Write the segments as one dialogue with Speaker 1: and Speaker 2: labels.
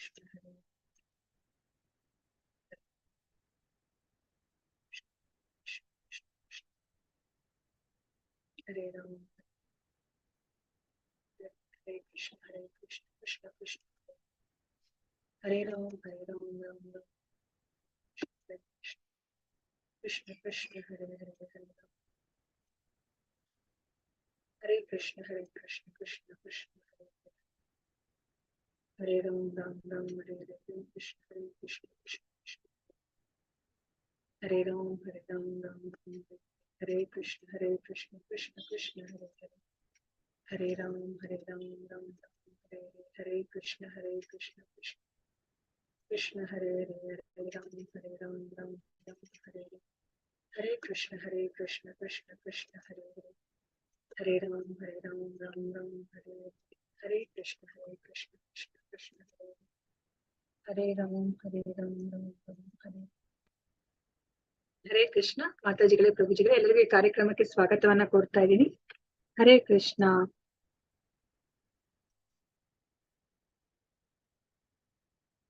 Speaker 1: कृष्ण हरे हरे राम हरे कृष्ण कृष्ण कृष्ण हरे राम राम राम कृष्ण कृष्ण हरे हरे हरे कृष्ण कृष्ण कृष्ण हरे राम हरे हरे कृष्ण कृष्ण कृष्ण हरे राम राम हरे कृष्ण कृष्ण कृष्ण हरे हरे राम राम हरे हरे कृष्ण कृष्ण कृष्ण हरे हरे राम राम हरे हरे कृष्ण कृष्ण कृष्ण हरे हरे राम राम हरे हरे कृष्ण कृष्ण कृष्ण हरे राम राम हरे हरे कृष्ण माताजिगळे प्रभुजिगळे ಎಲ್ಲರಿಗೂ ಈ ಕಾರ್ಯಕ್ರಮಕ್ಕೆ ಸ್ವಾಗತವನ್ನ ಕೋರ್ತಾ ಇದ್ದೀನಿ ಹರೇ ಕೃಷ್ಣ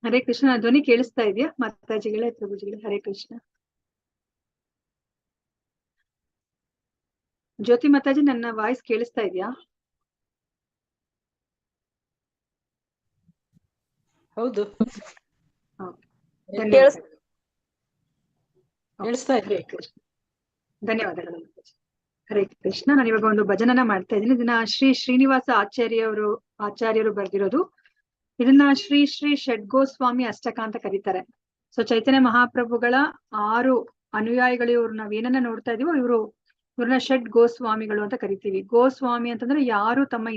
Speaker 1: ಹರೇ ಕೃಷ್ಣ ಧ್ವನಿ ಕೇಳಿಸ್ತಾ ಇದೆಯಾ ಮಾತಾಜಿಗಳೇ ಪ್ರಭುಜಿಗಳೇ ಹರೇ ಕೃಷ್ಣ ಜ್ಯೋತಿ ಮಾತಾಜಿ ನನ್ನ ವಾಯ್ಸ್ ಕೇಳಿಸ್ತಾ ಇದೆಯಾ
Speaker 2: ಹೌದು
Speaker 1: ಧನ್ಯವಾದಗಳು ಹರೇ ಕೃಷ್ಣ ನಾನು ಇವಾಗ ಒಂದು ಭಜನನ ಮಾಡ್ತಾ ಇದ್ದೀನಿ ಇದನ್ನ ಶ್ರೀ ಶ್ರೀನಿವಾಸ ಆಚಾರ್ಯರು ಬರೆದಿರೋದು ಇದನ್ನ ಶ್ರೀ ಶ್ರೀ ಷಡ್ಗೋಸ್ವಾಮಿ ಅಷ್ಟಕ ಅಂತ ಕರೀತಾರೆ ಸೊ ಚೈತನ್ಯ ಮಹಾಪ್ರಭುಗಳ 6 ಅನುಯಾಯಿಗಳು ಇವ್ರು ನಾವ್ ಏನನ್ನ ನೋಡ್ತಾ ಇದೀವೋ ಇವ್ರನ್ನ ಷಡ್ ಗೋಸ್ವಾಮಿಗಳು ಅಂತ ಕರಿತೀವಿ ಗೋಸ್ವಾಮಿ ಅಂತಂದ್ರೆ ಯಾರು ತಮ್ಮ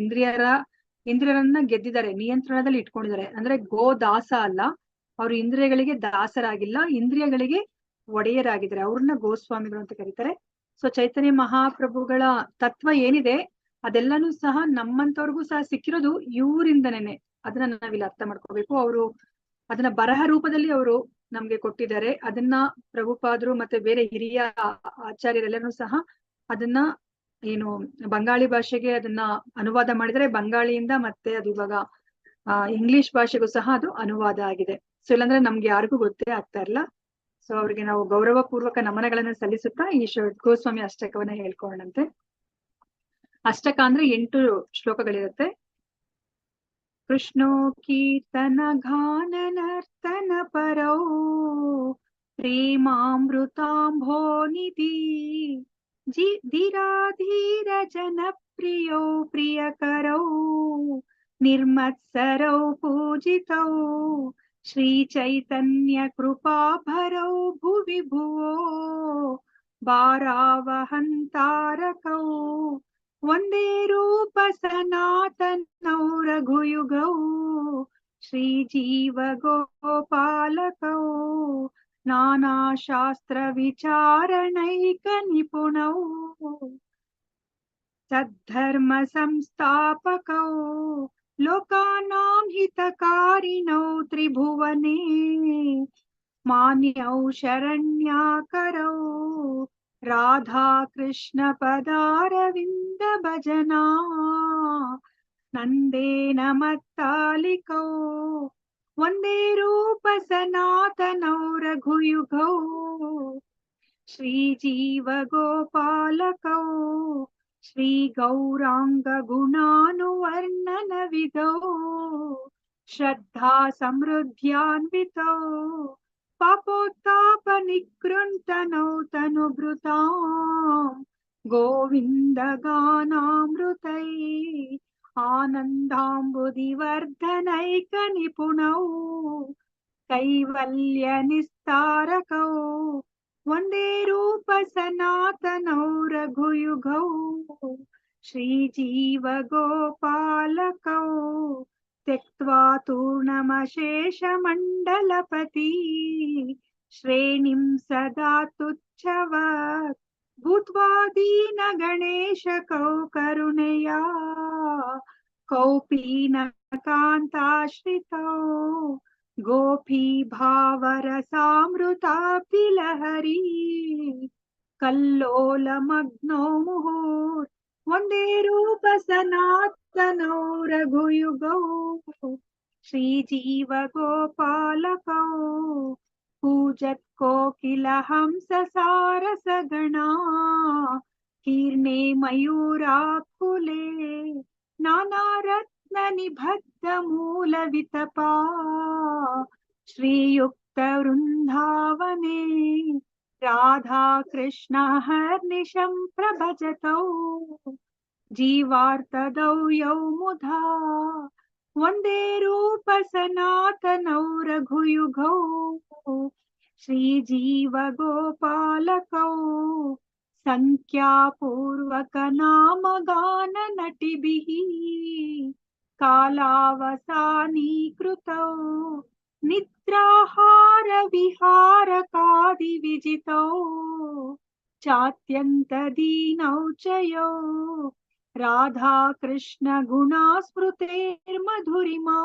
Speaker 1: ಇಂದ್ರಿಯರನ್ನ ಗೆದ್ದಿದ್ದಾರೆ ನಿಯಂತ್ರಣದಲ್ಲಿ ಇಟ್ಕೊಂಡಿದ್ದಾರೆ ಅಂದ್ರೆ ಗೋದಾಸ ಅಲ್ಲ ಅವ್ರು ಇಂದ್ರಿಯಗಳಿಗೆ ದಾಸರಾಗಿಲ್ಲ ಇಂದ್ರಿಯಗಳಿಗೆ ಒಡೆಯರಾಗಿದ್ದಾರೆ ಅವ್ರನ್ನ ಗೋಸ್ವಾಮಿಗಳು ಅಂತ ಕರೀತಾರೆ ಸೊ ಚೈತನ್ಯ ಮಹಾಪ್ರಭುಗಳ ತತ್ವ ಏನಿದೆ ಅದೆಲ್ಲಾನು ಸಹ ನಮ್ಮಂತವ್ರಿಗೂ ಸಹ ಸಿಕ್ಕಿರೋದು ಇವರಿಂದನೇನೆ ಅದನ್ನ ನಾವಿಲ್ಲಿ ಅರ್ಥ ಮಾಡ್ಕೋಬೇಕು ಅವರು ಅದನ್ನ ಬರಹ ರೂಪದಲ್ಲಿ ಅವರು ನಮ್ಗೆ ಕೊಟ್ಟಿದ್ದಾರೆ ಅದನ್ನ ಪ್ರಭುಪಾದರು ಮತ್ತೆ ಬೇರೆ ಹಿರಿಯ ಆಚಾರ್ಯರೆಲ್ಲರೂ ಸಹ ಅದನ್ನ ಏನು ಬಂಗಾಳಿ ಭಾಷೆಗೆ ಅದನ್ನ ಅನುವಾದ ಮಾಡಿದರೆ ಬಂಗಾಳಿಯಿಂದ ಮತ್ತೆ ಅದು ಇವಾಗ ಇಂಗ್ಲಿಷ್ ಭಾಷೆಗೂ ಸಹ ಅದು ಅನುವಾದ ಆಗಿದೆ ಸೊ ಇಲ್ಲಾಂದ್ರೆ ನಮ್ಗೆ ಯಾರಿಗೂ ಗೊತ್ತೇ ಆಗ್ತಾ ಇಲ್ಲ ಸೊ ಅವ್ರಿಗೆ ನಾವು ಗೌರವ ಪೂರ್ವಕ ನಮನಗಳನ್ನ ಸಲ್ಲಿಸುತ್ತಾ ಈ ಗೋಸ್ವಾಮಿ ಅಷ್ಟಕವನ್ನ ಹೇಳ್ಕೊಳ್ಳೋಣಂತೆ ಅಷ್ಟಕ ಅಂದ್ರೆ 8 ಶ್ಲೋಕಗಳಿರುತ್ತೆ कृष्णो कीर्तन घान नर्तन परौ प्रेमामृतांभो निधि धीराधीर जन प्रियो प्रियकरौ निर्मत्सरौ पूजितौ श्री चैतन्य कृपा भरौ भुवि भुवो भारावहंतारकौ वंदे रूप सनातनौ रघुयुगौ श्री जीव गोपालकौ नाना शास्त्र विचारणैक निपुणौ सद्धर्म संस्थापकौ लोकानां हितकारिणौ त्रिभुवने मान्यौ शरण्याकरौ राधा कृष्ण पदारविंद भजना नंदेन मत्तालिकौ वंदे रूप सनातनौ रघुयुगौ श्री जीव गोपालकौ श्री गौरांग गुणानुवर्णन विदौ श्रद्धा समृद्ध्यान्वितौ पापोत्ताप निकृन्तनौ तनुभृतां गोविंद गानामृतै आनन्दाम्बुधिवर्धनैक निपुणौ कैवल्य निस्तारकौ वंदे रूप सनातनौ रघुयुगौ श्री जीव गोपालकौ त्यक्त्वा तूर्णमशेषमण्डलपति श्रेणिं सदा तुच्छवत् भूत्वा दीनगणेशकौ करुणया कौपीनकान्ताश्रितौ गोपी भावरसामृताब्धिलहरी कल्लोलमग्नौ मुहुर् वंदे रूप सनातनौ रघुयुगौ श्रीजीव गोपालकौ पूजत् कोकिल हंस सारस गणा कीर्णे मयूराकुले नानारत्न निबद्ध मूल वितपा श्रीयुक्त वृन्दावने राधा कृष्ण हर्निशं प्रभजतौ जीवार्तदौ यौ मुधा वन्दे रूप सनातनौ रघुयुगौ श्रीजीव गोपालकौ संख्यापूर्वक नाम गान नटिभिः कालावसानीकृतौ निद्राहार विहारकादि विजितौ चात्यन्त दीनौ च यौ राधा कृष्ण गुणा स्मृतेर्मधुरिमा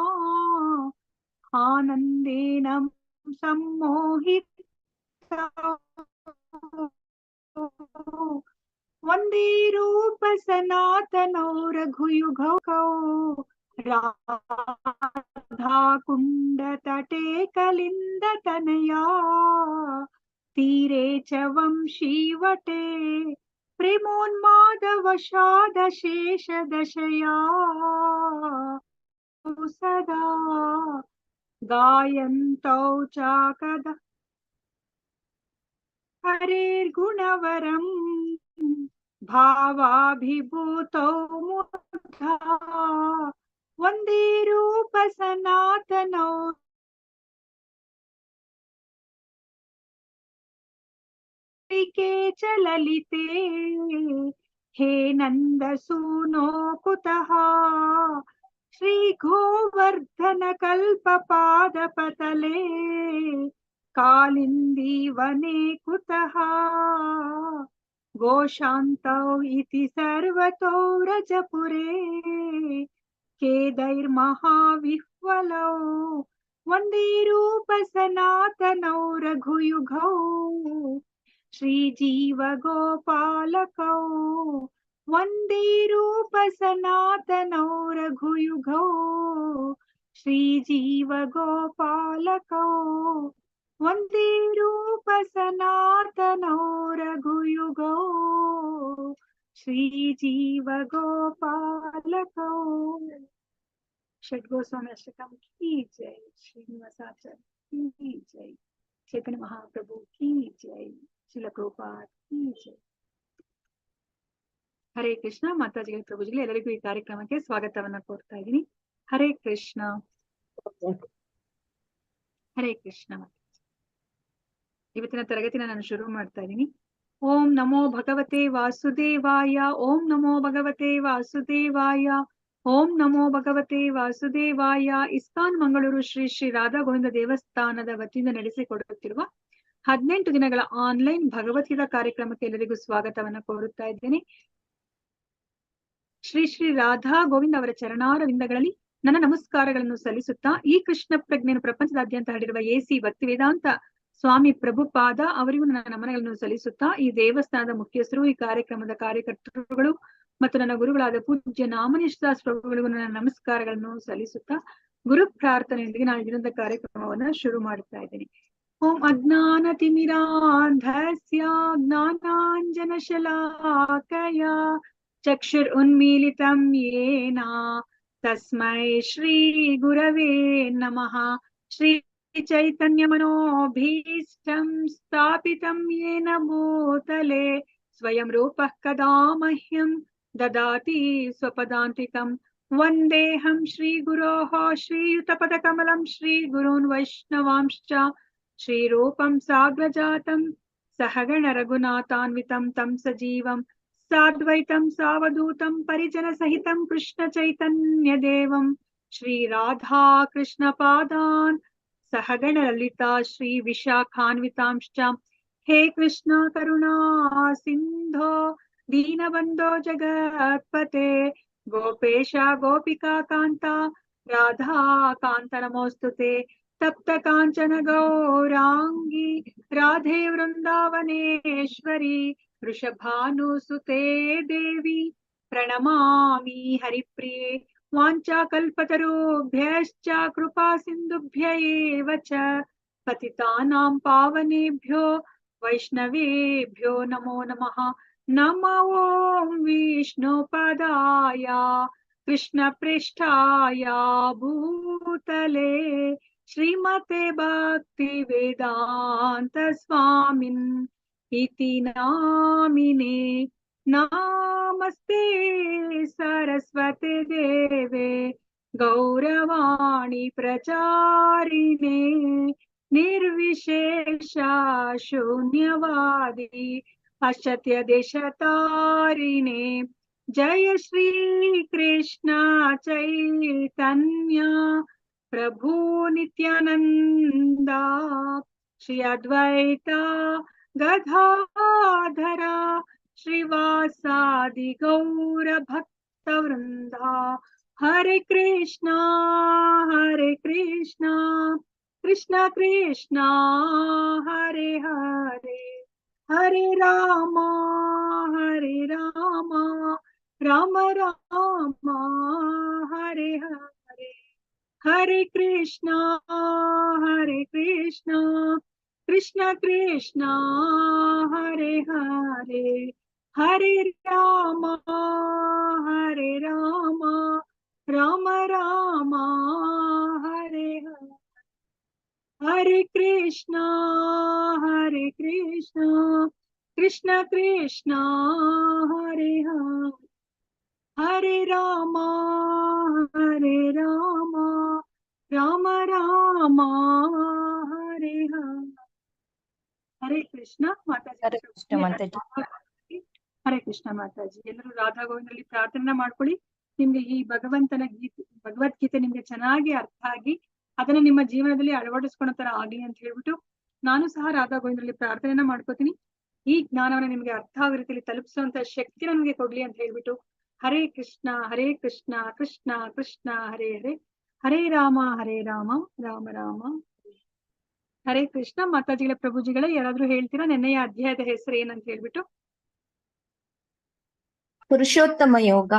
Speaker 1: आनन्देन सम्मोहितौ वन्दे रूप सनातनौ रघुयुगौ राधा कुण्ड तटे कलिन्द तनया तीरे च वंशीवटे प्रेमोन्मादवशाद शेष दशया सदा गायन्तौ च कदा हरेर्गुणवरम् भावाभिभूतौ मुधा वन्दे रूप सनातनौ के च ललिते हे नन्दसूनो कुतः श्रीगोवर्धन कल्पपादपतले कालिन्दी वने कुतः गोशान्तौ इति सर्वतो व्रजपुरे केदैर्महाविह्वलौ वन्दे रूप सनातनौ रघुयुगौ श्रीजीव गोपालकौ वन्दे रूप सनातनौ रघुयुगौ श्रीजीव गोपालकौ वन्दे रूप सनातनौ रघुयुगौ श्रीजीव गोपालकौ। षड्गोस्वामी अष्टकम की जय, श्रीनिवासाचार्य की जय, चैतन्य महाप्रभु की जय, श्रील प्रभुपाद की जय। ಹರೇ ಕೃಷ್ಣ ಮಾತಾಜಿಗಳ ಪ್ರಭುಜಿಗಳು ಎಲ್ಲರಿಗೂ ಈ ಕಾರ್ಯಕ್ರಮಕ್ಕೆ ಸ್ವಾಗತವನ್ನ ಕೋರ್ತಾ ಇದ್ದೀನಿ. ಹರೇ ಕೃಷ್ಣ. ಹರೇ ಕೃಷ್ಣ. ಇವತ್ತಿನ ತರಗತಿನ ನಾನು ಶುರು ಮಾಡ್ತಾ ಇದ್ದೀನಿ. ಓಂ ನಮೋ ಭಗವತೆ ವಾಸುದೇವಾಯ, ಓಂ ನಮೋ ಭಗವತೆ ವಾಸುದೇವಾಯ, ಓಂ ನಮೋ ಭಗವತೆ ವಾಸುದೇವಾಯ. ಇಸ್ಕಾನ್ ಮಂಗಳೂರು ಶ್ರೀ ಶ್ರೀ ರಾಧಾ ಗೋವಿಂದ ದೇವಸ್ಥಾನದ ವತಿಯಿಂದ ನಡೆಸಿಕೊಡುತ್ತಿರುವ 18 ದಿನಗಳ ಆನ್ಲೈನ್ ಭಗವದ್ಗೀತಾ ಕಾರ್ಯಕ್ರಮಕ್ಕೆ ಎಲ್ಲರಿಗೂ ಸ್ವಾಗತವನ್ನ ಕೋರುತ್ತಾ ಇದ್ದೇನೆ. ಶ್ರೀ ಶ್ರೀ ರಾಧಾ ಗೋವಿಂದ ಅವರ ಚರಣಾರವಿಂದಗಳಲ್ಲಿ ನನ್ನ ನಮಸ್ಕಾರಗಳನ್ನು ಸಲ್ಲಿಸುತ್ತಾ, ಈ ಕೃಷ್ಣ ಪ್ರಜ್ಞೆಯನ್ನು ಪ್ರಪಂಚದಾದ್ಯಂತ ಹರಡಿರುವ ಎಸಿ ಭಕ್ತಿ ವೇದಾಂತ ಸ್ವಾಮಿ ಪ್ರಭುಪಾದ ಅವರಿಗೂ ನನ್ನ ನಮನಗಳನ್ನು ಸಲ್ಲಿಸುತ್ತಾ, ಈ ದೇವಸ್ಥಾನದ ಮುಖ್ಯಸ್ಥರು, ಈ ಕಾರ್ಯಕ್ರಮದ ಕಾರ್ಯಕರ್ತರುಗಳು ಮತ್ತು ನನ್ನ ಗುರುಗಳಾದ ಪೂಜ್ಯ ನಾಮನಿಷ್ಠಾಸ್ ಪ್ರಭುಗಳಿಗೂ ನನ್ನ ನಮಸ್ಕಾರಗಳನ್ನು ಸಲ್ಲಿಸುತ್ತಾ, ಗುರು ಪ್ರಾರ್ಥನೆಯೊಂದಿಗೆ ನಾನು ದಿನದ ಕಾರ್ಯಕ್ರಮವನ್ನ ಶುರು ಮಾಡುತ್ತಾ ಇದ್ದೇನೆ. ಓಂ ಅಜ್ಞಾನ ತಿಮಿರಾಂಧಸ್ಯ ಜ್ಞಾನಾಂಜನ ಶಲಾಕಯ ಚಕ್ಷುರ್ ಉನ್ಮೀಲಿತಂ ಯೇನ ತಸ್ಮೈ ಶ್ರೀ ಗುರವೇ ನಮಃ. ಶ್ರೀ ಚೈತನ್ಯ ಮನೋಭೀಷ್ಟಂ ಸ್ಥಾಪಿತಂ ಯೇನ ಭೂತಲೆ ಸ್ವಯಂ ರೂಪಃ ಕದಾ ಮಹ್ಯಂ ದದಾತಿ ಸ್ವಪದಾಂತಿಕಂ. ವಂದೇಹಂ ಶ್ರೀ ಗುರೋಃ ಶ್ರೀಯುತ ಪದಕಮಲಂ ಶ್ರೀ ಗುರೂನ್ ವೈಷ್ಣವಾಂಶ್ಚ ಶ್ರೀರೂಪಂ ಸಾಗ್ರಜಾತಂ ಸಹಗಣ ರಘುನಾಥಾನ್ವಿತಂ ತಂ ಸಜೀವಂ ಸಾದ್ವೈತಂ ಸಾವಧೂತಂ ಪರಿಜನ ಸಹಿತಂ ಕೃಷ್ಣ ಚೈತನ್ಯ ದೇವಂ ಶ್ರೀ ರಾಧಾ ಕೃಷ್ಣ ಪಾದಾನ್ ಸಹಗಣ ಲಲಿತಾ ಶ್ರೀ ವಿಶಾಖಾನ್ವಿತಾಂಶ್ಚ. ಹೇ ಕೃಷ್ಣ ಕರುಣಾ ಸಿಂಧೋ ದೀನಬಂಧೋ ಜಗತ್ಪತೆ ಗೋಪೇಶ ಗೋಪಿಕಾ ಕಾಂತ ರಾಧಾ ಕಾಂತ ನಮೋಸ್ತುತೆ. ತಪ್ತ ಕಾಂಚನ ಗೌರಾಂಗಿ ರಾಧೆ ವೃಂದಾವನೇಶ್ವರಿ ವೃಷಭಾನುಸುತೆ ದೇವಿ ಪ್ರಣಮಾಮಿ ಹರಿಪ್ರಿಯೆ. वाञ्छाकल्पतरुभ्यश्च कृपा सिन्धुभ्य एव च पतितानां पावनेभ्यो वैष्णवेभ्यो नमो नमः। नमो ॐ विष्णुपदाय कृष्णपृष्ठाय भूतले श्रीमते भक्ति वेदांत स्वामिन् इति नामिने। नमस्ते सरस्वती देवे गौरवाणी प्रचारिणे निर्विशेष शून्यवादी अशत्य देशतारिणे। जय श्री कृष्ण चैतन्य प्रभु नित्यानंदा श्री अद्वैता गदाधरा श्रीवासादि गौर भक्त वृंदा। हरे कृष्णा कृष्ण कृष्णा हरे हरे हरे राम राम राम हरे हरे। हरे कृष्णा कृष्ण कृष्णा हरे हरे हरे राम राम राम हरे हरे। हरे कृष्णा कृष्ण कृष्णा हरे हरे हरे राम राम राम हरे हरे। हरे कृष्ण माताजी।
Speaker 2: हरे कृष्ण माತಾಜಿ.
Speaker 1: ಹರೇ ಕೃಷ್ಣ ಮಾತಾಜಿ. ಎಲ್ಲರೂ ರಾಧಾ ಗೋವಿಂದಲ್ಲಿ ಪ್ರಾರ್ಥನೆ ಮಾಡ್ಕೊಳ್ಳಿ. ನಿಮ್ಗೆ ಈ ಭಗವಂತನ ಭಗವದ್ಗೀತೆ ನಿಮ್ಗೆ ಚೆನ್ನಾಗಿ ಅರ್ಥ ಆಗಿ ಅದನ್ನ ನಿಮ್ಮ ಜೀವನದಲ್ಲಿ ಅಳವಡಿಸ್ಕೊಳೋ ತರ ಆಗ್ಲಿ ಅಂತ ಹೇಳ್ಬಿಟ್ಟು ನಾನು ಸಹ ರಾಧಾ ಗೋವಿಂದಲ್ಲಿ ಪ್ರಾರ್ಥನೆಯನ್ನ ಮಾಡ್ಕೋತೀನಿ. ಈ ಜ್ಞಾನವನ್ನ ನಿಮ್ಗೆ ಅರ್ಥ ಆಗೋ ರೀತಿಯಲ್ಲಿ ತಲುಪಿಸುವಂತ ಶಕ್ತಿ ನಮ್ಗೆ ಕೊಡ್ಲಿ ಅಂತ ಹೇಳ್ಬಿಟ್ಟು ಹರೇ ಕೃಷ್ಣ ಕೃಷ್ಣ ಕೃಷ್ಣ ಹರೇ ಹರೇ ಹರೇ ರಾಮ ರಾಮ ರಾಮ ಹರೇ ಕೃಷ್ಣ. ಮಾತಾಜಿಗಳ ಪ್ರಭುಜಿಗಳೇ ಯಾರಾದ್ರೂ ಹೇಳ್ತೀರಾ ನೆನ್ನೆಯ ಅಧ್ಯಾಯದ ಹೆಸರು ಏನಂತ ಹೇಳ್ಬಿಟ್ಟು?
Speaker 2: ಪುರುಷೋತ್ತಮ ಯೋಗ.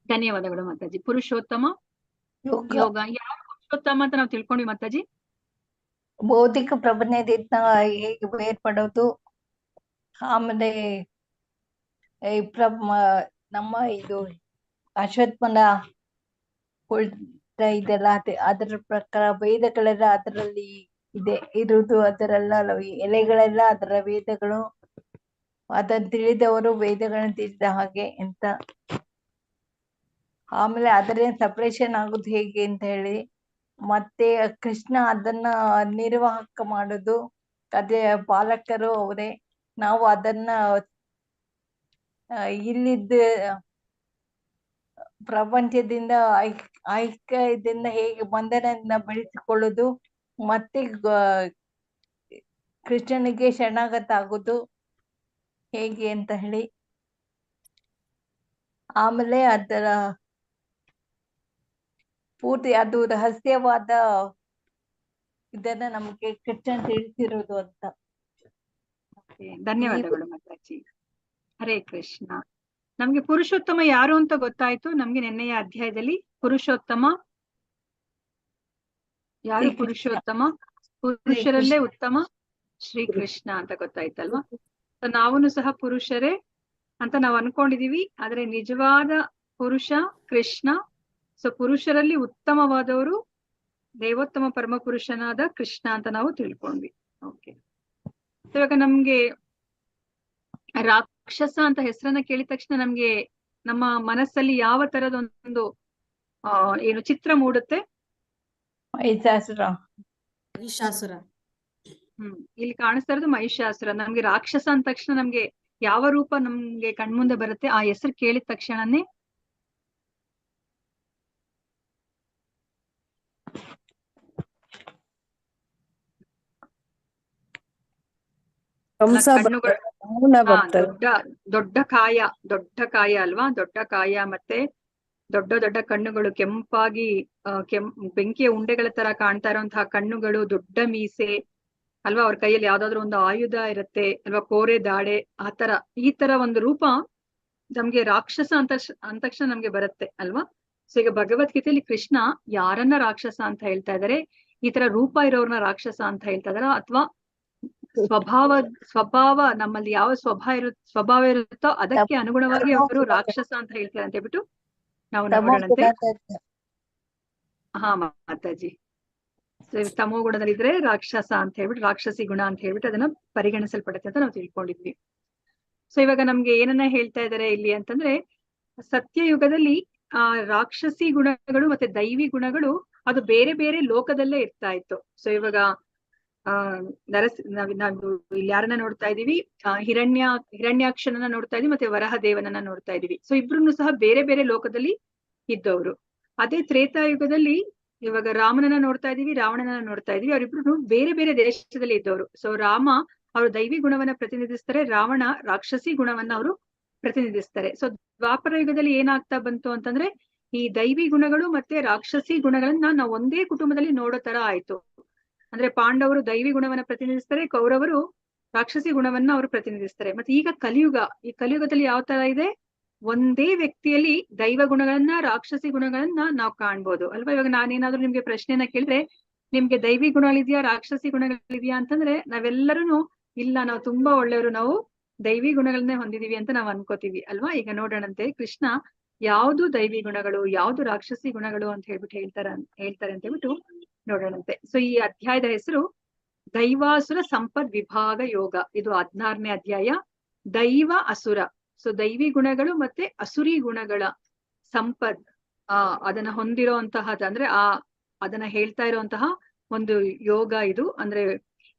Speaker 1: ಧನ್ಯವಾದಗಳು ಮಾತಾಜಿ. ಪುರುಷೋತ್ತಮ ಯೋಗ ಯಾವ ಪುರುಷೋತ್ತಮ ಅಂತ ನಾವು ತಿಳ್ಕೊಂಡ್ವಿ ಮಾತಾಜಿ?
Speaker 2: ಭೌತಿಕ ಪ್ರಪಂಚದಿಂದ ಹೇಗೆ ಬೇರ್ಪಡೋದು, ಆಮೇಲೆ ನಮ್ಮ ಇದು ಅಶ್ವತ್ಥನ ಇದೆಲ್ಲ ಅದರ ಪ್ರಕಾರ ವೇದಗಳೆಲ್ಲ ಅದರಲ್ಲಿ ಇರುವುದು, ಅದರೆಲ್ಲ ಎಲೆಗಳೆಲ್ಲ ಅದರ ವೇದಗಳು, ಅದನ್ನ ತಿಳಿದವರು ವೇದಗಳನ್ನ ತಿಳಿದ ಹಾಗೆ ಅಂತ. ಆಮೇಲೆ ಅದರ ಸಪರೇಷನ್ ಆಗುದು ಹೇಗೆ ಅಂತ ಹೇಳಿ, ಮತ್ತೆ ಕೃಷ್ಣ ಅದನ್ನ ನಿರ್ವಾಹಕ ಮಾಡುದು, ಅದೇ ಪಾಲಕರು ಅವರೇ. ನಾವು ಅದನ್ನ ಇಲ್ಲಿದ್ದ ಪ್ರಪಂಚದಿಂದ ಐಕ್ಯದಿಂದ ಹೇಗೆ ಬಂಧನದಿಂದ ಬೆಳೆಸಿಕೊಳ್ಳುದು, ಮತ್ತೆ ಕೃಷ್ಣನಿಗೆ ಶರಣಾಗತ ಆಗುದು ಹೇಗೆ ಅಂತ ಹೇಳಿ. ಆಮೇಲೆ ಅದರ ಪೂರ್ತಿ ಅದು ರಹಸ್ಯವಾದ ಇದನ್ನ ನಮಗೆ ಕೃಷ್ಣ ತಿಳಿಸಿರೋದು ಅಂತ.
Speaker 1: ಧನ್ಯವಾದಗಳು ಮಾತಾಜಿ. ಹರೇ ಕೃಷ್ಣ. ನಮ್ಗೆ ಪುರುಷೋತ್ತಮ ಯಾರು ಅಂತ ಗೊತ್ತಾಯ್ತು. ನಮ್ಗೆ ನೆನ್ನೆಯ ಅಧ್ಯಾಯದಲ್ಲಿ ಪುರುಷೋತ್ತಮ ಯಾರು? ಪುರುಷೋತ್ತಮ ಪುರುಷರಲ್ಲೇ ಉತ್ತಮ ಶ್ರೀಕೃಷ್ಣ ಅಂತ ಗೊತ್ತಾಯ್ತಲ್ವಾ? ನಾವೂನು ಸಹ ಪುರುಷರೇ ಅಂತ ನಾವು ಅನ್ಕೊಂಡಿದೀವಿ, ಆದ್ರೆ ನಿಜವಾದ ಪುರುಷ ಕೃಷ್ಣ. ಸೊ ಪುರುಷರಲ್ಲಿ ಉತ್ತಮವಾದವರು ದೇವೋತ್ತಮ ಪರಮ ಪುರುಷನಾದ ಕೃಷ್ಣ ಅಂತ ನಾವು ತಿಳ್ಕೊಂಡ್ವಿ. ಓಕೆ, ಇವಾಗ ನಮ್ಗೆ ರಾಕ್ಷಸ ಅಂತ ಹೆಸರನ್ನ ಕೇಳಿದ ತಕ್ಷಣ ನಮ್ಗೆ ನಮ್ಮ ಮನಸ್ಸಲ್ಲಿ ಯಾವ ತರದೊಂದು ಏನು ಚಿತ್ರ ಮೂಡುತ್ತೆ?
Speaker 3: ಮಹಿಷಾಸುರ.
Speaker 1: ಇಲ್ಲಿ ಕಾಣಿಸ್ತಾ ಇರೋದು ಮಹಿಷಾಸುರ. ನಮ್ಗೆ ರಾಕ್ಷಸ ಅಂದ ತಕ್ಷಣ ನಮ್ಗೆ ಯಾವ ರೂಪ ನಮ್ಗೆ ಕಣ್ಮುಂದೆ ಬರುತ್ತೆ ಆ ಹೆಸರು ಕೇಳಿದ ತಕ್ಷಣನೇ? ದೊಡ್ಡ ಕಾಯ ಅಲ್ವಾ? ದೊಡ್ಡ ಕಾಯ, ಮತ್ತೆ ದೊಡ್ಡ ದೊಡ್ಡ ಕಣ್ಣುಗಳು, ಕೆಂಪಾಗಿ ಬೆಂಕಿಯ ಉಂಡೆಗಳ ತರ ಕಾಣ್ತಾ ಇರುವಂತಹ ಕಣ್ಣುಗಳು, ದೊಡ್ಡ ಮೀಸೆ, ಅಲ್ವಾ. ಅವ್ರ ಕೈಯಲ್ಲಿ ಯಾವ್ದಾದ್ರು ಒಂದು ಆಯುಧ ಇರುತ್ತೆ ಅಲ್ವಾ, ಕೋರೆ ದಾಡೆ ಈ ತರ ಒಂದು ರೂಪ ನಮ್ಗೆ ರಾಕ್ಷಸ ಅಂದ ತಕ್ಷಣ ನಮ್ಗೆ ಬರುತ್ತೆ ಅಲ್ವಾ. ಸೊ ಈಗ ಭಗವದ್ಗೀತೆಯಲ್ಲಿ ಕೃಷ್ಣ ಯಾರನ್ನ ರಾಕ್ಷಸ ಅಂತ ಹೇಳ್ತಾ ಇದಾರೆ, ಈ ತರ ರೂಪ ಇರೋರ್ನ ರಾಕ್ಷಸ ಅಂತ ಹೇಳ್ತಾ ಇದಾರ, ಅಥವಾ ಸ್ವಭಾವ ನಮ್ಮಲ್ಲಿ ಯಾವ ಸ್ವಭಾವ ಇರುತ್ತೋ ಅದಕ್ಕೆ ಅನುಗುಣವಾಗಿ ಅವರು ರಾಕ್ಷಸ ಅಂತ ಹೇಳ್ತಾರೆ ಅಂತ ಹೇಳ್ಬಿಟ್ಟು ನಾವು ನೋಡೋಣಂತೆ. ಹಾ ಮಾತಾಜಿ, ತಮೋ ಗುಣದಲ್ಲಿದ್ರೆ ರಾಕ್ಷಸ ಅಂತ ಹೇಳ್ಬಿಟ್ಟು, ರಾಕ್ಷಸಿ ಗುಣ ಅಂತ ಹೇಳ್ಬಿಟ್ಟು ಅದನ್ನ ಪರಿಗಣಿಸಲ್ಪಡುತ್ತೆ ಅಂತ ನಾವು ತಿಳ್ಕೊಂಡಿದ್ವಿ. ಸೊ ಇವಾಗ ನಮ್ಗೆ ಏನನ್ನ ಹೇಳ್ತಾ ಇದಾರೆ ಇಲ್ಲಿ ಅಂತಂದ್ರೆ, ಸತ್ಯಯುಗದಲ್ಲಿ ರಾಕ್ಷಸಿ ಗುಣಗಳು ಮತ್ತೆ ದೈವಿ ಗುಣಗಳು ಅದು ಬೇರೆ ಬೇರೆ ಲೋಕದಲ್ಲೇ ಇರ್ತಾ ಇತ್ತು. ಸೊ ಇವಾಗ ನಾವು ಇಲ್ಲಿ ಯಾರನ್ನ ನೋಡ್ತಾ ಇದೀವಿ, ಹಿರಣ್ಯಾಕ್ಷನನ್ನ ನೋಡ್ತಾ ಇದೀವಿ, ಮತ್ತೆ ವರಹ ದೇವನನ್ನ ನೋಡ್ತಾ ಇದೀವಿ. ಸೊ ಇಬ್ರು ಸಹ ಬೇರೆ ಬೇರೆ ಲೋಕದಲ್ಲಿ ಇದ್ದವರು. ಅದೇ ತ್ರೇತಾಯುಗದಲ್ಲಿ ಇವಾಗ ರಾಮನನ್ನ ನೋಡ್ತಾ ಇದೀವಿ, ರಾವಣನನ್ನ ನೋಡ್ತಾ ಇದೀವಿ, ಅವರಿಬ್ರು ಬೇರೆ ಬೇರೆ ದೇಶದಲ್ಲಿ ಇದ್ದವರು. ಸೊ ರಾಮ ಅವರು ದೈವಿ ಗುಣವನ್ನ ಪ್ರತಿನಿಧಿಸ್ತಾರೆ, ರಾವಣ ರಾಕ್ಷಸಿ ಗುಣವನ್ನ ಅವರು ಪ್ರತಿನಿಧಿಸ್ತಾರೆ. ಸೊ ದ್ವಾಪರ ಯುಗದಲ್ಲಿ ಏನಾಗ್ತಾ ಬಂತು ಅಂತಂದ್ರೆ, ಈ ದೈವಿ ಗುಣಗಳು ಮತ್ತೆ ರಾಕ್ಷಸಿ ಗುಣಗಳನ್ನ ನಾವು ಒಂದೇ ಕುಟುಂಬದಲ್ಲಿ ನೋಡೋ ತರ ಆಯ್ತು. ಅಂದ್ರೆ ಪಾಂಡವರು ದೈವಿ ಗುಣವನ್ನ ಪ್ರತಿನಿಧಿಸ್ತಾರೆ, ಕೌರವರು ರಾಕ್ಷಸಿ ಗುಣವನ್ನ ಅವರು ಪ್ರತಿನಿಧಿಸ್ತಾರೆ. ಮತ್ತೆ ಈಗ ಈ ಕಲಿಯುಗದಲ್ಲಿ ಯಾವ ತರ ಇದೆ, ಒಂದೇ ವ್ಯಕ್ತಿಯಲ್ಲಿ ದೈವ ಗುಣಗಳನ್ನ ರಾಕ್ಷಸಿ ಗುಣಗಳನ್ನ ನಾವು ಕಾಣ್ಬೋದು ಅಲ್ವಾ. ಇವಾಗ ನಾನೇನಾದ್ರೂ ನಿಮ್ಗೆ ಪ್ರಶ್ನೆನ ಕೇಳಿದ್ರೆ, ನಿಮ್ಗೆ ದೈವಿ ಗುಣಗಳಿದ್ಯಾ ರಾಕ್ಷಸಿ ಗುಣಗಳಿದ್ಯಾ ಅಂತಂದ್ರೆ, ನಾವೆಲ್ಲರೂ ಇಲ್ಲ, ನಾವು ತುಂಬಾ ಒಳ್ಳೆಯವರು, ನಾವು ದೈವಿ ಗುಣಗಳನ್ನೇ ಹೊಂದಿದೀವಿ ಅಂತ ನಾವು ಅನ್ಕೋತೀವಿ ಅಲ್ವಾ. ಈಗ ನೋಡೋಣಂತೆ ಕೃಷ್ಣ ಯಾವ್ದು ದೈವಿ ಗುಣಗಳು ಯಾವ್ದು ರಾಕ್ಷಸಿ ಗುಣಗಳು ಅಂತ ಹೇಳ್ಬಿಟ್ಟು ಹೇಳ್ತಾರೆ ಅಂತ ಹೇಳ್ಬಿಟ್ಟು ನೋಡೋಣಂತೆ. ಸೊ ಈ ಅಧ್ಯಾಯದ ಹೆಸರು ದೈವಾಸುರ ಸಂಪದ್ ವಿಭಾಗ ಯೋಗ. ಇದು 16ನೇ ಅಧ್ಯಾಯ, ದೈವ ಅಸುರ. ಸೊ ದೈವಿ ಗುಣಗಳು ಮತ್ತೆ ಅಸುರಿ ಗುಣಗಳ ಸಂಪದ್ ಅದನ್ನ ಹೊಂದಿರುವಂತಹದ್ದು, ಅಂದ್ರೆ ಅದನ್ನ ಹೇಳ್ತಾ ಇರುವಂತಹ ಒಂದು ಯೋಗ ಇದು. ಅಂದ್ರೆ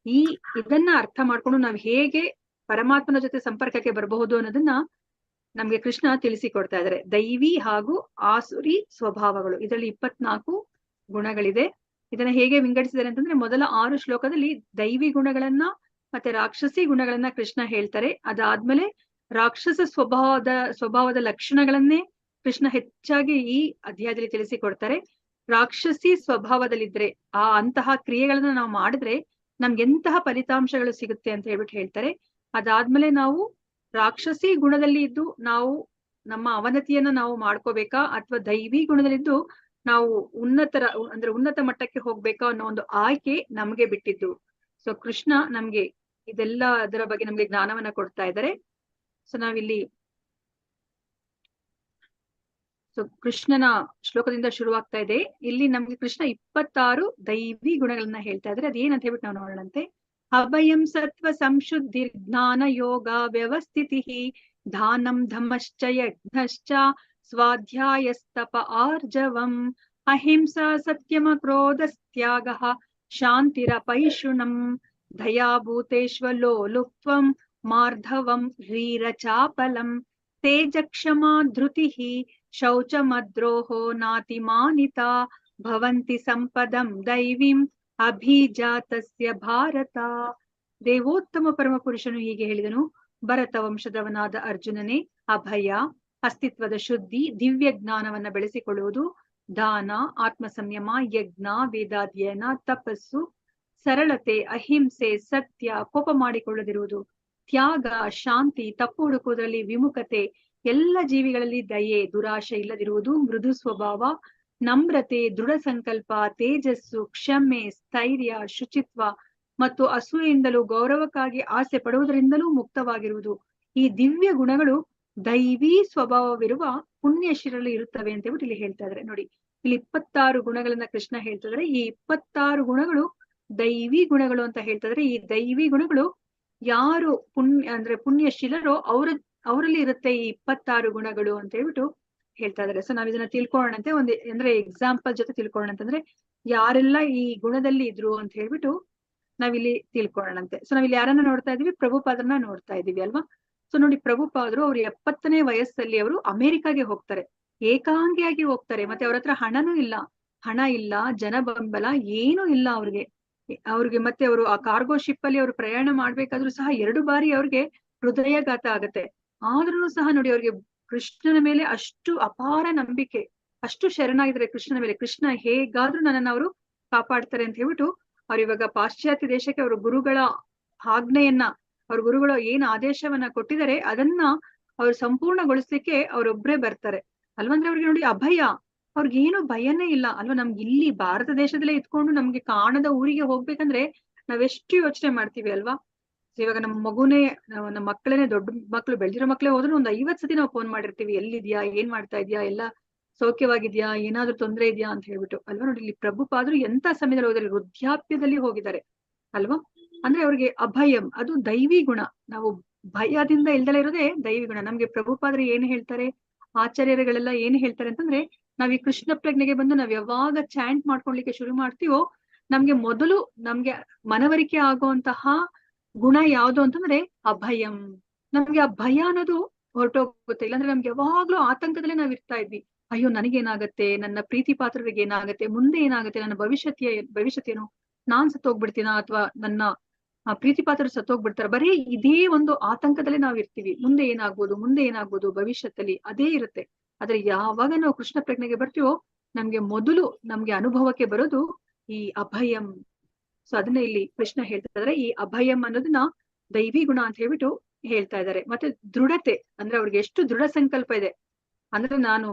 Speaker 1: ಇದನ್ನ ಅರ್ಥ ಮಾಡ್ಕೊಂಡು ನಾವ್ ಹೇಗೆ ಪರಮಾತ್ಮನ ಜೊತೆ ಸಂಪರ್ಕಕ್ಕೆ ಬರಬಹುದು ಅನ್ನೋದನ್ನ ನಮ್ಗೆ ಕೃಷ್ಣ ತಿಳಿಸಿಕೊಡ್ತಾ ಇದ್ದಾರೆ. ದೈವಿ ಹಾಗೂ ಆಸುರಿ ಸ್ವಭಾವಗಳು, ಇದರಲ್ಲಿ 24 ಗುಣಗಳಿದೆ. ಇದನ್ನ ಹೇಗೆ ವಿಂಗಡಿಸಿದ್ದಾರೆ ಅಂತಂದ್ರೆ, ಮೊದಲ 6 ಶ್ಲೋಕದಲ್ಲಿ ದೈವಿ ಗುಣಗಳನ್ನ ಮತ್ತೆ ರಾಕ್ಷಸಿ ಗುಣಗಳನ್ನ ಕೃಷ್ಣ ಹೇಳ್ತಾರೆ. ಅದಾದ್ಮೇಲೆ ರಾಕ್ಷಸ ಸ್ವಭಾವದ ಲಕ್ಷಣಗಳನ್ನೇ ಕೃಷ್ಣ ಹೆಚ್ಚಾಗಿ ಈ ಅಧ್ಯಾಯದಲ್ಲಿ ತಿಳಿಸಿಕೊಡ್ತಾರೆ. ರಾಕ್ಷಸಿ ಸ್ವಭಾವದಲ್ಲಿದ್ರೆ ಅಂತಹ ಕ್ರಿಯೆಗಳನ್ನ ನಾವು ಮಾಡಿದ್ರೆ ನಮ್ಗೆಂತಹ ಫಲಿತಾಂಶಗಳು ಸಿಗುತ್ತೆ ಅಂತ ಹೇಳ್ಬಿಟ್ಟು ಹೇಳ್ತಾರೆ. ಅದಾದ್ಮೇಲೆ ನಾವು ರಾಕ್ಷಸಿ ಗುಣದಲ್ಲಿ ಇದ್ದು ನಾವು ನಮ್ಮ ಅವನತಿಯನ್ನ ನಾವು ಮಾಡ್ಕೋಬೇಕಾ, ಅಥವಾ ದೈವಿ ಗುಣದಲ್ಲಿದ್ದು ನಾವು ಉನ್ನತ ಮಟ್ಟಕ್ಕೆ ಹೋಗ್ಬೇಕಾ ಅನ್ನೋ ಒಂದು ಆಯ್ಕೆ ನಮ್ಗೆ ಬಿಟ್ಟಿದ್ದು. ಸೊ ಕೃಷ್ಣ ನಮ್ಗೆ ಇದೆಲ್ಲ ಅದರ ಬಗ್ಗೆ ನಮ್ಗೆ ಜ್ಞಾನವನ್ನ ಕೊಡ್ತಾ ಇದ್ದಾರೆ. ಸೊ ನಾವಿಲ್ಲಿ ಕೃಷ್ಣನ ಶ್ಲೋಕದಿಂದ ಶುರುವಾಗ್ತಾ ಇದೆ. ಇಲ್ಲಿ ನಮ್ಗೆ ಕೃಷ್ಣ 26 ದೈವಿ ಗುಣಗಳನ್ನ ಹೇಳ್ತಾ ಇದ್ರೆ, ಅದೇನಂತ ಹೇಳ್ಬಿಟ್ಟು ನಾವು ನೋಡೋಣಂತೆ. ಅಭಯಂ ಸತ್ವ ಸಂಶುದ್ಧಿ ಜ್ಞಾನ ಯೋಗ ವ್ಯವಸ್ಥಿತಿ ದಾನಂ ಧಮಶ್ಚ ಯಜ್ಞಶ್ಚ ಸ್ವಾಧ್ಯಾಯಸ್ತಪ ಆರ್ಜವಂ ಅಹಿಂಸಾ ಸತ್ಯಮ ಕ್ರೋಧಸ್ತ್ಯಾಗ ಶಾಂತಿರಪೈಶುನಂ ದಯಾಭೂತೇಶ್ವಲೋಲುಪ್ತ್ವಂ ಮಾರ್ಧವಂ ಹ್ರೀರಚಾಪಲಂ ತೇಜಕ್ಷಮಾ ಧೃತಿಃ ಶೌಚಮದ್ರೋಹೋ ನಾತಿಮಾನಿತಾ ಭವಂತಿ ಸಂಪದಂ ದೈವಿಂ ಅಭಿಜಾತಸ್ಯ ಭಾರತ. ದೇವೋತ್ತಮ ಪರಮ ಪುರುಷನು ಹೀಗೆ ಹೇಳಿದನು, ಭರತ ವಂಶದವನಾದ ಅರ್ಜುನನೇ, ಅಭಯ, ಅಸ್ತಿತ್ವದ ಶುದ್ಧಿ, ದಿವ್ಯ ಜ್ಞಾನವನ್ನ ಬೆಳೆಸಿಕೊಳ್ಳುವುದು, ದಾನ, ಆತ್ಮ ಸಂಯಮ, ಯಜ್ಞ, ವೇದಾಧ್ಯಯನ, ತಪಸ್ಸು, ಸರಳತೆ, ಅಹಿಂಸೆ, ಸತ್ಯ, ಕೋಪ ಮಾಡಿಕೊಳ್ಳದಿರುವುದು, ತ್ಯಾಗ, ಶಾಂತಿ, ತಪ್ಪು ಹುಡುಕುವುದರಲ್ಲಿ ವಿಮುಖತೆ, ಎಲ್ಲ ಜೀವಿಗಳಲ್ಲಿ ದಯೆ, ದುರಾಶೆ ಇಲ್ಲದಿರುವುದು, ಮೃದು ಸ್ವಭಾವ, ನಮ್ರತೆ, ದೃಢ ಸಂಕಲ್ಪ, ತೇಜಸ್ಸು, ಕ್ಷಮೆ, ಸ್ಥೈರ್ಯ, ಶುಚಿತ್ವ ಮತ್ತು ಅಸೂಯೆಯಿಂದಲೂ ಗೌರವಕ್ಕಾಗಿ ಆಸೆ ಪಡುವುದರಿಂದಲೂ ಮುಕ್ತವಾಗಿರುವುದು. ಈ ದಿವ್ಯ ಗುಣಗಳು ದೈವಿ ಸ್ವಭಾವವಿರುವ ಪುಣ್ಯಶೀಲರಲ್ಲಿ ಇರುತ್ತವೆ ಅಂತ ಹೇಳ್ಬಿಟ್ಟು ಇಲ್ಲಿ ಹೇಳ್ತಾ ಇದ್ದಾರೆ. ನೋಡಿ, ಇಲ್ಲಿ 26 ಗುಣಗಳನ್ನ ಕೃಷ್ಣ ಹೇಳ್ತಾ ಇದ್ದಾರೆ. ಈ 26 ಗುಣಗಳು ದೈವಿ ಗುಣಗಳು ಅಂತ ಹೇಳ್ತಾ ಇದ್ದಾರೆ. ಈ ದೈವಿ ಗುಣಗಳು ಯಾರು ಪುಣ್ಯಶೀಲರೋ ಅವರಲ್ಲಿ ಇರುತ್ತೆ ಈ 26 ಗುಣಗಳು ಅಂತ ಹೇಳ್ಬಿಟ್ಟು ಹೇಳ್ತಾ ಇದಾರೆ. ಸೊ ನಾವ್ ಇದನ್ನ ತಿಳ್ಕೊಳ್ಳೋಣಂತೆ, ಎಕ್ಸಾಂಪಲ್ ಜೊತೆ ತಿಳ್ಕೊಳ್ಳೋಣ ಅಂತಂದ್ರೆ, ಯಾರೆಲ್ಲ ಈ ಗುಣದಲ್ಲಿ ಇದ್ರು ಅಂತ ಹೇಳ್ಬಿಟ್ಟು ನಾವಿಲ್ಲಿ ತಿಳ್ಕೊಳ್ಳೋಣಂತೆ. ಸೊ ನಾವಿಲ್ಲಿ ಯಾರನ್ನ ನೋಡ್ತಾ ಇದೀವಿ, ಪ್ರಭುಪಾದರನ್ನ ನೋಡ್ತಾ ಇದೀವಿ ಅಲ್ವಾ. ಸೊ ನೋಡಿ, ಪ್ರಭುಪಾದರು ಅವ್ರು 70ನೇ ವಯಸ್ಸಲ್ಲಿ ಅವರು ಅಮೆರಿಕಾಗೆ ಹೋಗ್ತಾರೆ, ಏಕಾಂಗಿಯಾಗಿ ಹೋಗ್ತಾರೆ. ಮತ್ತೆ ಅವ್ರ ಹತ್ರ ಹಣ ಇಲ್ಲ, ಜನ ಬೆಂಬಲ ಏನೂ ಇಲ್ಲ ಅವ್ರಿಗೆ. ಮತ್ತೆ ಅವರು ಆ ಕಾರ್ಗೋ ಶಿಪ್ ಅಲ್ಲಿ ಅವರು ಪ್ರಯಾಣ ಮಾಡ್ಬೇಕಾದ್ರೂ ಸಹ 2 ಬಾರಿ ಅವ್ರಿಗೆ ಹೃದಯಘಾತ ಆಗತ್ತೆ. ಆದ್ರೂ ಸಹ ನೋಡಿ, ಅವ್ರಿಗೆ ಕೃಷ್ಣನ ಮೇಲೆ ಅಷ್ಟು ಅಪಾರ ನಂಬಿಕೆ, ಅಷ್ಟು ಶರಣಾಗಿದ್ದಾರೆ ಕೃಷ್ಣನ ಮೇಲೆ. ಕೃಷ್ಣ ಹೇಗಾದ್ರೂ ನನ್ನನ್ನು ಅವರು ಕಾಪಾಡ್ತಾರೆ ಅಂತ ಹೇಳ್ಬಿಟ್ಟು ಅವ್ರು ಇವಾಗ ಪಾಶ್ಚಾತ್ಯ ದೇಶಕ್ಕೆ ಅವ್ರ ಗುರುಗಳ ಆಜ್ಞೆಯನ್ನ, ಅವ್ರ ಗುರುಗಳು ಏನ್ ಆದೇಶವನ್ನ ಕೊಟ್ಟಿದ್ದಾರೆ ಅದನ್ನ ಅವ್ರು ಸಂಪೂರ್ಣಗೊಳಿಸ್ಲಿಕ್ಕೆ ಅವ್ರೊಬ್ರೇ ಬರ್ತಾರೆ ಅಲ್ವಾ. ಅಂದ್ರೆ ಅವ್ರಿಗೆ ನೋಡಿ ಅಭಯ, ಅವ್ರಿಗೇನು ಭಯನೇ ಇಲ್ಲ ಅಲ್ವಾ. ನಮ್ಗೆ ಇಲ್ಲಿ ಭಾರತ ದೇಶದಲ್ಲೇ ಇದ್ಕೊಂಡು ನಮ್ಗೆ ಕಾಣದ ಊರಿಗೆ ಹೋಗ್ಬೇಕಂದ್ರೆ ನಾವೆಷ್ಟು ಯೋಚನೆ ಮಾಡ್ತೀವಿ ಅಲ್ವಾ. ಇವಾಗ ನಮ್ಮ ಮಗುನೇ, ನಮ್ಮ ಮಕ್ಕಳೇನೆ, ದೊಡ್ಡ ಮಕ್ಳು ಬೆಳ್ದಿರೋ ಮಕ್ಳೇ ಹೋದ್ರು ಒಂದ್ 50 ಸತಿ ನಾವು ಫೋನ್ ಮಾಡಿರ್ತೀವಿ, ಎಲ್ಲಿದ್ಯಾ, ಏನ್ ಮಾಡ್ತಾ ಇದ್ಯಾ, ಎಲ್ಲ ಸೌಖ್ಯವಾಗಿದ್ಯಾ, ಏನಾದ್ರೂ ತೊಂದ್ರೆ ಇದ್ಯಾ ಅಂತ ಹೇಳ್ಬಿಟ್ಟು ಅಲ್ವಾ. ನೋಡಿ ಇಲ್ಲಿ ಪ್ರಭುಪಾದ್ರು ಎಂತ ಸಮಯದಲ್ಲಿ ಹೋದ್ರೆ ವೃದ್ಧಾಪ್ಯದಲ್ಲಿ ಹೋಗಿದ್ದಾರೆ ಅಲ್ವಾ. ಅಂದ್ರೆ ಅವ್ರಿಗೆ ಅಭಯಂ, ಅದು ದೈವಿ ಗುಣ. ನಾವು ಭಯದಿಂದ ಇಲ್ದಲೇ ಇರೋದೇ ದೈವಿ ಗುಣ. ನಮ್ಗೆ ಪ್ರಭುಪಾದ್ರು ಏನ್ ಹೇಳ್ತಾರೆ, ಆಚಾರ್ಯರುಗಳೆಲ್ಲ ಏನ್ ಹೇಳ್ತಾರೆ ಅಂತಂದ್ರೆ, ನಾವ್ ಈ ಕೃಷ್ಣ ಪ್ರಜ್ಞೆಗೆ ಬಂದು ನಾವ್ ಯಾವಾಗ ಚಾಂಟ್ ಮಾಡ್ಕೊಳ್ಲಿಕ್ಕೆ ಶುರು ಮಾಡ್ತೀವೋ ನಮ್ಗೆ ಮೊದಲು ನಮ್ಗೆ ಮನವರಿಕೆ ಆಗುವಂತಹ ಗುಣ ಯಾವುದು ಅಂತಂದ್ರೆ ಅಭಯಂ. ನಮ್ಗೆ ಆ ಭಯ ಅನ್ನೋದು ಹೊರಟೋಗುತ್ತೆ. ಇಲ್ಲಾಂದ್ರೆ ನಮ್ಗೆ ಯಾವಾಗ್ಲೂ ಆತಂಕದಲ್ಲೇ ನಾವ್ ಇರ್ತಾ ಇದ್ವಿ. ಅಯ್ಯೋ ನನಗೇನಾಗತ್ತೆ, ನನ್ನ ಪ್ರೀತಿ ಪಾತ್ರರಿಗೆ ಏನಾಗತ್ತೆ, ಮುಂದೆ ಏನಾಗತ್ತೆ, ನನ್ನ ಭವಿಷ್ಯತ್ತೇನು, ನಾನ್ ಸತ್ತೋಗ್ಬಿಡ್ತೀನ, ಅಥವಾ ನನ್ನ ಪ್ರೀತಿ ಪಾತ್ರರು ಸತ್ತೋಗ್ಬಿಡ್ತಾರ, ಬರೀ ಇದೇ ಒಂದು ಆತಂಕದಲ್ಲೇ ನಾವ್ ಇರ್ತೀವಿ. ಮುಂದೆ ಏನಾಗ್ಬೋದು ಭವಿಷ್ಯತ್ತಲ್ಲಿ ಅದೇ ಇರುತ್ತೆ. ಆದ್ರೆ ಯಾವಾಗ ನಾವು ಕೃಷ್ಣ ಪ್ರಜ್ಞೆಗೆ ಬರ್ತೀವೋ ನಮ್ಗೆ ಮೊದಲು ನಮ್ಗೆ ಅನುಭವಕ್ಕೆ ಬರೋದು ಈ ಅಭಯಂ. ಸೊ ಅದನ್ನ ಇಲ್ಲಿ ಕೃಷ್ಣ ಹೇಳ್ತಾ ಇದಾರೆ, ಈ ಅಭಯಂ ಅನ್ನೋದನ್ನ ದೈವಿ ಗುಣ ಅಂತ ಹೇಳ್ಬಿಟ್ಟು ಹೇಳ್ತಾ ಇದ್ದಾರೆ. ಮತ್ತೆ ದೃಢತೆ, ಅಂದ್ರೆ ಅವ್ರಿಗೆ ಎಷ್ಟು ದೃಢ ಸಂಕಲ್ಪ ಇದೆ ಅಂದ್ರೆ, ನಾನು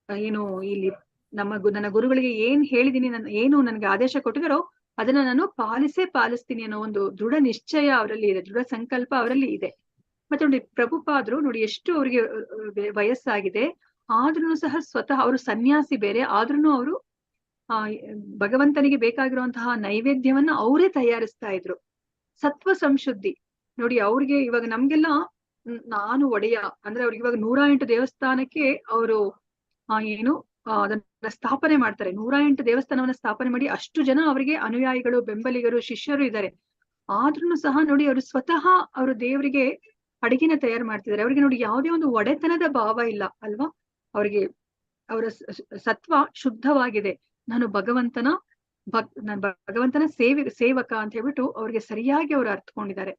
Speaker 1: ಏನು ಇಲ್ಲಿ ನನ್ನ ಗುರುಗಳಿಗೆ ಏನ್ ಹೇಳಿದೀನಿ, ಏನು ನನ್ಗೆ ಆದೇಶ ಕೊಟ್ಟಿದಾರೋ ಅದನ್ನ ನಾನು ಪಾಲಿಸ್ತೀನಿ ಅನ್ನೋ ಒಂದು ದೃಢ ನಿಶ್ಚಯ ಅವರಲ್ಲಿ ಇದೆ, ದೃಢ ಸಂಕಲ್ಪ ಅವರಲ್ಲಿ ಇದೆ. ಮತ್ತೆ ನೋಡಿ ಪ್ರಭುಪಾದ್ರು ನೋಡಿ ಎಷ್ಟು ಅವ್ರಿಗೆ ವಯಸ್ಸಾಗಿದೆ, ಆದ್ರೂ ಸಹ ಸ್ವತಃ ಅವರು ಸನ್ಯಾಸಿ ಬೇರೆ, ಆದ್ರೂ ಅವರು ಭಗವಂತನಿಗೆ ಬೇಕಾಗಿರುವಂತಹ ನೈವೇದ್ಯವನ್ನ ಅವರೇ ತಯಾರಿಸ್ತಾ ಇದ್ರು. ಸತ್ವ ಸಂಶುದ್ಧಿ ನೋಡಿ ಅವ್ರಿಗೆ. ಇವಾಗ ನಮ್ಗೆಲ್ಲ ನಾನು ಒಡೆಯ ಅಂದ್ರೆ ಅವ್ರಿಗೆ ಇವಾಗ 108 ದೇವಸ್ಥಾನಕ್ಕೆ ಅವರು ಅದನ್ನ ಸ್ಥಾಪನೆ ಮಾಡ್ತಾರೆ. 108 ದೇವಸ್ಥಾನವನ್ನ ಸ್ಥಾಪನೆ ಮಾಡಿ ಅಷ್ಟು ಜನ ಅವರಿಗೆ ಅನುಯಾಯಿಗಳು, ಬೆಂಬಲಿಗರು, ಶಿಷ್ಯರು ಇದ್ದಾರೆ. ಆದ್ರೂ ಸಹ ನೋಡಿ ಅವರು ಸ್ವತಃ ಅವರು ದೇವರಿಗೆ ಅಡಿಗೆನ ತಯಾರು ಮಾಡ್ತಿದ್ದಾರೆ. ಅವ್ರಿಗೆ ನೋಡಿ ಯಾವುದೇ ಒಂದು ಒಡೆತನದ ಭಾವ ಇಲ್ಲ ಅಲ್ವಾ. ಅವ್ರಿಗೆ ಅವರ ಸತ್ವ ಶುದ್ಧವಾಗಿದೆ. ನಾನು ಭಗವಂತನ ಸೇವಕ ಅಂತ ಹೇಳ್ಬಿಟ್ಟು ಅವ್ರಿಗೆ ಸರಿಯಾಗಿ ಅವ್ರು ಅರ್ಥಕೊಂಡಿದ್ದಾರೆ.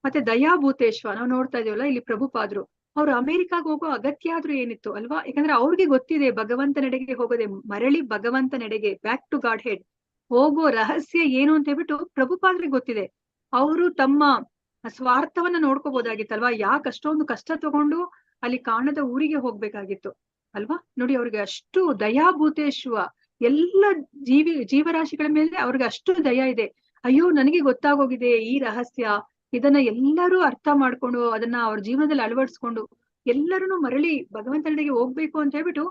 Speaker 1: ಮತ್ತೆ ದಯಾಭೂತೇಶ್ವ ನಾವು ನೋಡ್ತಾ ಇದೀವಲ್ಲ, ಇಲ್ಲಿ ಪ್ರಭುಪಾದ್ರು ಅವ್ರು ಅಮೆರಿಕಾಗ್ ಹೋಗೋ ಅಗತ್ಯ ಆದ್ರೂ ಏನಿತ್ತು ಅಲ್ವಾ. ಯಾಕಂದ್ರೆ ಅವ್ರಿಗೆ ಗೊತ್ತಿದೆ ಭಗವಂತನೆಡೆಗೆ ಹೋಗೋದೆ, ಮರಳಿ ಭಗವಂತನೆಡೆಗೆ, ಬ್ಯಾಕ್ ಟು ಗಾಡ್ ಹೆಡ್ ಹೋಗೋ ರಹಸ್ಯ ಏನು ಅಂತ ಹೇಳ್ಬಿಟ್ಟು ಪ್ರಭುಪಾದ್ರಿಗೆ ಗೊತ್ತಿದೆ. ಅವರು ತಮ್ಮ ಸ್ವಾರ್ಥವನ್ನ ನೋಡ್ಕೋಬಹುದಾಗಿತ್ತಲ್ವಾ, ಯಾಕೆ ಅಷ್ಟೊಂದು ಕಷ್ಟ ತಗೊಂಡು ಅಲ್ಲಿ ಕಾಣದ ಊರಿಗೆ ಹೋಗ್ಬೇಕಾಗಿತ್ತು ಅಲ್ವಾ. ನೋಡಿ ಅವ್ರಿಗೆ ಅಷ್ಟು ದಯಾಭೂತೇಶ್ವ, ಎಲ್ಲ ಜೀವರಾಶಿಗಳ ಮೇಲೆ ಅವ್ರಿಗೆ ಅಷ್ಟು ದಯ ಇದೆ. ಅಯ್ಯೋ ನನಗೆ ಗೊತ್ತಾಗೋಗಿದೆ ಈ ರಹಸ್ಯ, ಇದನ್ನ ಎಲ್ಲರೂ ಅರ್ಥ ಮಾಡ್ಕೊಂಡು ಅದನ್ನ ಅವ್ರ ಜೀವನದಲ್ಲಿ ಅಳವಡಿಸ್ಕೊಂಡು ಎಲ್ಲರೂ ಮರಳಿ ಭಗವಂತನಿಗೆ ಹೋಗ್ಬೇಕು ಅಂತ ಹೇಳ್ಬಿಟ್ಟು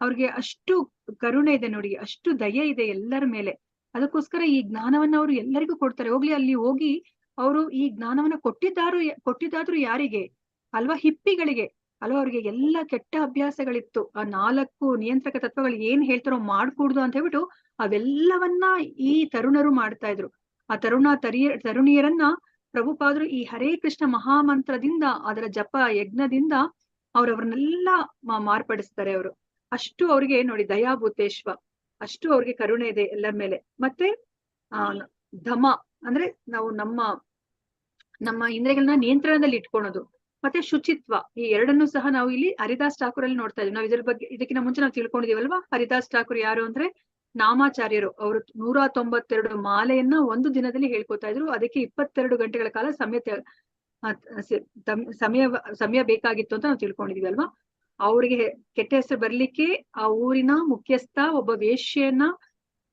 Speaker 1: ಅವ್ರಿಗೆ ಅಷ್ಟು ಕರುಣೆ ಇದೆ ನೋಡಿ, ಅಷ್ಟು ದಯೆ ಇದೆ ಎಲ್ಲರ ಮೇಲೆ. ಅದಕ್ಕೋಸ್ಕರ ಈ ಜ್ಞಾನವನ್ನ ಅವರು ಎಲ್ಲರಿಗೂ ಕೊಡ್ತಾರೆ. ಹೋಗ್ಲಿ ಅಲ್ಲಿ ಹೋಗಿ ಅವರು ಈ ಜ್ಞಾನವನ್ನ ಕೊಟ್ಟಿದ್ದಾದ್ರೂ ಯಾರಿಗೆ ಅಲ್ವಾ, ಹಿಪ್ಪಿಗಳಿಗೆ ಅಲ್ವಾ. ಅವ್ರಿಗೆ ಎಲ್ಲ ಕೆಟ್ಟ ಅಭ್ಯಾಸಗಳಿತ್ತು, ಆ 4 ನಿಯಂತ್ರಕ ತತ್ವಗಳು ಏನ್ ಹೇಳ್ತಾರೋ ಮಾಡ್ಕೂಡ್ದು ಅಂತ ಹೇಳ್ಬಿಟ್ಟು ಅವೆಲ್ಲವನ್ನ ಈ ತರುಣರು ಮಾಡ್ತಾ ಇದ್ರು. ಆ ತರುಣಿಯರನ್ನ ಪ್ರಭುಪಾದ್ರು ಈ ಹರೇ ಕೃಷ್ಣ ಮಹಾಮಂತ್ರದಿಂದ, ಅದರ ಜಪ ಯಜ್ಞದಿಂದ ಅವ್ರನ್ನೆಲ್ಲ ಮಾರ್ಪಡಿಸ್ತಾರೆ ಅವರು. ಅಷ್ಟು ಅವ್ರಿಗೆ ನೋಡಿ ದಯಾಭೂತೇಶ್ವ, ಅಷ್ಟು ಅವ್ರಿಗೆ ಕರುಣೆ ಇದೆ ಎಲ್ಲರ ಮೇಲೆ. ಮತ್ತೆ ಧಮ ಅಂದ್ರೆ ನಾವು ನಮ್ಮ ಇಂದ್ರಿಯಗಳನ್ನ ನಿಯಂತ್ರಣದಲ್ಲಿ ಇಟ್ಕೊಳೋದು. ಮತ್ತೆ ಶುಚಿತ್ವ, ಈ ಎರಡನ್ನೂ ಸಹ ನಾವು ಇಲ್ಲಿ ಹರಿದಾಸ್ ಠಾಕೂರ್ ಅಲ್ಲಿ ನೋಡ್ತಾ ಇದೀವಿ. ನಾವು ಇದ್ರ ಬಗ್ಗೆ ಇದಕ್ಕಿಂತ ಮುಂಚೆ ನಾವು ತಿಳ್ಕೊಂಡಿದೀವಲ್ವಾ. ಹರಿದಾಸ್ ಠಾಕೂರ್ ಯಾರು ಅಂದ್ರೆ ನಾಮಾಚಾರ್ಯರು. ಅವರು 192 ಮಾಲೆಯನ್ನ ಒಂದು ದಿನದಲ್ಲಿ ಹೇಳ್ಕೊತಾ ಇದ್ರು. ಅದಕ್ಕೆ 22 ಗಂಟೆಗಳ ಕಾಲ ಸಮಯ ಬೇಕಾಗಿತ್ತು ಅಂತ ನಾವು ತಿಳ್ಕೊಂಡಿದೀವಿ ಅಲ್ವಾ. ಅವ್ರಿಗೆ ಕೆಟ್ಟ ಹೆಸರು ಬರ್ಲಿಕ್ಕೆ ಆ ಊರಿನ ಮುಖ್ಯಸ್ಥ ಒಬ್ಬ ವೇಶ್ಯೆಯನ್ನ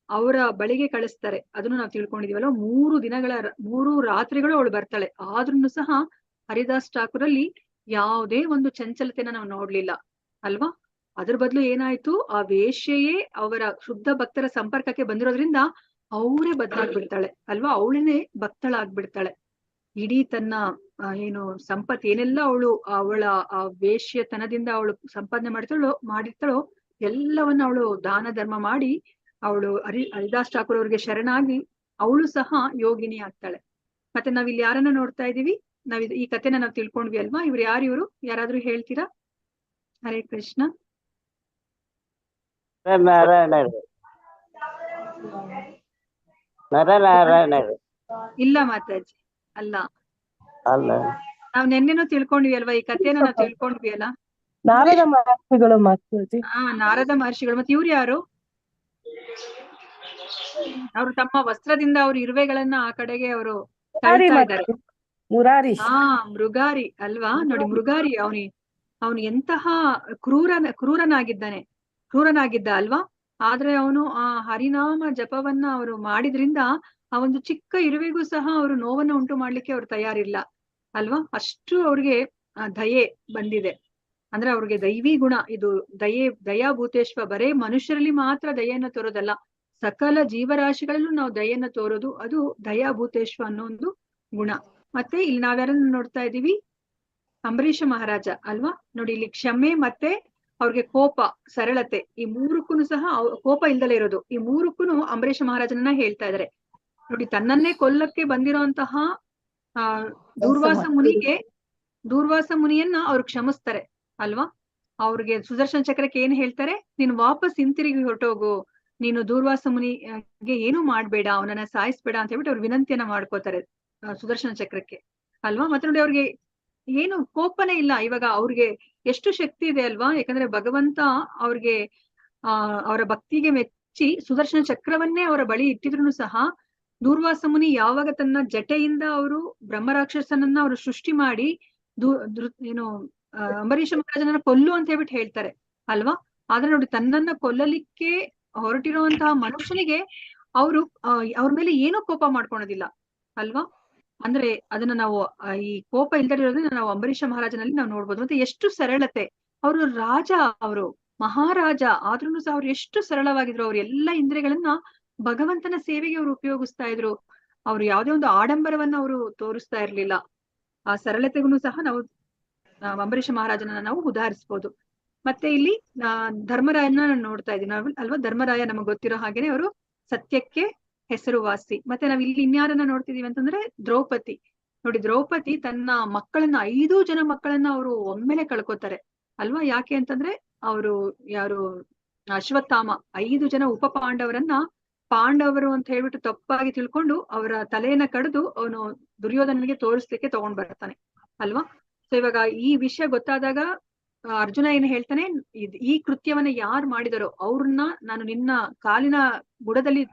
Speaker 1: ಅವರ ಬಳಿಗೆ ಕಳಿಸ್ತಾರೆ, ಅದನ್ನು ನಾವು ತಿಳ್ಕೊಂಡಿದೀವಲ್ವ. 3 ರಾತ್ರಿಗಳು ಅವಳು ಬರ್ತಾಳೆ, ಆದ್ರೂ ಸಹ ಹರಿದಾಸ್ ಠಾಕೂರಲ್ಲಿ ಯಾವುದೇ ಒಂದು ಚಂಚಲತೆನ ನಾವು ನೋಡ್ಲಿಲ್ಲ ಅಲ್ವಾ. ಅದ್ರ ಬದಲು ಏನಾಯ್ತು, ಆ ವೇಶ್ಯೆಯೇ ಅವರ ಶುದ್ಧ ಭಕ್ತರ ಸಂಪರ್ಕಕ್ಕೆ ಬಂದಿರೋದ್ರಿಂದ ಅವಳೇ ಬದಲಾಗ್ಬಿಡ್ತಾಳೆ ಅಲ್ವಾ, ಅವಳೇನೆ ಭಕ್ತಳಾಗ್ಬಿಡ್ತಾಳೆ. ಇಡೀ ತನ್ನ ಸಂಪತ್ತು ಏನೆಲ್ಲ ಅವಳ ಆ ವೇಶ್ಯತನದಿಂದ ಅವಳು ಸಂಪಾದನೆ ಮಾಡಿರ್ತಾಳೋ ಎಲ್ಲವನ್ನ ಅವಳು ದಾನ ಧರ್ಮ ಮಾಡಿ ಅವಳು ಹರಿದಾಸ್ ಠಾಕೂರ್ ಅವ್ರಿಗೆ ಶರಣಾಗಿ ಅವಳು ಸಹ ಯೋಗಿನಿ ಆಗ್ತಾಳೆ. ಮತ್ತೆ ನಾವಿಲ್ಲಿ ಯಾರನ್ನ ನೋಡ್ತಾ ಇದೀವಿ, ಈ ಕಥೆನ ನಾವು ತಿಳ್ಕೊಂಡ್ವಿ ಅಲ್ವಾ. ಇವ್ರು ಇವ್ರು ಯಾರಾದ್ರೂ ಹೇಳ್ತೀರಾ? ಹರೇ ಕೃಷ್ಣ. ಇಲ್ಲ ಮಾತಾಜಿ, ಅಲ್ಲ ನಾವ್ ನೆನ್ನೆನೂ ತಿಳ್ಕೊಂಡ್ವಿ ಅಲ್ವಾ, ಈ ಕಥೆನ ನಾವು ತಿಳ್ಕೊಂಡ್ವಿ ಅಲ್ಲ.
Speaker 3: ನಾರದ ಮಹರ್ಷಿಗಳು ಮಾತಾಜಿ.
Speaker 1: ನಾರದ ಮಹರ್ಷಿಗಳು. ಮತ್ತೆ ಇವ್ರು ಯಾರು? ಅವರು ತಮ್ಮ ವಸ್ತ್ರದಿಂದ ಅವ್ರ ಇರುವೆಗಳನ್ನ ಆ ಕಡೆಗೆ ಅವರು
Speaker 3: ಮುರಾರಿ
Speaker 1: ತಳ್ತಾ
Speaker 3: ಮತ್ತೆ
Speaker 1: ಇದ್ದಾರೆ.
Speaker 3: ಮುರಾರಿ.
Speaker 1: ಮೃಗಾರಿ ಅಲ್ವಾ? ನೋಡಿ,
Speaker 3: ಮುರಾರಿ.
Speaker 1: ಮೃಗಾರಿ ಅವನು ಎಂತಹ ಕ್ರೂರನಾಗಿದ್ದ ಅಲ್ವಾ? ಆದ್ರೆ ಅವನು ಆ ಹರಿನಾಮ ಜಪವನ್ನ ಅವರು ಮಾಡಿದ್ರಿಂದ ಆ ಒಂದು ಚಿಕ್ಕ ಇರುವೆಗೂ ಸಹ ಅವರು ನೋವನ್ನು ಉಂಟು ಮಾಡ್ಲಿಕ್ಕೆ ಅವ್ರು ತಯಾರಿಲ್ಲ ಅಲ್ವಾ? ಅಷ್ಟು ಅವ್ರಿಗೆ ದಯೆ ಬಂದಿದೆ. ಅಂದ್ರೆ ಅವ್ರಿಗೆ ದೈವಿ ಗುಣ ಇದು. ದಯಾಭೂತೇಶ್ವ ಬರೇ ಮನುಷ್ಯರಲ್ಲಿ ಮಾತ್ರ ದಯೆಯನ್ನ ತೋರೋದಲ್ಲ, ಸಕಲ ಜೀವರಾಶಿಗಳಲ್ಲೂ ನಾವು ದಯೆಯನ್ನ ತೋರೋದು ಅದು ದಯಾಭೂತೇಶ್ವ ಅನ್ನೋ ಒಂದು ಗುಣ. ಮತ್ತೆ ಇಲ್ಲಿ ನಾವ್ಯಾರನ್ನ ನೋಡ್ತಾ ಇದೀವಿ? ಅಂಬರೀಷ ಮಹಾರಾಜ ಅಲ್ವಾ? ನೋಡಿ, ಇಲ್ಲಿ ಕ್ಷಮೆ ಮತ್ತೆ ಅವ್ರಿಗೆ ಕೋಪ, ಸರಳತೆ, ಈ ಮೂರಕ್ಕೂ ಸಹ ಕೋಪ ಇಲ್ದಲೇ ಇರೋದು, ಈ ಮೂರಕ್ಕೂ ಅಂಬರೀಷ ಮಹಾರಾಜನನ್ನ ಹೇಳ್ತಾ ಇದಾರೆ. ನೋಡಿ, ತನ್ನನ್ನೇ ಕೊಲ್ಲಕ್ಕೆ ಬಂದಿರೋಂತಹ ದೂರ್ವಾಸ ಮುನಿಯನ್ನ ಅವ್ರು ಕ್ಷಮಿಸ್ತಾರೆ ಅಲ್ವಾ? ಅವ್ರಿಗೆ ಸುದರ್ಶನ ಚಕ್ರಕ್ಕೆ ಏನ್ ಹೇಳ್ತಾರೆ? ನೀನು ವಾಪಸ್ ಹಿಂತಿರುಗಿ ಹೊರಟೋಗು, ನೀನು ದೂರ್ವಾಸ ಮುನಿಗೆ ಏನು ಮಾಡ್ಬೇಡ, ಅವನನ್ನ ಸಾಯಿಸ್ಬೇಡ ಅಂತ ಹೇಳ್ಬಿಟ್ಟು ಅವ್ರು ವಿನಂತಿಯನ್ನ ಮಾಡ್ಕೋತಾರೆ ಸುದರ್ಶನ ಚಕ್ರಕ್ಕೆ ಅಲ್ವಾ? ಮತ್ತೆ ನೋಡಿ, ಅವ್ರಿಗೆ ಏನು ಕೋಪನೇ ಇಲ್ಲ. ಇವಾಗ ಅವ್ರಿಗೆ ಎಷ್ಟು ಶಕ್ತಿ ಇದೆ ಅಲ್ವಾ? ಯಾಕಂದ್ರೆ ಭಗವಂತ ಅವ್ರಿಗೆ ಅವರ ಭಕ್ತಿಗೆ ಮೆಚ್ಚಿ ಸುದರ್ಶನ ಚಕ್ರವನ್ನೇ ಅವರ ಬಳಿ ಇಟ್ಟಿದ್ರು ಸಹ ದೂರ್ವಾಸ ಮುನಿ ಯಾವಾಗ ತನ್ನ ಜಟೆಯಿಂದ ಅವರು ಬ್ರಹ್ಮರಾಕ್ಷಸನನ್ನ ಅವರು ಸೃಷ್ಟಿ ಮಾಡಿ ಅಂಬರೀಷ ಮಹಾರಾಜನನ್ನ ಕೊಲ್ಲು ಅಂತ ಹೇಳ್ಬಿಟ್ಟು ಹೇಳ್ತಾರೆ ಅಲ್ವಾ? ಆದ್ರೆ ನೋಡಿ, ತನ್ನನ್ನ ಕೊಲ್ಲಲಿಕ್ಕೆ ಹೊರಟಿರುವಂತಹ ಮನುಷ್ಯನಿಗೆ ಅವರು ಅವ್ರ ಮೇಲೆ ಏನೂ ಕೋಪ ಮಾಡ್ಕೊಳೋದಿಲ್ಲ ಅಲ್ವಾ? ಅಂದ್ರೆ ಅದನ್ನ ನಾವು ಈ ಕೋಪ ಇಲ್ದಿರೋದನ್ನ ನಾವು ಅಂಬರೀಷ ಮಹಾರಾಜನಲ್ಲಿ ನಾವು ನೋಡ್ಬೋದು. ಮತ್ತೆ ಎಷ್ಟು ಸರಳತೆ! ಅವರು ರಾಜ, ಅವರು ಮಹಾರಾಜ, ಆದ್ರೂ ಸಹ ಅವ್ರು ಎಷ್ಟು ಸರಳವಾಗಿದ್ರು. ಅವ್ರ ಎಲ್ಲಾ ಇಂದ್ರಿಯಗಳನ್ನ ಭಗವಂತನ ಸೇವೆಗೆ ಅವ್ರು ಉಪಯೋಗಿಸ್ತಾ ಇದ್ರು. ಅವ್ರು ಯಾವುದೇ ಒಂದು ಆಡಂಬರವನ್ನ ಅವರು ತೋರಿಸ್ತಾ ಇರ್ಲಿಲ್ಲ. ಆ ಸರಳತೆಗೂ ಸಹ ನಾವು ಅಂಬರೀಷ ಮಹಾರಾಜನನ್ನ ನಾವು ಉದಾಹರಿಸ್ಬೋದು. ಮತ್ತೆ ಇಲ್ಲಿ ಧರ್ಮರಾಯನ ನೋಡ್ತಾ ಇದೀವಿ ನಾವು ಅಲ್ವಾ? ಧರ್ಮರಾಯ ನಮಗ್ ಗೊತ್ತಿರೋ ಹಾಗೇನೆ ಅವರು ಸತ್ಯಕ್ಕೆ ಹೆಸರುವಾಸಿ. ಮತ್ತೆ ನಾವ್ ಇಲ್ಲಿ ಇನ್ಯಾರನ್ನ ನೋಡ್ತಿದೀವಿ ಅಂತಂದ್ರೆ ದ್ರೌಪದಿ. ನೋಡಿ, ದ್ರೌಪದಿ ತನ್ನ ಮಕ್ಕಳನ್ನ 5 ಜನ ಮಕ್ಕಳನ್ನ ಅವರು ಒಮ್ಮೆಲೆ ಕಳ್ಕೊತಾರೆ ಅಲ್ವಾ? ಯಾಕೆ ಅಂತಂದ್ರೆ ಅವರು ಯಾರು ಅಶ್ವತ್ಥಾಮ 5 ಜನ ಉಪ ಪಾಂಡವರು ಅಂತ ಹೇಳ್ಬಿಟ್ಟು ತಪ್ಪಾಗಿ ತಿಳ್ಕೊಂಡು ಅವರ ತಲೆಯನ್ನ ಕಡಿದು ಅವನು ದುರ್ಯೋಧನನಿಗೆ ತೋರಿಸ್ಲಿಕ್ಕೆ ತಗೊಂಡ್ ಬರ್ತಾನೆ ಅಲ್ವಾ? ಸೊ ಇವಾಗ ಈ ವಿಷಯ ಗೊತ್ತಾದಾಗ ಅರ್ಜುನ ಏನ್ ಹೇಳ್ತಾನೆ? ಈ ಕೃತ್ಯವನ್ನ ಯಾರು ಮಾಡಿದಾರೋ ಅವ್ರನ್ನ ನಾನು ನಿನ್ನ ಕಾಲಿನ ಬುಡದಲ್ಲಿ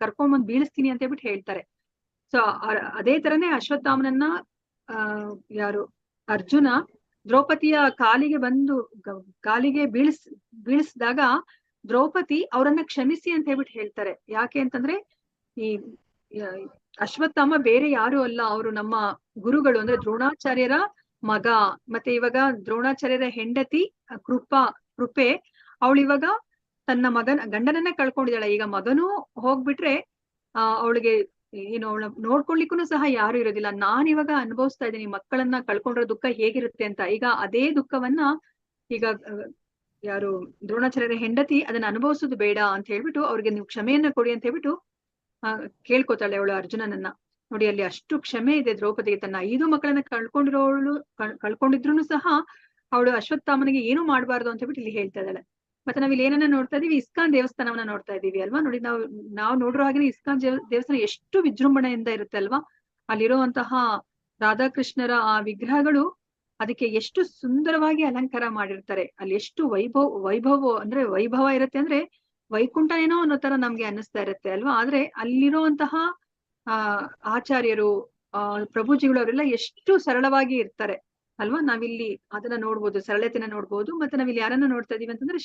Speaker 1: ಕರ್ಕೊಂಡ್ಬಂದ್ ಬೀಳಿಸ್ತೀನಿ ಅಂತ ಹೇಳ್ಬಿಟ್ಟು ಹೇಳ್ತಾರೆ. ಸೊ ಅದೇ ತರನೇ ಅಶ್ವತ್ಥಾಮನನ್ನ ಯಾರು ಅರ್ಜುನ ದ್ರೌಪದಿಯ ಕಾಲಿಗೆ ಬೀಳಿಸಿದಾಗ ದ್ರೌಪದಿ ಅವರನ್ನ ಕ್ಷಮಿಸಿ ಅಂತ ಹೇಳ್ಬಿಟ್ಟು ಹೇಳ್ತಾರೆ. ಯಾಕೆ ಅಂತಂದ್ರೆ ಈ ಅಶ್ವತ್ಥಾಮ ಬೇರೆ ಯಾರು ಅಲ್ಲ, ಅವರು ನಮ್ಮ ಗುರುಗಳು ಅಂದ್ರೆ ದ್ರೋಣಾಚಾರ್ಯರ ಮಗ. ಮತ್ತೆ ಇವಾಗ ದ್ರೋಣಾಚಾರ್ಯರ ಹೆಂಡತಿ ಕೃಪೆ ಅವಳಿವಾಗ ತನ್ನ ಗಂಡನನ್ನ ಕಳ್ಕೊಂಡಿದ್ದಾಳೆ. ಈಗ ಮಗನೂ ಹೋಗ್ಬಿಟ್ರೆ ಅವಳಿಗೆ ಏನು ಅವಳ ನೋಡ್ಕೊಳ್ಲಿಕ್ಕೂ ಸಹ ಯಾರು ಇರೋದಿಲ್ಲ. ನಾನ್ ಇವಾಗ ಅನುಭವಿಸ್ತಾ ಇದ್ದೀನಿ ಮಕ್ಕಳನ್ನ ಕಳ್ಕೊಂಡಿರೋ ದುಃಖ ಹೇಗಿರುತ್ತೆ ಅಂತ. ಈಗ ಅದೇ ದುಃಖವನ್ನ ಈಗ ಯಾರು ದ್ರೋಣಾಚಾರ್ಯರ ಹೆಂಡತಿ ಅದನ್ನ ಅನುಭವಿಸೋದು ಬೇಡ ಅಂತ ಹೇಳ್ಬಿಟ್ಟು ಅವ್ರಿಗೆ ನೀವು ಕ್ಷಮೆಯನ್ನ ಕೊಡಿ ಅಂತ ಹೇಳ್ಬಿಟ್ಟು ಕೇಳ್ಕೊತಾಳೆ ಅವಳು ಅರ್ಜುನನನ್ನ. ನೋಡಿ, ಅಲ್ಲಿ ಅಷ್ಟು ಕ್ಷಮೆ ಇದೆ ದ್ರೌಪದಿಗೆ. ತನ್ನ 5 ಮಕ್ಕಳನ್ನ ಕಳ್ಕೊಂಡಿದ್ರು ಸಹ ಅವಳು ಅಶ್ವತ್ಥಾಮನಿಗೆ ಏನು ಮಾಡಬಾರ್ದು ಅಂತ ಹೇಳ್ಬಿಟ್ಟು ಇಲ್ಲಿ ಹೇಳ್ತಾ ಇದ್ದಾಳೆ. ಮತ್ತೆ ನಾವ್ ಇಲ್ಲಿ ಏನನ್ನ ನೋಡ್ತಾ ಇದೀವಿ? ಇಸ್ಕಾನ್ ದೇವಸ್ಥಾನವನ್ನ ನೋಡ್ತಾ ಇದೀವಿ ಅಲ್ವಾ? ನೋಡಿ, ನಾವು ನೋಡಿರೋ ಹಾಗೆ ಇಸ್ಕಾನ್ ದೇವಸ್ಥಾನ ಎಷ್ಟು ವಿಜೃಂಭಣೆಯಿಂದ ಇರುತ್ತೆ ಅಲ್ವಾ? ಅಲ್ಲಿರುವಂತಹ ರಾಧಾಕೃಷ್ಣರ ಆ ವಿಗ್ರಹಗಳು ಅದಕ್ಕೆ ಎಷ್ಟು ಸುಂದರವಾಗಿ ಅಲಂಕಾರ ಮಾಡಿರ್ತಾರೆ. ಅಲ್ಲಿ ಎಷ್ಟು ವೈಭವ ಇರುತ್ತೆ ಅಂದ್ರೆ ವೈಕುಂಠ ಏನೋ ಅನ್ನೋ ತರ ನಮ್ಗೆ ಅನ್ನಿಸ್ತಾ ಇರುತ್ತೆ ಅಲ್ವಾ? ಆದ್ರೆ ಅಲ್ಲಿರುವಂತಹ ಆಚಾರ್ಯರು ಪ್ರಭುಜಿಗಳು ಅವರೆಲ್ಲ ಎಷ್ಟು ಸರಳವಾಗಿ ಇರ್ತಾರೆ ಅಲ್ವಾ? ನಾವಿಲ್ಲಿ ಅದನ್ನ ನೋಡ್ಬೋದು, ಸರಳತೆನ ನೋಡ್ಬೋದು. ಮತ್ತೆ ನಾವಿಲ್ಲಿ ಯಾರನ್ನ ನೋಡ್ತಾ ಇದೀವಿ ಅಂತಂದ್ರೆ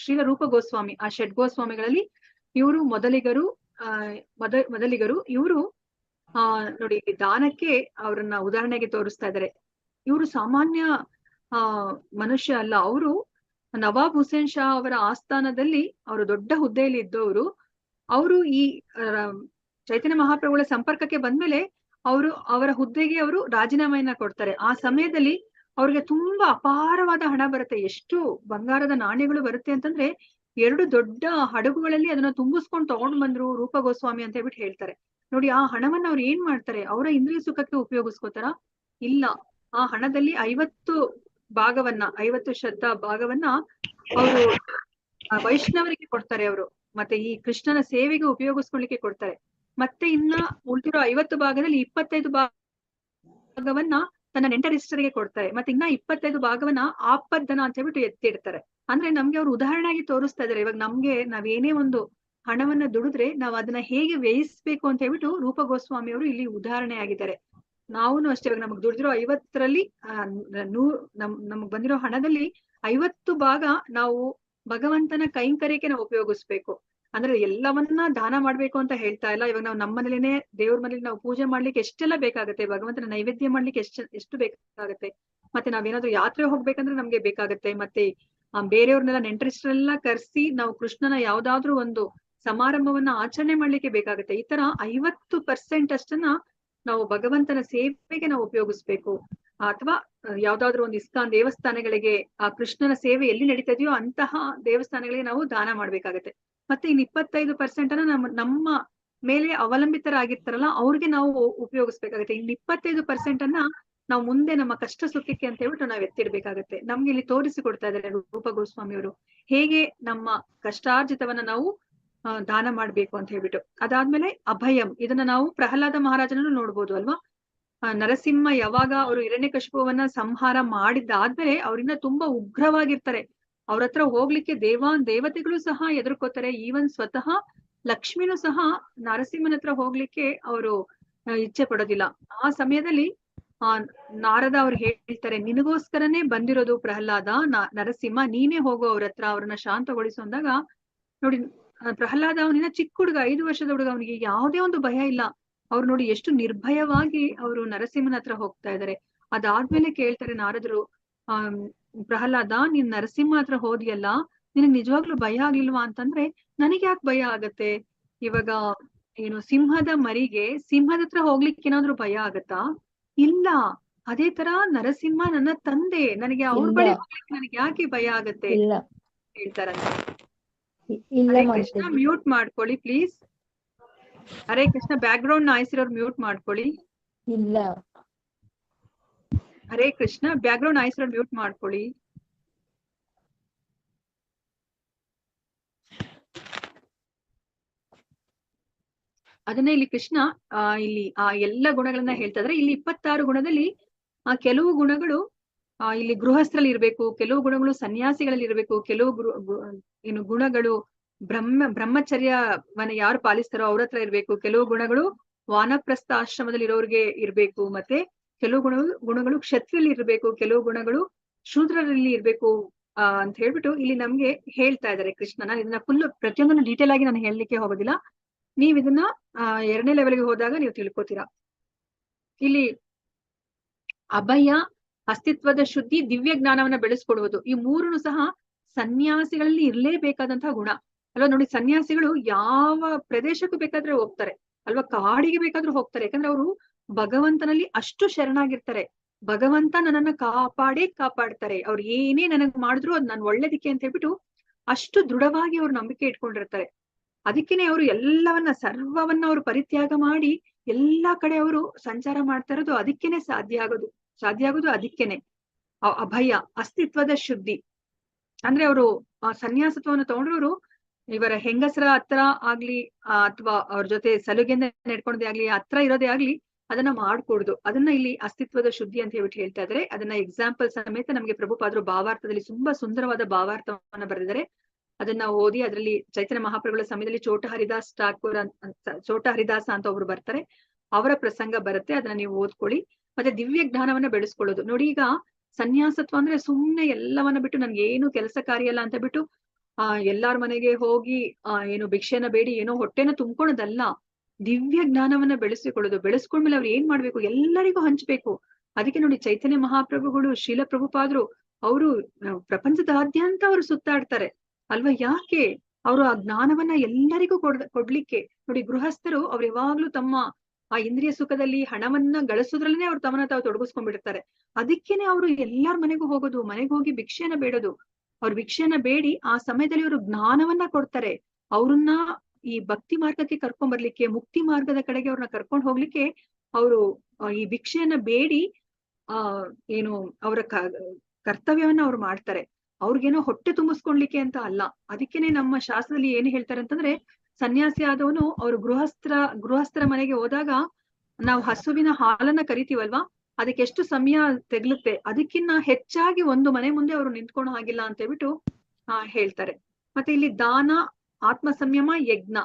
Speaker 1: ಶ್ರೀಲ ರೂಪ ಗೋಸ್ವಾಮಿ, ಆ ಷಡ್ಗೋಸ್ವಾಮಿಗಳಲ್ಲಿ ಇವರು ಮೊದಲಿಗರು. ಇವರು ನೋಡಿ, ದಾನಕ್ಕೆ ಅವ್ರನ್ನ ಉದಾಹರಣೆಗೆ ತೋರಿಸ್ತಾ ಇದ್ದಾರೆ. ಇವರು ಸಾಮಾನ್ಯ ಮನುಷ್ಯ ಅಲ್ಲ. ಅವರು ನವಾಬ್ ಹುಸೇನ್ ಶಾ ಅವರ ಆಸ್ಥಾನದಲ್ಲಿ ಅವರು ದೊಡ್ಡ ಹುದ್ದೆಯಲ್ಲಿ ಇದ್ದವರು. ಅವರು ಈ ಚೈತನ್ಯ ಮಹಾಪ್ರಭುಗಳ ಸಂಪರ್ಕಕ್ಕೆ ಬಂದ್ಮೇಲೆ ಅವರ ಹುದ್ದೆಗೆ ಅವರು ರಾಜೀನಾಮೆಯನ್ನ ಕೊಡ್ತಾರೆ. ಆ ಸಮಯದಲ್ಲಿ ಅವ್ರಿಗೆ ತುಂಬಾ ಅಪಾರವಾದ ಹಣ ಬರುತ್ತೆ. ಎಷ್ಟು ಬಂಗಾರದ ನಾಣ್ಯಗಳು ಬರುತ್ತೆ ಅಂತಂದ್ರೆ 2 ದೊಡ್ಡ ಹಡಗುಗಳಲ್ಲಿ ಅದನ್ನ ತುಂಬಿಸ್ಕೊಂಡು ತಗೊಂಡ್ ಬಂದ್ರು ರೂಪ ಗೋಸ್ವಾಮಿ ಅಂತ ಹೇಳ್ಬಿಟ್ಟು ಹೇಳ್ತಾರೆ. ನೋಡಿ, ಆ ಹಣವನ್ನ ಅವ್ರು ಏನ್ ಮಾಡ್ತಾರೆ? ಅವರ ಇಂದ್ರಿಯ ಸುಖಕ್ಕೆ ಉಪಯೋಗಿಸ್ಕೋತಾರ? ಇಲ್ಲ. ಆ ಹಣದಲ್ಲಿ 50% ಭಾಗವನ್ನ ಅವರು ವೈಷ್ಣವರಿಗೆ ಕೊಡ್ತಾರೆ ಅವರು. ಮತ್ತೆ ಈ ಕೃಷ್ಣನ ಸೇವೆಗೆ ಉಪಯೋಗಿಸ್ಕೊಳ್ಳಿಕ್ಕೆ ಕೊಡ್ತಾರೆ. ಮತ್ತೆ ಇನ್ನ ಉಳಿದಿರೋ 50 ಭಾಗದಲ್ಲಿ 25 ಭಾಗವನ್ನ ತನ್ನ ನೆಂಟರಿಷ್ಟರಿಗೆ ಕೊಡ್ತಾರೆ. ಮತ್ತೆ ಇನ್ನ 25 ಭಾಗವನ್ನ ಆಪದ್ದನ ಅಂತ ಹೇಳ್ಬಿಟ್ಟು ಎತ್ತಿಡ್ತಾರೆ. ಅಂದ್ರೆ ನಮ್ಗೆ ಅವ್ರು ಉದಾಹರಣೆಯಾಗಿ ತೋರಿಸ್ತಾ ಇದಾರೆ. ಇವಾಗ ನಾವೇನೇ ಒಂದು ಹಣವನ್ನ ದುಡಿದ್ರೆ ನಾವು ಅದನ್ನ ಹೇಗೆ ವ್ಯಯಿಸ್ಬೇಕು ಅಂತ ಹೇಳ್ಬಿಟ್ಟು ರೂಪ ಗೋಸ್ವಾಮಿ ಅವರು ಇಲ್ಲಿ ಉದಾಹರಣೆ ಆಗಿದ್ದಾರೆ. ನಾವೂನು ಅಷ್ಟೇ, ಇವಾಗ ನಮಗ್ ದುಡಿದಿರೋ 50ರಲ್ಲಿ ನಮಗ್ ಬಂದಿರೋ ಹಣದಲ್ಲಿ 50 ಭಾಗ ನಾವು ಭಗವಂತನ ಕೈಂಕರ್ಯಕ್ಕೆ ನಾವು ಉಪಯೋಗಿಸ್ಬೇಕು. ಅಂದ್ರೆ ಎಲ್ಲವನ್ನ ದಾನ ಮಾಡ್ಬೇಕು ಅಂತ ಹೇಳ್ತಾ ಇಲ್ಲ. ಇವಾಗ ನಾವು ನಮ್ಮ ಮನೇಲೇನೆ ದೇವ್ರ ಮನೇಲಿ ನಾವು ಪೂಜೆ ಮಾಡ್ಲಿಕ್ಕೆ ಎಷ್ಟೆಲ್ಲ ಬೇಕಾಗತ್ತೆ, ಭಗವಂತನ ನೈವೇದ್ಯ ಮಾಡ್ಲಿಕ್ಕೆ ಎಷ್ಟು ಬೇಕಾಗತ್ತೆ. ಮತ್ತೆ ನಾವೇನಾದ್ರೂ ಯಾತ್ರೆ ಹೋಗ್ಬೇಕಂದ್ರೆ ನಮ್ಗೆ ಬೇಕಾಗತ್ತೆ. ಮತ್ತೆ ಬೇರೆಯವ್ರನ್ನೆಲ್ಲ ನೆಂಟರಿಷ್ಟರೆಲ್ಲ ಕರ್ಸಿ ನಾವು ಕೃಷ್ಣನ ಯಾವ್ದಾದ್ರು ಒಂದು ಸಮಾರಂಭವನ್ನ ಆಚರಣೆ ಮಾಡ್ಲಿಕ್ಕೆ ಬೇಕಾಗತ್ತೆ. ಈ ತರ 50% ಅಷ್ಟನ್ನ ನಾವು ಭಗವಂತನ ಸೇವೆಗೆ ನಾವು ಉಪಯೋಗಿಸ್ಬೇಕು. ಅಥವಾ ಯಾವ್ದಾದ್ರು ಒಂದು ಇಸ್ಕಾನ್ ದೇವಸ್ಥಾನಗಳಿಗೆ ಆ ಕೃಷ್ಣನ ಸೇವೆ ಎಲ್ಲಿ ನಡೀತದೆಯೋ ಅಂತಹ ದೇವಸ್ಥಾನಗಳಿಗೆ ನಾವು ದಾನ ಮಾಡ್ಬೇಕಾಗತ್ತೆ. ಮತ್ತೆ ಇನ್ 25% ಅನ್ನ ನಮ್ಮ ಮೇಲೆ ಅವಲಂಬಿತರಾಗಿರ್ತಾರಲ್ಲ ಅವ್ರಿಗೆ ನಾವು ಉಪಯೋಗಿಸ್ಬೇಕಾಗತ್ತೆ. ಇನ್ 25% ಅನ್ನ ನಾವು ಮುಂದೆ ನಮ್ಮ ಕಷ್ಟ ಸುಖಕ್ಕೆ ಅಂತ ಹೇಳ್ಬಿಟ್ಟು ನಾವ್ ಎತ್ತಿಡ್ಬೇಕಾಗತ್ತೆ. ನಮ್ಗೆ ಇಲ್ಲಿ ತೋರಿಸಿಕೊಡ್ತಾ ಇದ್ದಾರೆ ರೂಪ ಗೋಸ್ವಾಮಿ ಅವರು ಹೇಗೆ ನಮ್ಮ ಕಷ್ಟಾರ್ಜಿತವನ್ನ ನಾವು ದಾನ ಮಾಡ್ಬೇಕು ಅಂತ ಹೇಳ್ಬಿಟ್ಟು. ಅದಾದ್ಮೇಲೆ ಅಭಯಂ, ಇದನ್ನ ನಾವು ಪ್ರಹ್ಲಾದ ಮಹಾರಾಜನನ್ನು ನೋಡ್ಬೋದು ಅಲ್ವಾ. ನರಸಿಂಹ ಯಾವಾಗ ಅವರು ಹಿರಣ್ಯಕಶಿಪುವನ್ನ ಸಂಹಾರ ಮಾಡಿದ್ದಾದ್ಮೇಲೆ ಅವರಿಂದ ತುಂಬಾ ಉಗ್ರವಾಗಿರ್ತಾರೆ. ಅವ್ರ ಹತ್ರ ಹೋಗ್ಲಿಕ್ಕೆ ದೇವತೆಗಳು ಸಹ ಎದುರ್ಕೋತಾರೆ. ಈವನ್ ಸ್ವತಃ ಲಕ್ಷ್ಮಿನೂ ಸಹ ನರಸಿಂಹನ ಹತ್ರ ಹೋಗ್ಲಿಕ್ಕೆ ಅವರು ಇಚ್ಛೆ ಪಡೋದಿಲ್ಲ. ಆ ಸಮಯದಲ್ಲಿ ನಾರದ ಅವ್ರು ಹೇಳ್ತಾರೆ, ನಿನಗೋಸ್ಕರನೇ ಬಂದಿರೋದು ಪ್ರಹ್ಲಾದ, ನರಸಿಂಹ, ನೀನೇ ಹೋಗೋ ಅವ್ರ ಹತ್ರ, ಅವ್ರನ್ನ ಶಾಂತಗೊಳಿಸು ಅಂದಾಗ ನೋಡಿ, ಪ್ರಹ್ಲಾದ ಅವನಿನ ಚಿಕ್ಕ ಹುಡುಗ, 5 ವರ್ಷದ ಹುಡುಗ, ಅವನಿಗೆ ಯಾವುದೇ ಒಂದು ಭಯ ಇಲ್ಲ. ಅವ್ರು ನೋಡಿ ಎಷ್ಟು ನಿರ್ಭಯವಾಗಿ ಅವರು ನರಸಿಂಹನ ಹತ್ರ ಹೋಗ್ತಾ ಇದ್ದಾರೆ. ಅದಾದ್ಮೇಲೆ ಕೇಳ್ತಾರೆ ನಾರದರು, ಪ್ರಹ್ಲಾದ, ನೀನ್ ನರಸಿಂಹ ಹತ್ರ ಹೋದಿಯಲ್ಲ, ನಿನಗ್ ನಿಜವಾಗ್ಲೂ ಭಯ ಆಗ್ಲಿಲ್ವಾ ಅಂತಂದ್ರೆ, ನನಗೆ ಯಾಕೆ ಭಯ ಆಗತ್ತೆ? ಇವಾಗ ಏನು ಸಿಂಹದ ಮರಿಗೆ ಸಿಂಹದ ಹತ್ರ ಹೋಗ್ಲಿಕ್ಕೆ ಏನಾದ್ರು ಭಯ ಆಗತ್ತಾ? ಇಲ್ಲ. ಅದೇ ತರ ನರಸಿಂಹ ನನ್ನ ತಂದೆ, ನನಗೆ ಅವ್ರ ಬಳಿ ಹೋಗ್ಲಿಕ್ಕೆ ನನಗೆ ಯಾಕೆ ಭಯ ಆಗತ್ತೆ ಹೇಳ್ತಾರಂತೆ. ಹರೇ ಕೃಷ್ಣ, ಮ್ಯೂಟ್ ಮಾಡ್ಕೊಳ್ಳಿ please. Hare Krishna, back ground noise ಇರೋರು ಮ್ಯೂಟ್ ಮಾಡ್ಕೊಳ್ಳಿ.
Speaker 2: ಇಲ್ಲ.
Speaker 1: Hare Krishna, back ground noise ಇರೋರು ಮ್ಯೂಟ್ ಮಾಡ್ಕೊಳ್ಳಿ. ಅದನ್ನ ಇಲ್ಲಿ ಕೃಷ್ಣ ಇಲ್ಲಿ ಎಲ್ಲ ಗುಣಗಳನ್ನ ಹೇಳ್ತಾ ಇದ್ರೆ, ಇಲ್ಲಿ 26 ಗುಣದಲ್ಲಿ ಕೆಲವು ಗುಣಗಳು ಇಲ್ಲಿ ಗೃಹಸ್ಥರಲ್ಲಿ ಇರ್ಬೇಕು, ಕೆಲವು ಗುಣಗಳು ಸನ್ಯಾಸಿಗಳಲ್ಲಿ ಇರ್ಬೇಕು, ಕೆಲವು ಏನು ಗುಣಗಳು ಬ್ರಹ್ಮಚರ್ಯವನ್ನ ಯಾರು ಪಾಲಿಸ್ತಾರೋ ಅವ್ರ ಹತ್ರ ಇರ್ಬೇಕು, ಕೆಲವು ಗುಣಗಳು ವಾನಪ್ರಸ್ಥ ಆಶ್ರಮದಲ್ಲಿ ಇರೋರ್ಗೆ ಇರ್ಬೇಕು, ಮತ್ತೆ ಕೆಲವು ಗುಣಗಳು ಕ್ಷತ್ರಿಯಲ್ಲಿ ಇರ್ಬೇಕು, ಕೆಲವು ಗುಣಗಳು ಶೂದ್ರರಲ್ಲಿ ಇರ್ಬೇಕು ಅಂತ ಹೇಳ್ಬಿಟ್ಟು ಇಲ್ಲಿ ನಮ್ಗೆ ಹೇಳ್ತಾ ಇದ್ದಾರೆ ಕೃಷ್ಣ. ನಾನು ಇದನ್ನ ಫುಲ್ ಪ್ರತಿಯೊಂದನ್ನು ಡೀಟೇಲ್ ಆಗಿ ನಾನು ಹೇಳಲಿಕ್ಕೆ ಹೋಗೋದಿಲ್ಲ. ನೀವ್ ಇದನ್ನ 2ನೇ ಲೆವೆಲ್ಗೆ ಹೋದಾಗ ನೀವು ತಿಳ್ಕೊತೀರಾ. ಇಲ್ಲಿ ಅಭಯ, ಅಸ್ತಿತ್ವದ ಶುದ್ಧಿ, ದಿವ್ಯ ಜ್ಞಾನವನ್ನ ಬೆಳೆಸ್ಕೊಡುವುದು, ಈ 3 ಸಹ ಸನ್ಯಾಸಿಗಳಲ್ಲಿ ಇರ್ಲೇಬೇಕಾದಂತಹ ಗುಣ ಅಲ್ವಾ. ನೋಡಿ, ಸನ್ಯಾಸಿಗಳು ಯಾವ ಪ್ರದೇಶಕ್ಕೂ ಬೇಕಾದ್ರೆ ಹೋಗ್ತಾರೆ ಅಲ್ವಾ, ಕಾಡಿಗೆ ಬೇಕಾದ್ರೂ ಹೋಗ್ತಾರೆ. ಯಾಕಂದ್ರೆ ಅವರು ಭಗವಂತನಲ್ಲಿ ಅಷ್ಟು ಶರಣಾಗಿರ್ತಾರೆ. ಭಗವಂತ ನನ್ನನ್ನ ಕಾಪಾಡ್ತಾರೆ, ಅವ್ರು ಏನೇ ನನಗ್ ಮಾಡಿದ್ರು ಅದ್ ನಾನು ಒಳ್ಳೇದಿಕ್ಕೆ ಅಂತ ಹೇಳ್ಬಿಟ್ಟು ಅಷ್ಟು ದೃಢವಾಗಿ ಅವ್ರು ನಂಬಿಕೆ ಇಟ್ಕೊಂಡಿರ್ತಾರೆ. ಅದಕ್ಕೇನೆ ಅವರು ಸರ್ವವನ್ನ ಅವರು ಪರಿತ್ಯಾಗ ಮಾಡಿ ಎಲ್ಲಾ ಕಡೆ ಅವರು ಸಂಚಾರ ಮಾಡ್ತಾ ಇರೋದು. ಅದಕ್ಕೇನೆ ಸಾಧ್ಯ ಆಗೋದು ಅದಕ್ಕೇನೆ. ಅಭಯ, ಅಸ್ತಿತ್ವದ ಶುದ್ಧಿ ಅಂದ್ರೆ ಅವರು ಸನ್ಯಾಸತ್ವವನ್ನು ತಗೊಂಡ್ರವರು ಇವರ ಹೆಂಗಸರ ಹತ್ರ ಆಗ್ಲಿ ಅಥವಾ ಅವ್ರ ಜೊತೆ ಸಲುಗೆಯಿಂದ ನಡ್ಕೊಂಡದೇ ಆಗ್ಲಿ, ಹತ್ರ ಇರೋದೇ ಆಗ್ಲಿ, ಅದನ್ನ ಮಾಡ್ಕೊಡುದು. ಅದನ್ನ ಇಲ್ಲಿ ಅಸ್ತಿತ್ವದ ಶುದ್ಧಿ ಅಂತ ಹೇಳ್ಬಿಟ್ಟು ಹೇಳ್ತಾ ಇದ್ದಾರೆ. ಅದನ್ನ ಎಕ್ಸಾಂಪಲ್ ಸಮೇತ ನಮ್ಗೆ ಪ್ರಭುಪಾದರು ಭಾವಾರ್ಥದಲ್ಲಿ ತುಂಬಾ ಸುಂದರವಾದ ಭಾವಾರ್ಥವನ್ನ ಬರೆದಿದ್ದಾರೆ. ಅದನ್ನ ಓದಿ ಅದರಲ್ಲಿ ಚೈತನ್ಯ ಮಹಾಪ್ರಭುಗಳ ಸಮಯದಲ್ಲಿ ಚೋಟ ಹರಿದಾಸ ಅಂತ ಒಬ್ರು ಬರ್ತಾರೆ, ಅವರ ಪ್ರಸಂಗ ಬರುತ್ತೆ. ಅದನ್ನ ನೀವು ಓದ್ಕೊಳ್ಳಿ. ಮತ್ತೆ ದಿವ್ಯ ಜ್ಞಾನವನ್ನ ಬೆಳೆಸ್ಕೊಳ್ಳೋದು. ನೋಡಿ, ಈಗ ಸನ್ಯಾಸತ್ವ ಅಂದ್ರೆ ಸುಮ್ನೆ ಎಲ್ಲವನ್ನ ಬಿಟ್ಟು ನನ್ಗೆ ಏನು ಕೆಲಸ ಕಾರ್ಯ ಅಲ್ಲ ಅಂತ ಬಿಟ್ಟು ಎಲ್ಲಾರ ಮನೆಗೆ ಹೋಗಿ ಏನು ಭಿಕ್ಷೆನ ಬೇಡಿ ಏನೋ ಹೊಟ್ಟೆನ ತುಂಬ್ಕೊಳೋದಲ್ಲ. ದಿವ್ಯ ಜ್ಞಾನವನ್ನ ಬೆಳೆಸ್ಕೊಂಡ್ಮೇಲೆ ಅವ್ರು ಏನ್ ಮಾಡ್ಬೇಕು, ಎಲ್ಲರಿಗೂ ಹಂಚ್ಬೇಕು. ಅದಕ್ಕೆ ನೋಡಿ, ಚೈತನ್ಯ ಮಹಾಪ್ರಭುಗಳು, ಶೀಲ ಪ್ರಭುಪಾದ್ರು ಅವರು ಪ್ರಪಂಚದಾದ್ಯಂತ ಅವರು ಸುತ್ತಾಡ್ತಾರೆ ಅಲ್ವಾ. ಯಾಕೆ? ಅವರು ಆ ಜ್ಞಾನವನ್ನ ಎಲ್ಲರಿಗೂ ಕೊಡ್ಲಿಕ್ಕೆ. ನೋಡಿ, ಗೃಹಸ್ಥರು ಅವ್ರು ಯಾವಾಗ್ಲೂ ತಮ್ಮ ಆ ಇಂದ್ರಿಯ ಸುಖದಲ್ಲಿ ಹಣವನ್ನ ಗಳಿಸೋದ್ರಲ್ಲೇ ಅವ್ರು ತಮ್ಮನ್ನ ತಾವು ತೊಡಗಿಸ್ಕೊಂಡ್ಬಿಡ್ತಾರೆ. ಅದಕ್ಕೇನೆ ಅವರು ಎಲ್ಲಾರ ಮನೆಗೂ ಹೋಗೋದು, ಮನೆಗೆ ಹೋಗಿ ಭಿಕ್ಷೆನ ಬೇಡೋದು. ಅವ್ರ ಭಿಕ್ಷೆನ ಬೇಡಿ ಆ ಸಮಯದಲ್ಲಿ ಅವರು ಜ್ಞಾನವನ್ನ ಕೊಡ್ತಾರೆ. ಅವ್ರನ್ನ ಈ ಭಕ್ತಿ ಮಾರ್ಗಕ್ಕೆ ಕರ್ಕೊಂಡ್ ಬರ್ಲಿಕ್ಕೆ, ಮುಕ್ತಿ ಮಾರ್ಗದ ಕಡೆಗೆ ಅವ್ರನ್ನ ಕರ್ಕೊಂಡ್ ಹೋಗ್ಲಿಕ್ಕೆ ಅವರು ಈ ಭಿಕ್ಷೆಯನ್ನ ಬೇಡಿ ಏನು ಅವರ ಕರ್ತವ್ಯವನ್ನ ಅವ್ರು ಮಾಡ್ತಾರೆ. ಅವ್ರಿಗೇನೋ ಹೊಟ್ಟೆ ತುಂಬಿಸ್ಕೊಳ್ಲಿಕ್ಕೆ ಅಂತ ಅಲ್ಲ. ಅದಕ್ಕೇನೆ ನಮ್ಮ ಶಾಸ್ತ್ರದಲ್ಲಿ ಏನ್ ಹೇಳ್ತಾರೆ ಅಂತಂದ್ರೆ, ಸನ್ಯಾಸಿ ಆದವನು ಅವ್ರು ಗೃಹಸ್ಥರ ಮನೆಗೆ ಹೋದಾಗ ನಾವು ಹಸುವಿನ ಹಾಲನ್ನ ಕರಿತೀವಲ್ವಾ, ಅದಕ್ಕೆ ಎಷ್ಟು ಸಮಯ ತೆಗ್ಲುತ್ತೆ, ಅದಕ್ಕಿನ್ನ ಹೆಚ್ಚಾಗಿ ಒಂದು ಮನೆ ಮುಂದೆ ಅವರು ನಿಂತ್ಕೊಳ್ಳೋ ಹಾಗಿಲ್ಲ ಅಂತ ಹೇಳ್ಬಿಟ್ಟು ಹೇಳ್ತಾರೆ. ಮತ್ತೆ ಇಲ್ಲಿ ದಾನ, ಆತ್ಮ ಸಂಯಮ, ಯಜ್ಞ.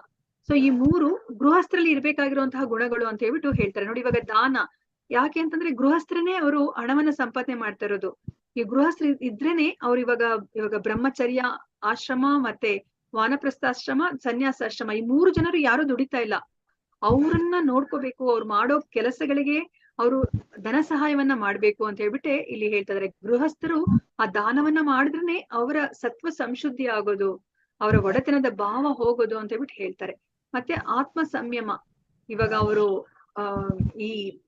Speaker 1: ಸೊ ಈ ಮೂರು ಗೃಹಸ್ಥರಲ್ಲಿ ಇರ್ಬೇಕಾಗಿರುವಂತಹ ಗುಣಗಳು ಅಂತ ಹೇಳ್ಬಿಟ್ಟು ಹೇಳ್ತಾರೆ. ನೋಡಿ ಇವಾಗ ದಾನ ಯಾಕೆ ಅಂತಂದ್ರೆ ಗೃಹಸ್ಥರನೇ ಅವರು ಹಣವನ್ನ ಸಂಪಾದನೆ ಮಾಡ್ತಾ ಇರೋದು. ಈ ಗೃಹಸ್ಥರು ಇದ್ರೇನೆ ಅವ್ರು ಇವಾಗ ಬ್ರಹ್ಮಚರ್ಯ ಆಶ್ರಮ ಮತ್ತೆ ವಾನಪ್ರಸ್ಥಾಶ್ರಮ, ಸನ್ಯಾಸಾಶ್ರಮ, ಈ 3 ಜನರು ಯಾರು ದುಡಿತಾ ಇಲ್ಲ. ಅವ್ರನ್ನ ನೋಡ್ಕೋಬೇಕು, ಅವ್ರು ಮಾಡೋ ಕೆಲಸಗಳಿಗೆ ಅವರು ಧನ ಸಹಾಯವನ್ನ ಮಾಡ್ಬೇಕು ಅಂತ ಹೇಳ್ಬಿಟ್ಟೆ ಇಲ್ಲಿ ಹೇಳ್ತಾ ಇದಾರೆ. ಗೃಹಸ್ಥರು ಆ ದಾನವನ್ನ ಮಾಡಿದ್ರೇನೆ ಅವರ ಸತ್ವ ಸಂಶುದ್ಧಿ ಆಗೋದು, ಅವರ ಒಡೆತನದ ಭಾವ ಹೋಗೋದು ಅಂತ ಹೇಳ್ಬಿಟ್ಟು ಹೇಳ್ತಾರೆ. ಮತ್ತೆ ಆತ್ಮ ಸಂಯಮ, ಇವಾಗ ಅವರು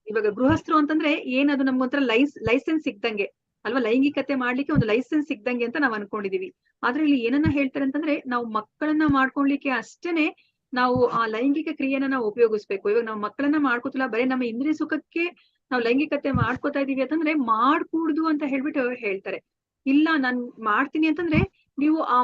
Speaker 1: ಇವಾಗ ಗೃಹಸ್ಥರು ಅಂತಂದ್ರೆ ಏನದು ನಮ್ಗೊಂಥರ ಲೈಸೆನ್ಸ್ ಸಿಗ್ದಂಗೆ ಅಲ್ವಾ, ಲೈಂಗಿಕತೆ ಮಾಡ್ಲಿಕ್ಕೆ ಒಂದು ಲೈಸೆನ್ಸ್ ಸಿಗ್ದಂಗೆ ಅಂತ ನಾವ್ ಅನ್ಕೊಂಡಿದೀವಿ. ಆದ್ರೆ ಇಲ್ಲಿ ಏನನ್ನ ಹೇಳ್ತಾರೆ ಅಂತಂದ್ರೆ ನಾವು ಮಕ್ಕಳನ್ನ ಮಾಡ್ಕೊಳ್ಲಿಕ್ಕೆ ಅಷ್ಟೇನೆ ನಾವು ಆ ಲೈಂಗಿಕ ಕ್ರಿಯೆನ ನಾವು ಉಪಯೋಗಿಸ್ಬೇಕು. ಇವಾಗ ನಾವು ಮಕ್ಕಳನ್ನ ಮಾಡ್ಕೋತಿಲ್ಲ, ಬರೀ ನಮ್ಮ ಇಂದ್ರಿಯ ಸುಖಕ್ಕೆ ನಾವು ಲೈಂಗಿಕತೆ ಮಾಡ್ಕೋತಾ ಇದೀವಿ ಅಂತಂದ್ರೆ ಮಾಡ್ಕೂಡ್ದು ಅಂತ ಹೇಳ್ಬಿಟ್ಟು ಹೇಳ್ತಾರೆ. ಇಲ್ಲ ನಾನ್ ಮಾಡ್ತೀನಿ ಅಂತಂದ್ರೆ ನೀವು ಆ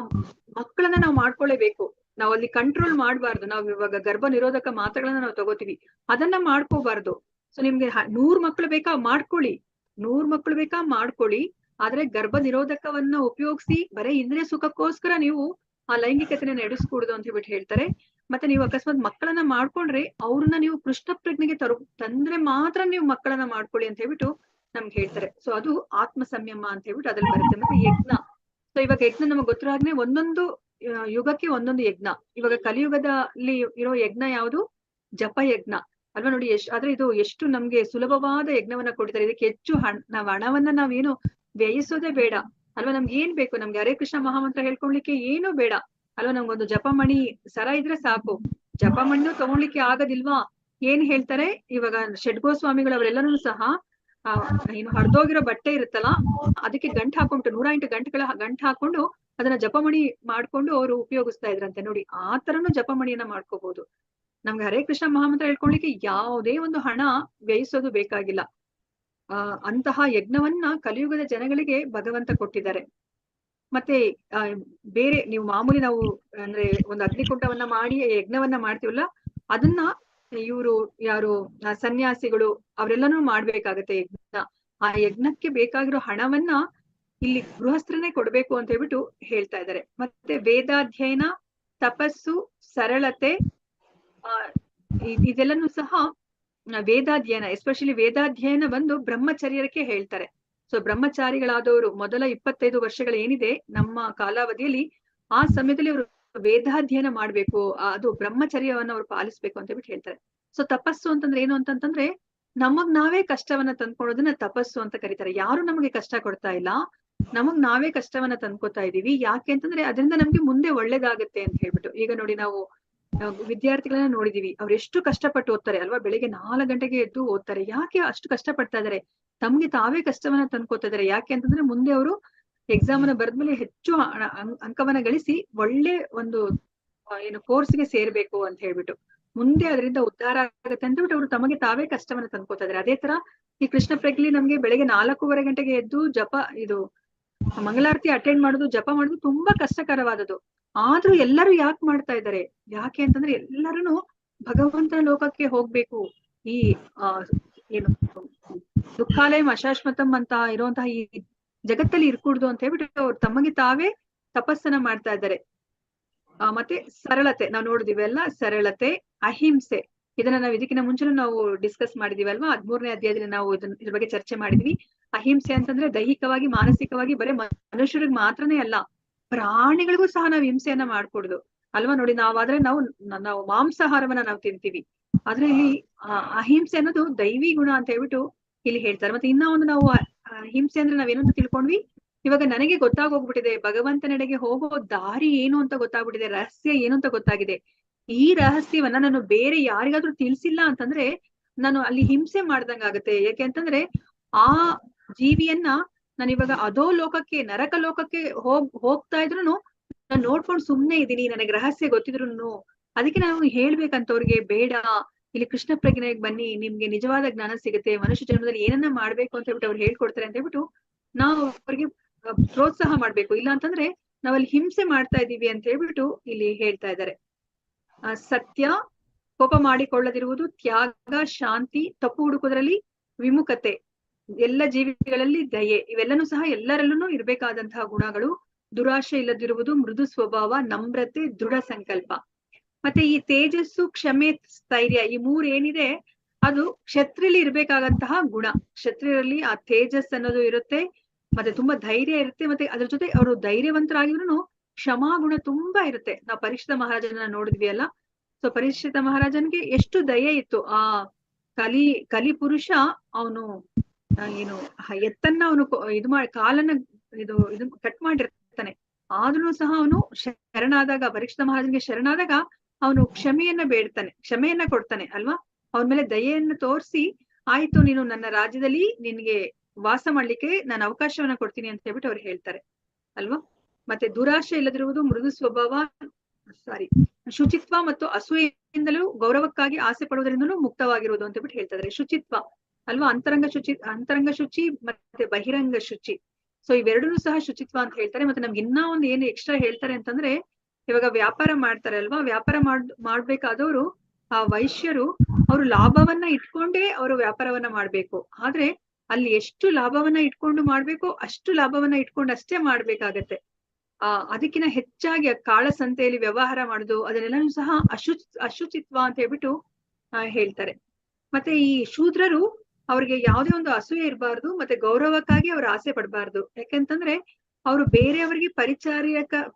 Speaker 1: ಮಕ್ಕಳನ್ನ ನಾವು ಮಾಡ್ಕೊಳ್ಳೇಬೇಕು. ನಾವ್ ಅಲ್ಲಿ ಕಂಟ್ರೋಲ್ ಮಾಡ್ಬಾರ್ದು. ನಾವ್ ಇವಾಗ ಗರ್ಭ ನಿರೋಧಕ ಮಾತ್ರೆಗಳನ್ನ ನಾವು ತಗೋತೀವಿ, ಅದನ್ನ ಮಾಡ್ಕೋಬಾರ್ದು. ಸೊ ನಿಮ್ಗೆ 100 ಮಕ್ಳು ಬೇಕಾ ಮಾಡ್ಕೊಳ್ಳಿ, 100 ಮಕ್ಳು ಬೇಕಾ ಮಾಡ್ಕೊಳ್ಳಿ, ಆದ್ರೆ ಗರ್ಭ ನಿರೋಧಕವನ್ನ ಉಪಯೋಗಿಸಿ ಬರೀ ಇಂದ್ರಿಯ ಸುಖಕ್ಕೋಸ್ಕರ ನೀವು ಆ ಲೈಂಗಿಕತೆನ ನಡೆಸ್ಕೂಡುದು ಅಂತ ಹೇಳ್ಬಿಟ್ಟು ಹೇಳ್ತಾರೆ. ಮತ್ತೆ ನೀವು ಅಕಸ್ಮಾತ್ ಮಕ್ಕಳನ್ನ ಮಾಡ್ಕೊಂಡ್ರೆ ಅವ್ರನ್ನ ನೀವು ಕೃಷ್ಣ ಪ್ರಜ್ಞೆಗೆ ತಂದ್ರೆ ಮಾತ್ರ ನೀವು ಮಕ್ಕಳನ್ನ ಮಾಡ್ಕೊಳ್ಳಿ ಅಂತ ಹೇಳ್ಬಿಟ್ಟು ನಮ್ಗೆ ಹೇಳ್ತಾರೆ. ಸೊ ಅದು ಆತ್ಮ ಸಂಯಮ ಅಂತ ಹೇಳ್ಬಿಟ್ಟು ಅದ್ರಲ್ಲಿ ಬರುತ್ತೆ. ಮತ್ತೆ ಯಜ್ಞ, ಸೊ ಇವಾಗ ಯಜ್ಞ ನಮಗ್ ಗೊತ್ತಿರೋ ಹಾಗೆ ಒಂದೊಂದು ಯುಗಕ್ಕೆ ಒಂದೊಂದು ಯಜ್ಞ. ಇವಾಗ ಕಲಿಯುಗದಲ್ಲಿ ಇರೋ ಯಜ್ಞ ಯಾವುದು? ಜಪ ಯಜ್ಞ ಅಲ್ವಾ. ನೋಡಿ ಆದ್ರೆ ಇದು ಎಷ್ಟು ನಮ್ಗೆ ಸುಲಭವಾದ ಯಜ್ಞವನ್ನ ಕೊಡ್ತಾರೆ. ಇದಕ್ಕೆ ಹೆಚ್ಚು ಹಣವನ್ನ ನಾವೇನು ವ್ಯಯಿಸೋದೇ ಬೇಡ ಅಲ್ವಾ. ನಮ್ಗೆ ಏನ್ ಬೇಕು? ನಮ್ಗೆ ಹರೇ ಕೃಷ್ಣ ಮಹಾಮಂತ್ರ ಹೇಳ್ಕೊಳ್ಲಿಕ್ಕೆ ಏನು ಬೇಡ ಅಲ್ವಾ. ನಮ್ಗೊಂದು ಜಪಮಣಿ ಸರ ಇದ್ರೆ ಸಾಕು. ಜಪಮಣ್ಣು ತಗೊಳ್ಲಿಕ್ಕೆ ಆಗೋದಿಲ್ವಾ? ಏನ್ ಹೇಳ್ತಾರೆ ಇವಾಗ ಷಡ್ಗೋಸ್ವಾಮಿಗಳು ಅವರೆಲ್ಲರೂ ಸಹ ಏನು ಹರಿದೋಗಿರೋ ಬಟ್ಟೆ ಇರುತ್ತಲ್ಲ ಅದಕ್ಕೆ ಗಂಟು ಹಾಕೊಂಡು 108 ಗಂಟು ಹಾಕೊಂಡು ಅದನ್ನ ಜಪಮಣಿ ಮಾಡ್ಕೊಂಡು ಅವರು ಉಪಯೋಗಿಸ್ತಾ ಇದ್ರಂತೆ. ನೋಡಿ ಆ ತರನು ಜಪಮಣಿಯನ್ನ ಮಾಡ್ಕೋಬಹುದು. ನಮ್ಗೆ ಹರೇ ಕೃಷ್ಣ ಮಹಾಮಂತ್ರ ಹೇಳ್ಕೊಳ್ಲಿಕ್ಕೆ ಯಾವುದೇ ಒಂದು ಹಣ ವ್ಯಯಿಸೋದು ಬೇಕಾಗಿಲ್ಲ. ಅಂತಹ ಯಜ್ಞವನ್ನ ಕಲಿಯುಗದ ಜನಗಳಿಗೆ ಭಗವಂತ ಕೊಟ್ಟಿದ್ದಾರೆ. ಮತ್ತೆ ಬೇರೆ ನೀವು ಮಾಮೂಲಿ ನಾವು ಅಂದ್ರೆ ಒಂದು ಅಗ್ನಿಕುಂಡವನ್ನ ಮಾಡಿ ಯಜ್ಞವನ್ನ ಮಾಡ್ತೀವಲ್ಲ, ಅದನ್ನ ಇವರು ಯಾರು ಸನ್ಯಾಸಿಗಳು ಅವರೆಲ್ಲನೂ ಮಾಡ್ಬೇಕಾಗತ್ತೆ ಯಜ್ಞ. ಆ ಯಜ್ಞಕ್ಕೆ ಬೇಕಾಗಿರೋ ಹಣವನ್ನ ಇಲ್ಲಿ ಗೃಹಸ್ಥರನ್ನೇ ಕೊಡ್ಬೇಕು ಅಂತ ಹೇಳ್ಬಿಟ್ಟು ಹೇಳ್ತಾ ಇದ್ದಾರೆ. ಮತ್ತೆ ವೇದಾಧ್ಯಯನ, ತಪಸ್ಸು, ಸರಳತೆ, ಇದೆಲ್ಲನೂ ಸಹ ವೇದಾಧ್ಯಯನ, ಎಸ್ಪೆಷಲಿ ವೇದಾಧ್ಯಯನ ಬಂದು ಬ್ರಹ್ಮಚರ್ಯಕ್ಕೆ ಹೇಳ್ತಾರೆ. ಸೊ ಬ್ರಹ್ಮಚಾರಿಗಳಾದವರು ಮೊದಲ 25 ವರ್ಷಗಳು ಏನಿದೆ ನಮ್ಮ ಕಾಲಾವಧಿಯಲ್ಲಿ, ಆ ಸಮಯದಲ್ಲಿ ಅವರು ವೇದಾಧ್ಯಯನ ಮಾಡ್ಬೇಕು, ಅದು ಬ್ರಹ್ಮಚರ್ಯವನ್ನ ಅವ್ರು ಪಾಲಿಸ್ಬೇಕು ಅಂತ ಹೇಳ್ಬಿಟ್ಟು ಹೇಳ್ತಾರೆ. ಸೊ ತಪಸ್ಸು ಅಂತಂದ್ರೆ ಏನು ಅಂತಂತಂದ್ರೆ ನಮಗ್ ನಾವೇ ಕಷ್ಟವನ್ನ ತಂದ್ಕೊಳೋದನ್ನ ತಪಸ್ಸು ಅಂತ ಕರೀತಾರೆ. ಯಾರು ನಮಗೆ ಕಷ್ಟ ಕೊಡ್ತಾ ಇಲ್ಲ, ನಮಗ್ ನಾವೇ ಕಷ್ಟವನ್ನ ತಂದ್ಕೊತಾ ಇದೀವಿ. ಯಾಕೆ ಅಂತಂದ್ರೆ ಅದರಿಂದ ನಮ್ಗೆ ಮುಂದೆ ಒಳ್ಳೇದಾಗತ್ತೆ ಅಂತ ಹೇಳ್ಬಿಟ್ಟು. ಈಗ ನೋಡಿ ನಾವು ವಿದ್ಯಾರ್ಥಿಗಳನ್ನ ನೋಡಿದೀವಿ, ಅವ್ರು ಎಷ್ಟು ಕಷ್ಟಪಟ್ಟು ಓದ್ತಾರೆ ಅಲ್ವಾ. ಬೆಳಿಗ್ಗೆ 4 ಗಂಟೆಗೆ ಎದ್ದು ಓದ್ತಾರೆ. ಯಾಕೆ ಅಷ್ಟು ಕಷ್ಟ ಪಡ್ತಾ ಇದಾರೆ? ತಮ್ಗೆ ತಾವೇ ಕಷ್ಟವನ್ನ ತಂದ್ಕೋತಾ ಇದಾರೆ. ಯಾಕೆ ಅಂತಂದ್ರೆ ಮುಂದೆ ಅವರು ಎಕ್ಸಾಮ್ ಅನ್ನ ಬರೆದ್ಮೇಲೆ ಹೆಚ್ಚು ಅಂಕವನ್ನ ಗಳಿಸಿ ಒಳ್ಳೆ ಒಂದು ಏನು ಕೋರ್ಸ್ಗೆ ಸೇರ್ಬೇಕು ಅಂತ ಹೇಳ್ಬಿಟ್ಟು ಮುಂದೆ ಅದರಿಂದ ಉದ್ಧಾರ ಆಗತ್ತೆ ಅಂತ ಹೇಳ್ಬಿಟ್ಟು ಅವರು ತಮಗೆ ತಾವೇ ಕಷ್ಟವನ್ನ ತಂದ್ಕೋತಾ ಇದಾರೆ. ಅದೇ ತರ ಈ ಕೃಷ್ಣ ಪ್ರಜ್ಞೆ ನಮ್ಗೆ ಬೆಳಗ್ಗೆ 4:15 ಗಂಟೆಗೆ ಎದ್ದು ಇದು ಮಂಗಳಾರತಿ ಅಟೆಂಡ್ ಮಾಡೋದು, ಜಪ ಮಾಡೋದು ತುಂಬಾ ಕಷ್ಟಕರವಾದದ್ದು. ಆದ್ರೂ ಎಲ್ಲರೂ ಯಾಕೆ ಮಾಡ್ತಾ ಇದ್ದಾರೆ? ಯಾಕೆ ಅಂತಂದ್ರೆ ಎಲ್ಲರೂ ಭಗವಂತನ ಲೋಕಕ್ಕೆ ಹೋಗ್ಬೇಕು, ಈ ಏನು ದುಃಖಾಲಯ ಅಶಾಶ್ವತಂ ಅಂತ ಇರುವಂತಹ ಈ ಜಗತ್ತಲ್ಲಿ ಇರ್ಕೂಡ್ದು ಅಂತ ಹೇಳ್ಬಿಟ್ಟು ಅವ್ರು ತಮಗೆ ತಾವೇ ತಪಸ್ಸನ್ನ ಮಾಡ್ತಾ ಇದ್ದಾರೆ. ಮತ್ತೆ ಸರಳತೆ ನಾವು ನೋಡಿದಿವಿ ಅಲ್ಲ, ಸರಳತೆ, ಅಹಿಂಸೆ, ಇದನ್ನ ನಾವು ಇದಕ್ಕಿಂತ ಮುಂಚೆನೂ ನಾವು ಡಿಸ್ಕಸ್ ಮಾಡಿದೀವಿ ಅಲ್ವಾ. 13ನೇ ಅಧ್ಯಾಯದಲ್ಲಿ ನಾವು ಇದ್ರ ಬಗ್ಗೆ ಚರ್ಚೆ ಮಾಡಿದ್ವಿ. ಅಹಿಂಸೆ ಅಂತಂದ್ರೆ ದೈಹಿಕವಾಗಿ ಮಾನಸಿಕವಾಗಿ ಬರೀ ಮನುಷ್ಯರಿಗೆ ಮಾತ್ರನೇ ಅಲ್ಲ, ಪ್ರಾಣಿಗಳಿಗೂ ಸಹ ನಾವು ಹಿಂಸೆಯನ್ನ ಮಾಡ್ಕೊಡುದು ಅಲ್ವಾ. ನೋಡಿ ನಾವಾದ್ರೆ ನಾವು ಮಾಂಸಾಹಾರವನ್ನ ನಾವು ತಿಂತೀವಿ, ಆದ್ರೆ ಇಲ್ಲಿ ಅಹಿಂಸೆ ಅನ್ನೋದು ದೈವಿ ಗುಣ ಅಂತ ಹೇಳ್ಬಿಟ್ಟು ಇಲ್ಲಿ ಹೇಳ್ತಾರೆ. ಮತ್ತೆ ಇನ್ನ ಒಂದು ನಾವು ಹಿಂಸೆ ಅಂದ್ರೆ ನಾವೇನಂತ ತಿಳ್ಕೊಂಡ್ವಿ, ಇವಾಗ ನನಗೆ ಗೊತ್ತಾಗೋಗ್ಬಿಟ್ಟಿದೆ ಭಗವಂತನೆಡೆಗೆ ಹೋಗೋ ದಾರಿ ಏನು ಅಂತ ಗೊತ್ತಾಗ್ಬಿಟ್ಟಿದೆ, ರಹಸ್ಯ ಏನು ಅಂತ ಗೊತ್ತಾಗಿದೆ. ಈ ರಹಸ್ಯವನ್ನ ನಾನು ಬೇರೆ ಯಾರಿಗಾದ್ರೂ ತಿಳಿಸಿಲ್ಲ ಅಂತಂದ್ರೆ ನಾನು ಅಲ್ಲಿ ಹಿಂಸೆ ಮಾಡ್ದಂಗ ಆಗತ್ತೆ. ಯಾಕೆ ಅಂತಂದ್ರೆ ಆ ಜೀವಿಯನ್ನ ನಾನು ಇವಾಗ ಅದೋ ಲೋಕಕ್ಕೆ, ನರಕ ಲೋಕಕ್ಕೆ ಹೋಗ್ತಾ ಇದ್ರು ನಾನು ನೋಡ್ಕೊಂಡು ಸುಮ್ನೆ ಇದೀನಿ, ನನಗೆ ರಹಸ್ಯ ಗೊತ್ತಿದ್ರು ಅದಕ್ಕೆ ನಾವು ಹೇಳ್ಬೇಕಂತವ್ರಿಗೆ, ಬೇಡ ಇಲ್ಲಿ ಕೃಷ್ಣ ಪ್ರಜ್ಞೆಗೆ ಬನ್ನಿ, ನಿಮ್ಗೆ ನಿಜವಾದ ಜ್ಞಾನ ಸಿಗುತ್ತೆ, ಮನುಷ್ಯ ಜನ್ಮದಲ್ಲಿ ಏನನ್ನ ಮಾಡ್ಬೇಕು ಅಂತ ಹೇಳ್ಬಿಟ್ಟು ಅವ್ರು ಹೇಳ್ಕೊಡ್ತಾರೆ ಅಂತ ಹೇಳ್ಬಿಟ್ಟು ನಾವು ಅವ್ರಿಗೆ ಪ್ರೋತ್ಸಾಹ ಮಾಡ್ಬೇಕು. ಇಲ್ಲ ಅಂತಂದ್ರೆ ನಾವಲ್ಲಿ ಹಿಂಸೆ ಮಾಡ್ತಾ ಇದೀವಿ ಅಂತ ಹೇಳ್ಬಿಟ್ಟು ಇಲ್ಲಿ ಹೇಳ್ತಾ ಇದ್ದಾರೆ. ಸತ್ಯ, ಕೋಪ ಮಾಡಿಕೊಳ್ಳದಿರುವುದು, ತ್ಯಾಗ, ಶಾಂತಿ, ತಪ್ಪು ಹುಡುಕೋದ್ರಲ್ಲಿ ವಿಮುಖತೆ, ಎಲ್ಲ ಜೀವಿಗಳಲ್ಲಿ ದಯೆ, ಇವೆಲ್ಲನೂ ಸಹ ಎಲ್ಲರಲ್ಲೂ ಇರ್ಬೇಕಾದಂತಹ ಗುಣಗಳು. ದುರಾಶೆ ಇಲ್ಲದಿರುವುದು, ಮೃದು ಸ್ವಭಾವ, ನಮ್ರತೆ, ದೃಢ ಸಂಕಲ್ಪ. ಮತ್ತೆ ಈ ತೇಜಸ್ಸು, ಕ್ಷಮೆ, ಸ್ಥೈರ್ಯ, ಈ ಮೂರ್ ಏನಿದೆ ಅದು ಕ್ಷತ್ರಿಯಲ್ಲಿ ಇರ್ಬೇಕಾದಂತಹ ಗುಣ. ಕ್ಷತ್ರಿಯರಲ್ಲಿ ಆ ತೇಜಸ್ ಅನ್ನೋದು ಇರುತ್ತೆ, ಮತ್ತೆ ತುಂಬಾ ಧೈರ್ಯ ಇರುತ್ತೆ, ಮತ್ತೆ ಅದ್ರ ಜೊತೆ ಅವರು ಧೈರ್ಯವಂತರಾಗಿದ್ರು ಕ್ಷಮಾ ಗುಣ ತುಂಬಾ ಇರುತ್ತೆ. ನಾವು ಪರೀಕ್ಷಿತ ಮಹಾರಾಜನ ನೋಡಿದ್ವಿ ಅಲ್ಲ. ಸೊ ಪರೀಕ್ಷಿತ ಮಹಾರಾಜನ್ಗೆ ಎಷ್ಟು ದಯೆ ಇತ್ತು. ಆ ಕಲಿ ಪುರುಷ ಅವನು ಏನು ಎತ್ತನ್ನ ಅವನು ಇದು ಮಾಡಿ ಕಾಲನ್ನ ಇದು ಕಟ್ ಮಾಡಿರ್ತಾನೆ. ಆದ್ರೂ ಸಹ ಅವನು ಶರಣಾದಾಗ, ಪರೀಕ್ಷಿತ ಮಹಾರಾಜನ್ಗೆ ಶರಣಾದಾಗ ಅವನು ಕ್ಷಮೆಯನ್ನ ಬೇಡ್ತಾನೆ, ಕ್ಷಮೆಯನ್ನ ಕೊಡ್ತಾನೆ ಅಲ್ವಾ. ಅವನ ಮೇಲೆ ದಯೆಯನ್ನು ತೋರಿಸಿ, ಆಯ್ತು ನೀನು ನನ್ನ ರಾಜ್ಯದಲ್ಲಿ ನಿನ್ಗೆ ವಾಸ ಮಾಡ್ಲಿಕ್ಕೆ ನಾನು ಅವಕಾಶವನ್ನ ಕೊಡ್ತೀನಿ ಅಂತ ಹೇಳ್ಬಿಟ್ಟು ಅವ್ರು ಹೇಳ್ತಾರೆ ಅಲ್ವಾ. ಮತ್ತೆ ದುರಾಶೆ ಇಲ್ಲದಿರುವುದು, ಮೃದು ಸ್ವಭಾವ, ಶುಚಿತ್ವ ಮತ್ತು ಅಸೂಯೆಯಿಂದಲೂ ಗೌರವಕ್ಕಾಗಿ ಆಸೆ ಪಡುವುದರಿಂದಲೂ ಮುಕ್ತವಾಗಿರುವುದು ಅಂತ ಹೇಳ್ಬಿಟ್ಟು ಹೇಳ್ತಾರೆ. ಶುಚಿತ್ವ ಅಲ್ವಾ, ಅಂತರಂಗ ಶುಚಿ ಮತ್ತೆ ಬಹಿರಂಗ ಶುಚಿ. ಸೊ ಇವೆರಡೂ ಸಹ ಶುಚಿತ್ವ ಅಂತ ಹೇಳ್ತಾರೆ. ಮತ್ತೆ ನಮ್ಗೆ ಇನ್ನೂ ಒಂದು ಏನು ಎಕ್ಸ್ಟ್ರಾ ಹೇಳ್ತಾರೆ ಅಂತಂದ್ರೆ, ಇವಾಗ ವ್ಯಾಪಾರ ಮಾಡ್ತಾರೆ ಅಲ್ವಾ, ವ್ಯಾಪಾರ ಮಾಡ್ಬೇಕಾದವರು ಆ ವೈಶ್ಯರು ಅವರು ಲಾಭವನ್ನ ಇಟ್ಕೊಂಡೇ ಅವರು ವ್ಯಾಪಾರವನ್ನ ಮಾಡ್ಬೇಕು. ಆದ್ರೆ ಅಲ್ಲಿ ಎಷ್ಟು ಲಾಭವನ್ನ ಇಟ್ಕೊಂಡು ಮಾಡ್ಬೇಕು ಅಷ್ಟು ಲಾಭವನ್ನ ಇಟ್ಕೊಂಡು ಅಷ್ಟೇ ಮಾಡ್ಬೇಕಾಗತ್ತೆ. ಅದಕ್ಕಿಂತ ಹೆಚ್ಚಾಗಿ ಕಾಳಸಂತೆಯಲ್ಲಿ ವ್ಯವಹಾರ ಮಾಡುದು ಅದನ್ನೆಲ್ಲನೂ ಸಹ ಅಶುಚಿತ್ವ ಅಂತ ಹೇಳ್ಬಿಟ್ಟು ಹೇಳ್ತಾರೆ. ಮತ್ತೆ ಈ ಶೂದ್ರರು ಅವ್ರಿಗೆ ಯಾವುದೇ ಒಂದು ಅಸೂಯೆ ಇರಬಾರ್ದು, ಮತ್ತೆ ಗೌರವಕ್ಕಾಗಿ ಅವ್ರು ಆಸೆ ಪಡಬಾರ್ದು. ಯಾಕಂತಂದ್ರೆ ಅವರು ಬೇರೆಯವರಿಗೆ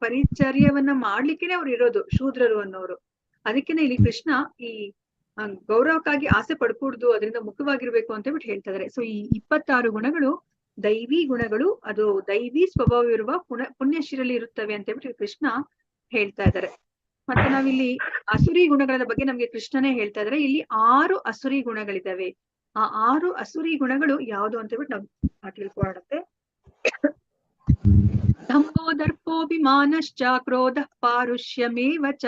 Speaker 1: ಪರಿಚರ್ಯವನ್ನ ಮಾಡ್ಲಿಕ್ಕೇನೆ ಅವ್ರು ಇರೋದು ಶೂದ್ರರು ಅನ್ನೋರು. ಅದಕ್ಕಿಂತ ಇಲ್ಲಿ ಕೃಷ್ಣ ಈ ಗೌರವಕ್ಕಾಗಿ ಆಸೆ ಪಡ್ಕೂಡ್ದು, ಅದರಿಂದ ಮುಖವಾಗಿರ್ಬೇಕು ಅಂತ ಹೇಳ್ಬಿಟ್ಟು ಹೇಳ್ತಾ ಇದಾರೆ. ಸೊ ಈ 26 ಗುಣಗಳು ದೈವಿ ಗುಣಗಳು, ಅದು ದೈವಿ ಸ್ವಭಾವ ಇರುವ ಪುಣ್ಯಶೀಲಲ್ಲಿ ಇರುತ್ತವೆ ಅಂತ ಹೇಳ್ಬಿಟ್ಟು ಕೃಷ್ಣ ಹೇಳ್ತಾ ಇದ್ದಾರೆ. ಮತ್ತೆ ನಾವಿಲ್ಲಿ ಅಸುರಿ ಗುಣಗಳ ಬಗ್ಗೆ ನಮ್ಗೆ ಕೃಷ್ಣನೇ ಹೇಳ್ತಾ ಇದಾರೆ. ಇಲ್ಲಿ 6 ಅಸುರಿ ಗುಣಗಳಿದಾವೆ. ಆ 6 ಅಸುರಿ ಗುಣಗಳು ಯಾವುದು ಅಂತ ಹೇಳ್ಬಿಟ್ಟು ನಾವು ತಿಳ್ಕೊಳ್ಳುತ್ತೆ. ದಂಭೋ ದರ್ಪೋಭಿಮಾನಶ್ಚ ಕ್ರೋಧ ಪಾರುಷ್ಯಮೇವ ಚ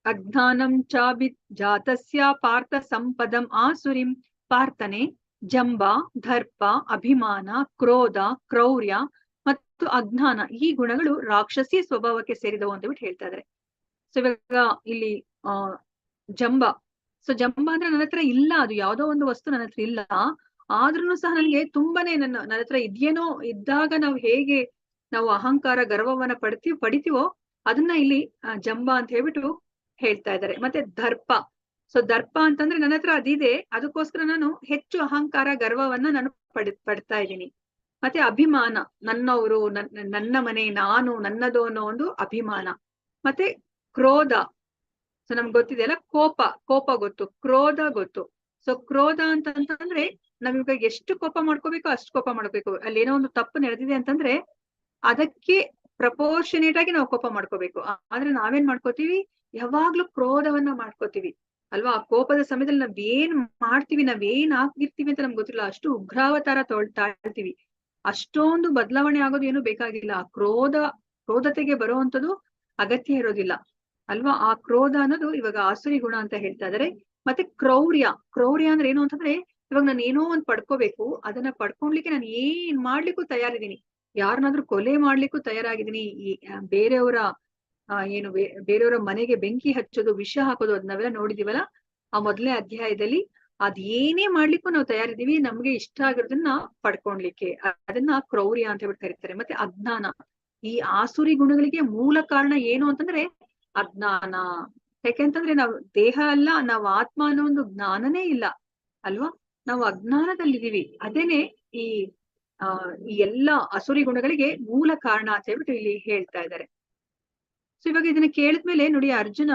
Speaker 1: ಅಜ್ಞಾನಂ ಚಾಭಿ ಜಾತಸ್ಯ ಪಾರ್ಥ ಸಂಪದಂ ಆಸುರಿಂ. ಪಾರ್ಥನೆ ಜಂಬ, ದರ್ಪ, ಅಭಿಮಾನ, ಕ್ರೋಧ, ಕ್ರೌರ್ಯ ಮತ್ತು ಅಜ್ಞಾನ ಈ ಗುಣಗಳು ರಾಕ್ಷಸಿ ಸ್ವಭಾವಕ್ಕೆ ಸೇರಿದವು ಅಂತ ಹೇಳ್ಬಿಟ್ಟು ಹೇಳ್ತಾ ಇದಾರೆ. ಸೊ ಇವಾಗ ಇಲ್ಲಿ ಜಂಬ. ಸೊ ಜಂಬ ಅಂದ್ರೆ ನನ್ನ ಹತ್ರ ಇಲ್ಲ, ಅದು ಯಾವ್ದೋ ಒಂದು ವಸ್ತು ನನ್ನ ಹತ್ರ ಇಲ್ಲ, ಆದ್ರೂ ಸಹ ನನಗೆ ತುಂಬಾನೇ ನನ್ನ ಹತ್ರ ಇದೇನೋ ಇದ್ದಾಗ ನಾವು ಹೇಗೆ ನಾವು ಅಹಂಕಾರ ಗರ್ವವನ್ನ ಪಡಿತೀವೋ ಅದನ್ನ ಇಲ್ಲಿ ಜಂಬ ಅಂತ ಹೇಳ್ಬಿಟ್ಟು ಹೇಳ್ತಾ ಇದ್ದಾರೆ. ಮತ್ತೆ ದರ್ಪ. ಸೊ ದರ್ಪ ಅಂತಂದ್ರೆ ನನ್ನ ಹತ್ರ ಅದಿದೆ, ಅದಕ್ಕೋಸ್ಕರ ನಾನು ಹೆಚ್ಚು ಅಹಂಕಾರ ಗರ್ವವನ್ನ ನಾನು ಪಡ್ತಾ ಇದ್ದೀನಿ. ಮತ್ತೆ ಅಭಿಮಾನ, ನನ್ನವರು, ನನ್ನ ಮನೆ, ನಾನು, ನನ್ನದು ಅನ್ನೋ ಒಂದು ಅಭಿಮಾನ. ಮತ್ತೆ ಕ್ರೋಧ. ಸೊ ನಮ್ಗೆ ಗೊತ್ತಿದೆಯಲ್ಲ, ಕೋಪ ಗೊತ್ತು, ಕ್ರೋಧ ಗೊತ್ತು. ಸೊ ಕ್ರೋಧ ಅಂತಂದ್ರೆ ನಮ್ಗೆ ಎಷ್ಟು ಕೋಪ ಮಾಡ್ಕೋಬೇಕು ಅಷ್ಟು ಕೋಪ ಮಾಡ್ಕೋಬೇಕು. ಅಲ್ಲಿ ಏನೋ ಒಂದು ತಪ್ಪು ನಡೆದಿದೆ ಅಂತಂದ್ರೆ ಅದಕ್ಕೆ ಪ್ರಪೋರ್ಷನೇಟ್ ಆಗಿ ನಾವು ಕೋಪ ಮಾಡ್ಕೋಬೇಕು. ಆದ್ರೆ ನಾವೇನ್ ಮಾಡ್ಕೋತೀವಿ, ಯಾವಾಗ್ಲೂ ಕ್ರೋಧವನ್ನ ಮಾಡ್ಕೋತೀವಿ ಅಲ್ವಾ. ಆ ಕೋಪದ ಸಮಯದಲ್ಲಿ ನಾವೇನ್ ಮಾಡ್ತೀವಿ, ನಾವೇನ್ ಆಗಿರ್ತೀವಿ ಅಂತ ನಮ್ಗೆ ಗೊತ್ತಿಲ್ಲ, ಅಷ್ಟು ಉಗ್ರಾವತಾರ ತಾಳ್ತೀವಿ. ಅಷ್ಟೊಂದು ಬದಲಾವಣೆ ಆಗೋದು ಏನು ಬೇಕಾಗಿಲ್ಲ. ಕ್ರೋಧತೆಗೆ ಬರುವಂತದ್ದು ಅಗತ್ಯ ಇರೋದಿಲ್ಲ ಅಲ್ವಾ. ಆ ಕ್ರೋಧ ಅನ್ನೋದು ಇವಾಗ ಆಸುರಿ ಗುಣ ಅಂತ ಹೇಳ್ತಾ ಇದಾರೆ. ಮತ್ತೆ ಕ್ರೌರ್ಯ ಅಂದ್ರೆ ಏನು ಅಂತಂದ್ರೆ, ಇವಾಗ ನಾನು ಏನೋ ಒಂದ್ ಪಡ್ಕೋಬೇಕು, ಅದನ್ನ ಪಡ್ಕೊಳ್ಲಿಕ್ಕೆ ನಾನು ಏನ್ ಮಾಡ್ಲಿಕ್ಕೂ ತಯಾರಿದ್ದೀನಿ, ಯಾರನ್ನಾದ್ರೂ ಕೊಲೆ ಮಾಡ್ಲಿಕ್ಕೂ ತಯಾರಾಗಿದ್ದೀನಿ. ಈ ಬೇರೆಯವರ ಬೇರೆಯವರ ಮನೆಗೆ ಬೆಂಕಿ ಹಚ್ಚೋದು, ವಿಷ ಹಾಕೋದು, ಅದನ್ನೆಲ್ಲ ನೋಡಿದೀವಲ್ಲ ಆ ಮೊದಲನೇ ಅಧ್ಯಾಯದಲ್ಲಿ. ಅದ್ ಏನೇ ಮಾಡ್ಲಿಕ್ಕೂ ನಾವು ತಯಾರಿದ್ದೀವಿ, ನಮ್ಗೆ ಇಷ್ಟ ಆಗಿರೋದನ್ನ ಪಡ್ಕೊಳ್ಲಿಕ್ಕೆ. ಅದನ್ನ ಕ್ರೌರ್ಯ ಅಂತ ಹೇಳ್ಬಿಟ್ಟು ಕರೀತಾರೆ. ಮತ್ತೆ ಅಜ್ಞಾನ. ಈ ಆಸುರಿ ಗುಣಗಳಿಗೆ ಮೂಲ ಕಾರಣ ಏನು ಅಂತಂದ್ರೆ ಅಜ್ಞಾನ. ಯಾಕೆಂತಂದ್ರೆ ನಾವು ದೇಹ ಅಲ್ಲ, ನಾವು ಆತ್ಮ ಅನ್ನೋ ಒಂದು ಜ್ಞಾನನೇ ಇಲ್ಲ ಅಲ್ವಾ. ನಾವು ಅಜ್ಞಾನದಲ್ಲಿದ್ದೀವಿ. ಅದೇನೆ ಈ ಎಲ್ಲಾ ಅಸುರಿ ಗುಣಗಳಿಗೆ ಮೂಲ ಕಾರಣ ಅಂತ ಹೇಳ್ಬಿಟ್ಟು ಇಲ್ಲಿ ಹೇಳ್ತಾ ಇದ್ದಾರೆ. ಸೊ ಇವಾಗ ಇದನ್ನ ಕೇಳಿದ್ಮೇಲೆ ನೋಡಿ, ಅರ್ಜುನ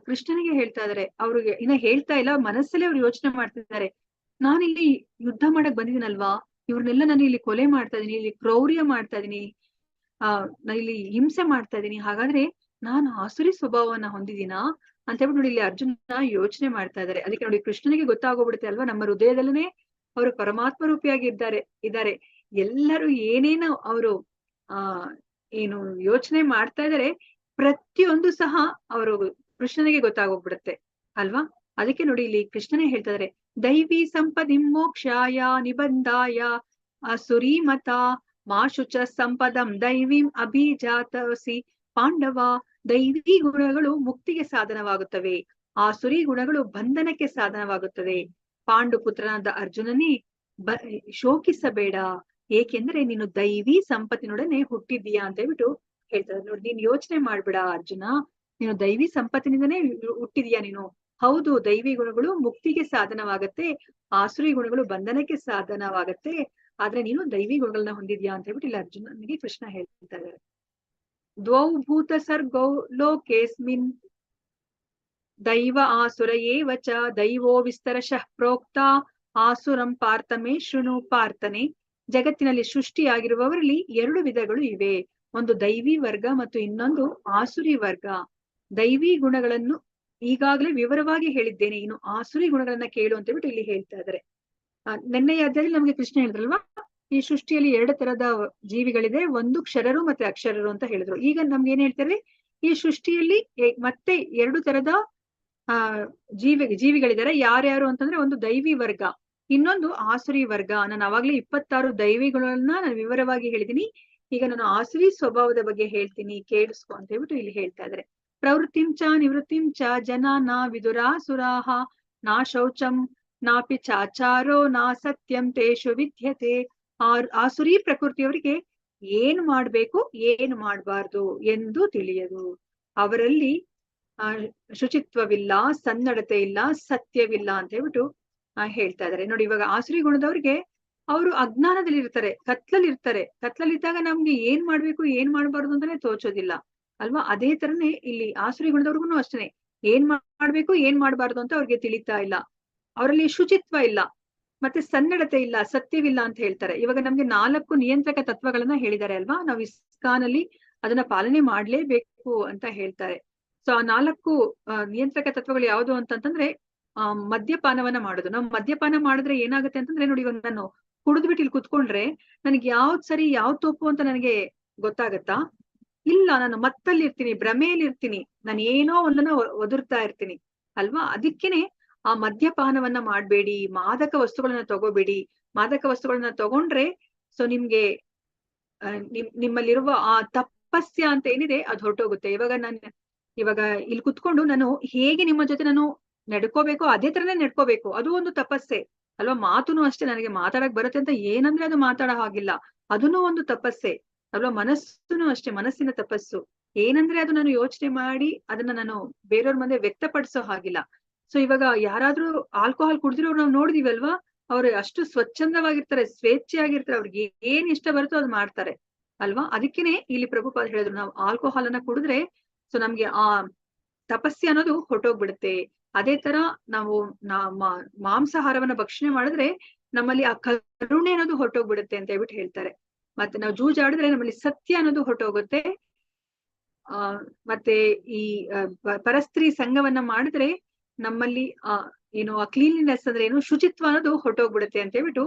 Speaker 1: ಕೃಷ್ಣನಿಗೆ ಹೇಳ್ತಾ ಇದಾರೆ. ಅವ್ರಿಗೆ ಇನ್ನ ಹೇಳ್ತಾ ಇಲ್ಲ, ಮನಸ್ಸಲ್ಲೇ ಅವ್ರು ಯೋಚನೆ ಮಾಡ್ತಿದ್ದಾರೆ. ನಾನಿಲ್ಲಿ ಯುದ್ಧ ಮಾಡಕ್ ಬಂದಿದ್ದೀನಲ್ವಾ, ಇವ್ರನ್ನೆಲ್ಲ ನಾನು ಇಲ್ಲಿ ಕೊಲೆ ಮಾಡ್ತಾ ಇದೀನಿ, ಇಲ್ಲಿ ಕ್ರೌರ್ಯ ಮಾಡ್ತಾ ಇದೀನಿ, ನಾನು ಇಲ್ಲಿ ಹಿಂಸೆ ಮಾಡ್ತಾ ಇದೀನಿ, ಹಾಗಾದ್ರೆ ನಾನು ಆಸುರಿ ಸ್ವಭಾವವನ್ನ ಹೊಂದಿದೀನಾ ಅಂತ ಹೇಳ್ಬಿಟ್ಟು ನೋಡಿ ಇಲ್ಲಿ ಅರ್ಜುನ ಯೋಚನೆ ಮಾಡ್ತಾ ಇದಾರೆ. ಅದಕ್ಕೆ ನೋಡಿ ಕೃಷ್ಣನಿಗೆ ಗೊತ್ತಾಗೋಗ್ಬಿಡುತ್ತೆ ಅಲ್ವಾ, ನಮ್ಮ ಹೃದಯದಲ್ಲೇ ಅವರು ಪರಮಾತ್ಮ ರೂಪಿಯಾಗಿ ಇದ್ದಾರೆ. ಎಲ್ಲರೂ ಏನೇನು ಅವರು ಏನು ಯೋಚನೆ ಮಾಡ್ತಾ ಇದಾರೆ ಪ್ರತಿಯೊಂದು ಸಹ ಅವರು ಕೃಷ್ಣನಿಗೆ ಗೊತ್ತಾಗೋಗ್ಬಿಡುತ್ತೆ ಅಲ್ವಾ. ಅದಕ್ಕೆ ನೋಡಿ ಇಲ್ಲಿ ಕೃಷ್ಣನೇ ಹೇಳ್ತಾ ಇದಾರೆ, ದೈವಿ ಸಂಪದಿ ಮೋಕ್ಷಾಯ ನಿಬಂಧಾಯ ಅಸುರೀಮತ ಮಾಶುಚ ಸಂಪದಂ ದೈವೀಂ ಅಭಿಜಾತಸಿ ಪಾಂಡವ. ದೈವಿ ಗುಣಗಳು ಮುಕ್ತಿಗೆ ಸಾಧನವಾಗುತ್ತವೆ, ಆಸುರಿ ಗುಣಗಳು ಬಂಧನಕ್ಕೆ ಸಾಧನವಾಗುತ್ತದೆ. ಪಾಂಡು ಪುತ್ರನಾದ ಅರ್ಜುನನೇ ಶೋಕಿಸಬೇಡ, ಏಕೆಂದ್ರೆ ನೀನು ದೈವಿ ಸಂಪತ್ತಿನೊಡನೆ ಹುಟ್ಟಿದ್ದೀಯಾ ಅಂತ ಹೇಳ್ಬಿಟ್ಟು ಹೇಳ್ತಾರೆ. ನೋಡಿ, ನೀನ್ ಯೋಚನೆ ಮಾಡ್ಬೇಡ ಅರ್ಜುನ, ನೀನು ದೈವಿ ಸಂಪತ್ತಿನಿಂದನೇ ಹುಟ್ಟಿದೀಯಾ ನೀನು. ಹೌದು, ದೈವಿ ಗುಣಗಳು ಮುಕ್ತಿಗೆ ಸಾಧನವಾಗತ್ತೆ, ಆಸುರಿ ಗುಣಗಳು ಬಂಧನಕ್ಕೆ ಸಾಧನವಾಗತ್ತೆ, ಆದ್ರೆ ನೀನು ದೈವಿ ಗುಣಗಳನ್ನ ಹೊಂದಿದ್ಯಾ ಅಂತ ಹೇಳ್ಬಿಟ್ಟು ಇಲ್ಲಿ ಅರ್ಜುನನಿಗೆ ಕೃಷ್ಣ ಹೇಳ್ತಾ ಇದ್ದಾರೆ. ದ್ವೌ ಭೂತ ಸರ್ಗೌ ಲೋಕೇಸ್ಮಿನ್ ದೈವ ಆಸುರ ಏವ ಚ ದೈವೋ ವಿಸ್ತರಶಃ ಪ್ರೋಕ್ತ ಆಸುರಂ ಪಾರ್ಥಮೇ ಶೃಣು ಪಾರ್ಥನೆ. ಜಗತ್ತಿನಲ್ಲಿ ಸೃಷ್ಟಿಯಾಗಿರುವವರಲ್ಲಿ 2 ವಿಧಗಳು ಇವೆ, ಒಂದು ದೈವಿ ವರ್ಗ ಮತ್ತು ಇನ್ನೊಂದು ಆಸುರಿ ವರ್ಗ. ದೈವಿ ಗುಣಗಳನ್ನು ಈಗಾಗಲೇ ವಿವರವಾಗಿ ಹೇಳಿದ್ದೇನೆ, ಇನ್ನು ಆಸುರಿ ಗುಣಗಳನ್ನ ಕೇಳು ಅಂತ ಹೇಳ್ಬಿಟ್ಟು ಇಲ್ಲಿ ಹೇಳ್ತಾ ಇದ್ದಾರೆ. ನೆನ್ನೆಯ ಅಧ್ಯಾಯದಲ್ಲಿ ನಮ್ಗೆ ಕೃಷ್ಣ ಹೇಳಿದ್ರಲ್ವಾ, ಈ ಸೃಷ್ಟಿಯಲ್ಲಿ 2 ತರದ ಜೀವಿಗಳಿದೆ, ಒಂದು ಕ್ಷರರು ಮತ್ತೆ ಅಕ್ಷರರು ಅಂತ ಹೇಳಿದ್ರು. ಈಗ ನಮ್ಗೆ ಏನ್ ಹೇಳ್ತಾರೆ, ಈ ಸೃಷ್ಟಿಯಲ್ಲಿ ಮತ್ತೆ 2 ತರದ ಜೀವಿಗಳಿದ್ದಾರೆ. ಯಾರ್ಯಾರು ಅಂತಂದ್ರೆ ಒಂದು ದೈವಿ ವರ್ಗ, ಇನ್ನೊಂದು ಆಸುರಿ ವರ್ಗ. ನಾನು ಅವಾಗ್ಲೇ 26 ದೈವಿಗಳನ್ನ ನಾನು ವಿವರವಾಗಿ ಹೇಳಿದೀನಿ. ಈಗ ನಾನು ಆಸುರಿ ಸ್ವಭಾವದ ಬಗ್ಗೆ ಹೇಳ್ತೀನಿ, ಕೇಳಿಸ್ಕೊ ಅಂತ ಹೇಳ್ಬಿಟ್ಟು ಇಲ್ಲಿ ಹೇಳ್ತಾ ಇದ್ದಾರೆ. ಪ್ರವೃತ್ತಿಂ ಚ ನಿವೃತ್ತಿಂ ಚ ಜನ ನ ವಿದುರಾಸುರಾಹ ನಾ ಶೌಚಂ ನಾಪಿ ಚಾಚಾರೋ ನಾ ಸತ್ಯಂ ತೇಷು ವಿದ್ಯತೆ. ಆಸುರಿ ಪ್ರಕೃತಿಯವರಿಗೆ ಏನ್ ಮಾಡ್ಬೇಕು ಏನ್ ಮಾಡ್ಬಾರ್ದು ಎಂದು ತಿಳಿಯದು, ಅವರಲ್ಲಿ ಶುಚಿತ್ವವಿಲ್ಲ, ಸನ್ನಡತೆ ಇಲ್ಲ, ಸತ್ಯವಿಲ್ಲ ಅಂತ ಹೇಳ್ಬಿಟ್ಟು ಹೇಳ್ತಾ ಇದಾರೆ. ನೋಡಿ, ಇವಾಗ ಆಸುರಿ ಗುಣದವ್ರಿಗೆ ಅವರು ಅಜ್ಞಾನದಲ್ಲಿ ಇರ್ತಾರೆ, ಕತ್ಲಲ್ಲಿದ್ದಾಗ ನಮ್ಗೆ ಏನ್ ಮಾಡ್ಬೇಕು ಏನ್ ಮಾಡ್ಬಾರ್ದು ಅಂತಾನೆ ತೋಚೋದಿಲ್ಲ ಅಲ್ವಾ. ಅದೇ ತರನೇ ಇಲ್ಲಿ ಆಸುರಿ ಗುಣದವ್ರಿಗೂ ಅಷ್ಟೇನೆ, ಏನ್ ಮಾಡ್ಬೇಕು ಏನ್ ಮಾಡ್ಬಾರ್ದು ಅಂತ ಅವ್ರಿಗೆ ತಿಳಿತಾ ಇಲ್ಲ, ಅವರಲ್ಲಿ ಶುಚಿತ್ವ ಇಲ್ಲ, ಮತ್ತೆ ಸನ್ನಡತೆ ಇಲ್ಲ, ಸತ್ಯವಿಲ್ಲ ಅಂತ ಹೇಳ್ತಾರೆ. ಇವಾಗ ನಮ್ಗೆ 4 ನಿಯಂತ್ರಕ ತತ್ವಗಳನ್ನ ಹೇಳಿದ್ದಾರೆ ಅಲ್ವಾ, ನಾವು ಇಸ್ಕಾನಲ್ಲಿ ಅದನ್ನ ಪಾಲನೆ ಮಾಡ್ಲೇಬೇಕು ಅಂತ ಹೇಳ್ತಾರೆ. ಸೊ ಆ 4 ನಿಯಂತ್ರಕ ತತ್ವಗಳು ಯಾವುದು ಅಂತಂದ್ರೆ ಮದ್ಯಪಾನವನ್ನ ಮಾಡೋದು. ನಾವು ಮದ್ಯಪಾನ ಮಾಡಿದ್ರೆ ಏನಾಗುತ್ತೆ ಅಂತಂದ್ರೆ, ನೋಡಿ, ಇವಾಗ ನಾನು ಕುಡಿದ್ಬಿಟ್ಟು ಇಲ್ಲಿ ಕುತ್ಕೊಂಡ್ರೆ ನನಗೆ ಯಾವ್ದ್ ಸರಿ ಯಾವ್ದ್ ತಪ್ಪು ಅಂತ ನನಗೆ ಗೊತ್ತಾಗತ್ತಾ? ಇಲ್ಲ, ನಾನು ಮತ್ತಲ್ಲಿ ಇರ್ತೀನಿ, ಭ್ರಮೆಯಲ್ಲಿ ಇರ್ತೀನಿ, ನಾನು ಏನೋ ಒಂದನ್ನ ಒದರ್ತಾ ಇರ್ತೀನಿ ಅಲ್ವಾ. ಅದಕ್ಕೇನೆ ಆ ಮದ್ಯಪಾನವನ್ನ ಮಾಡ್ಬೇಡಿ, ಮಾದಕ ವಸ್ತುಗಳನ್ನ ತಗೋಬೇಡಿ. ಮಾದಕ ವಸ್ತುಗಳನ್ನ ತಗೊಂಡ್ರೆ ಸೊ ನಿಮ್ಗೆ ನಿಮ್ಮಲ್ಲಿರುವ ಆ ತಪಸ್ಯ ಅಂತ ಏನಿದೆ ಅದು ಹೊರಟೋಗುತ್ತೆ. ಇವಾಗ ಇಲ್ಲಿ ಕುತ್ಕೊಂಡು ನಾನು ಹೇಗೆ ನಿಮ್ಮ ಜೊತೆ ನಾನು ನಡ್ಕೋಬೇಕು ಅದೇ ತರನೇ ನಡ್ಕೋಬೇಕು, ಅದು ಒಂದು ತಪಸ್ಸೆ ಅಲ್ವಾ. ಮಾತುನು ಅಷ್ಟೇ, ನನಗೆ ಮಾತಾಡಕ್ ಬರುತ್ತೆ ಅಂತ ಏನಂದ್ರೆ ಅದು ಮಾತಾಡೋ ಹಾಗಿಲ್ಲ, ಅದನ್ನು ಒಂದು ತಪಸ್ಸೆ ಅಲ್ವಾ. ಮನಸ್ಸುನು ಅಷ್ಟೇ, ಮನಸ್ಸಿನ ತಪಸ್ಸು ಏನಂದ್ರೆ ಅದು ನಾನು ಯೋಚನೆ ಮಾಡಿ ಅದನ್ನ ನಾನು ಬೇರೆಯವ್ರ ಮುಂದೆ ವ್ಯಕ್ತಪಡಿಸೋ ಹಾಗಿಲ್ಲ. ಸೊ ಇವಾಗ ಯಾರಾದ್ರೂ ಆಲ್ಕೋಹಾಲ್ ಕುಡ್ದಿರೋರು ನಾವು ನೋಡಿದೀವಲ್ವಾ, ಅವ್ರು ಅಷ್ಟು ಸ್ವಚ್ಛಂದವಾಗಿರ್ತಾರೆ, ಸ್ವೇಚ್ಛೆಯಾಗಿರ್ತಾರೆ, ಅವ್ರಿಗೆ ಏನ್ ಇಷ್ಟ ಬರುತ್ತೋ ಅದು ಮಾಡ್ತಾರೆ ಅಲ್ವಾ. ಅದಕ್ಕೇನೆ ಇಲ್ಲಿ ಪ್ರಭುಪಾದ ಹೇಳಿದ್ರು, ನಾವು ಆಲ್ಕೋಹಾಲ್ ಅನ್ನ ಕುಡಿದ್ರೆ ಸೊ ನಮ್ಗೆ ಆ ತಪಸ್ಸೆ ಅನ್ನೋದು ಹೊರಟೋಗ್ಬಿಡುತ್ತೆ. ಅದೇ ತರ ನಾವು ಮಾಂಸಾಹಾರವನ್ನ ಭಕ್ಷಣೆ ಮಾಡಿದ್ರೆ ನಮ್ಮಲ್ಲಿ ಆ ಕರುಣೆ ಅನ್ನೋದು ಹೊರಟೋಗ್ಬಿಡುತ್ತೆ ಅಂತ ಹೇಳ್ಬಿಟ್ಟು ಹೇಳ್ತಾರೆ. ಮತ್ತೆ ನಾವು ಜೂಜಾಡಿದ್ರೆ ನಮ್ಮಲ್ಲಿ ಸತ್ಯ ಅನ್ನೋದು ಹೊರಟೋಗುತ್ತೆ. ಮತ್ತೆ ಈ ಪರಸ್ತ್ರೀ ಸಂಘವನ್ನ ಮಾಡಿದ್ರೆ ನಮ್ಮಲ್ಲಿ ಏನು ಆ ಕ್ಲೀನ್ಲಿನೆಸ್ ಅಂದ್ರೆ ಏನು, ಶುಚಿತ್ವ ಅನ್ನೋದು ಹೊರಟೋಗ್ಬಿಡುತ್ತೆ ಅಂತ ಹೇಳ್ಬಿಟ್ಟು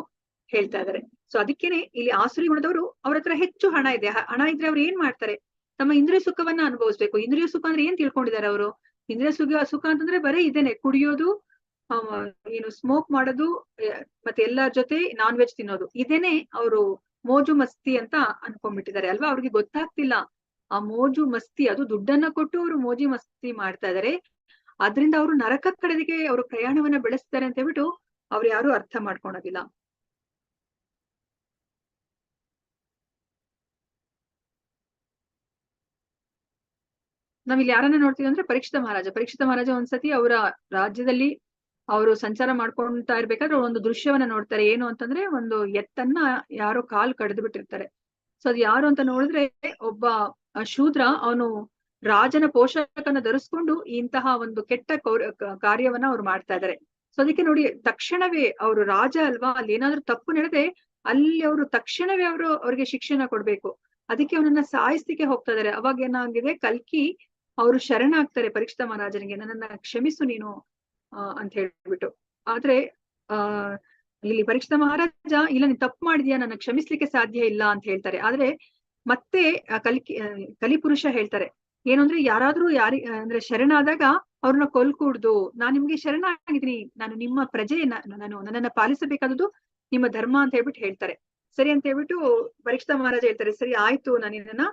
Speaker 1: ಹೇಳ್ತಾ ಇದಾರೆ. ಸೊ ಅದಕ್ಕೇನೆ ಇಲ್ಲಿ ಆಸುರಿ ಗುಣದವರು ಅವ್ರ ಹತ್ರ ಹೆಚ್ಚು ಹಣ ಇದೆ, ಹಣ ಇದ್ರೆ ಅವ್ರು ಏನ್ ಮಾಡ್ತಾರೆ, ತಮ್ಮ ಇಂದ್ರಿಯ ಸುಖವನ್ನ ಅನುಭವಿಸ್ಬೇಕು. ಇಂದ್ರಿಯ ಸುಖ ಅಂದ್ರೆ ಏನ್ ತಿಳ್ಕೊಂಡಿದ್ದಾರೆ ಅವರು, ಇಂದ್ರಿಯ ಸುಖ ಅಂತಂದ್ರೆ ಬರೀ ಇದೇನೆ, ಕುಡಿಯೋದು, ಏನು ಸ್ಮೋಕ್ ಮಾಡೋದು, ಮತ್ತೆ ಎಲ್ಲರ ಜೊತೆ ನಾನ್ ವೆಜ್ ತಿನ್ನೋದು, ಇದೇನೆ ಅವರು ಮೋಜು ಮಸ್ತಿ ಅಂತ ಅನ್ಕೊಂಡ್ಬಿಟ್ಟಿದ್ದಾರೆ ಅಲ್ವಾ. ಅವ್ರಿಗೆ ಗೊತ್ತಾಗ್ತಿಲ್ಲ ಆ ಮೋಜು ಮಸ್ತಿ, ಅದು ದುಡ್ಡನ್ನ ಕೊಟ್ಟು ಅವರು ಮೋಜಿ ಮಸ್ತಿ ಮಾಡ್ತಾ ಇದಾರೆ, ಅದ್ರಿಂದ ಅವರು ನರಕ ಕಡೆಗೆ ಅವರು ಪ್ರಯಾಣವನ್ನ ಬೆಳೆಸ್ತಾರೆ ಅಂತ ಹೇಳ್ಬಿಟ್ಟು ಅವ್ರು ಯಾರು ಅರ್ಥ ಮಾಡ್ಕೊಳೋದಿಲ್ಲ. ನಾವಿಲ್ಲಿ ಯಾರನ್ನ ನೋಡ್ತೀವಿ ಅಂದ್ರೆ ಪರೀಕ್ಷಿತ ಮಹಾರಾಜ ಒಂದ್ಸತಿ ಅವರ ರಾಜ್ಯದಲ್ಲಿ ಅವರು ಸಂಚಾರ ಮಾಡ್ಕೊಂತಾ ಇರ್ಬೇಕಾದ್ರೆ ಒಂದು ದೃಶ್ಯವನ್ನ ನೋಡ್ತಾರೆ. ಏನು ಅಂತಂದ್ರೆ, ಒಂದು ಎತ್ತನ್ನ ಯಾರೋ ಕಾಲ್ ಕಡ್ದು ಬಿಟ್ಟಿರ್ತಾರೆ. ಸೊ ಅದು ಯಾರು ಅಂತ ನೋಡಿದ್ರೆ ಒಬ್ಬ ಶೂದ್ರ, ಅವನು ರಾಜನ ಪೋಷಕನ ಧರಿಸ್ಕೊಂಡು ಇಂತಹ ಒಂದು ಕೆಟ್ಟ ಕಾರ್ಯವನ್ನ ಅವ್ರು ಮಾಡ್ತಾ ಇದಾರೆ. ಸೊ ಅದಕ್ಕೆ ನೋಡಿ, ತಕ್ಷಣವೇ ಅವರು ರಾಜ ಅಲ್ವಾ, ಅಲ್ಲಿ ಏನಾದ್ರು ತಪ್ಪು ನಡೆದ್ರೆ ಅಲ್ಲಿ ಅವರು ತಕ್ಷಣವೇ ಅವ್ರಿಗೆ ಶಿಕ್ಷೆನ ಕೊಡ್ಬೇಕು. ಅದಕ್ಕೆ ಅವನನ್ನ ಸಾಯಿಸ್ಲಿಕ್ಕೆ ಹೋಗ್ತಾ ಇದಾರೆ. ಅವಾಗ ಏನಾಗಿದೆ, ಕಲ್ಕಿ ಅವರು ಶರಣ ಆಗ್ತಾರೆ ಪರೀಕ್ಷಿತ ಮಹಾರಾಜನಿಗೆ, ನನ್ನನ್ನ ಕ್ಷಮಿಸು ನೀನು ಅಂತ ಹೇಳ್ಬಿಟ್ಟು. ಆದ್ರೆ ಇಲ್ಲಿ ಪರೀಕ್ಷಿತ ಮಹಾರಾಜ, ಇಲ್ಲ ನೀನ್ ತಪ್ಪು ಮಾಡಿದ್ಯಾ, ನನ್ನ ಕ್ಷಮಿಸ್ಲಿಕ್ಕೆ ಸಾಧ್ಯ ಇಲ್ಲ ಅಂತ ಹೇಳ್ತಾರೆ. ಆದ್ರೆ ಮತ್ತೆ ಕಲಿಪುರುಷ ಹೇಳ್ತಾರೆ ಏನು ಅಂದ್ರೆ, ಯಾರಾದ್ರೂ ಅಂದ್ರೆ ಶರಣಾದಾಗ ಅವ್ರನ್ನ ಕೊಲ್ಕೂಡ್ದು, ನಾನ್ ನಿಮ್ಗೆ ಶರಣ ಆಗಿದ್ದೀನಿ, ನಾನು ನಿಮ್ಮ ಪ್ರಜೆ, ನನ್ನನ್ನ ಪಾಲಿಸಬೇಕಾದದ್ದು ನಿಮ್ಮ ಧರ್ಮ ಅಂತ ಹೇಳ್ಬಿಟ್ಟು ಹೇಳ್ತಾರೆ. ಸರಿ ಅಂತ ಹೇಳ್ಬಿಟ್ಟು ಪರೀಕ್ಷಿತ ಮಹಾರಾಜ ಹೇಳ್ತಾರೆ, ಸರಿ ಆಯ್ತು, ನಾನು ನಿನ್ನ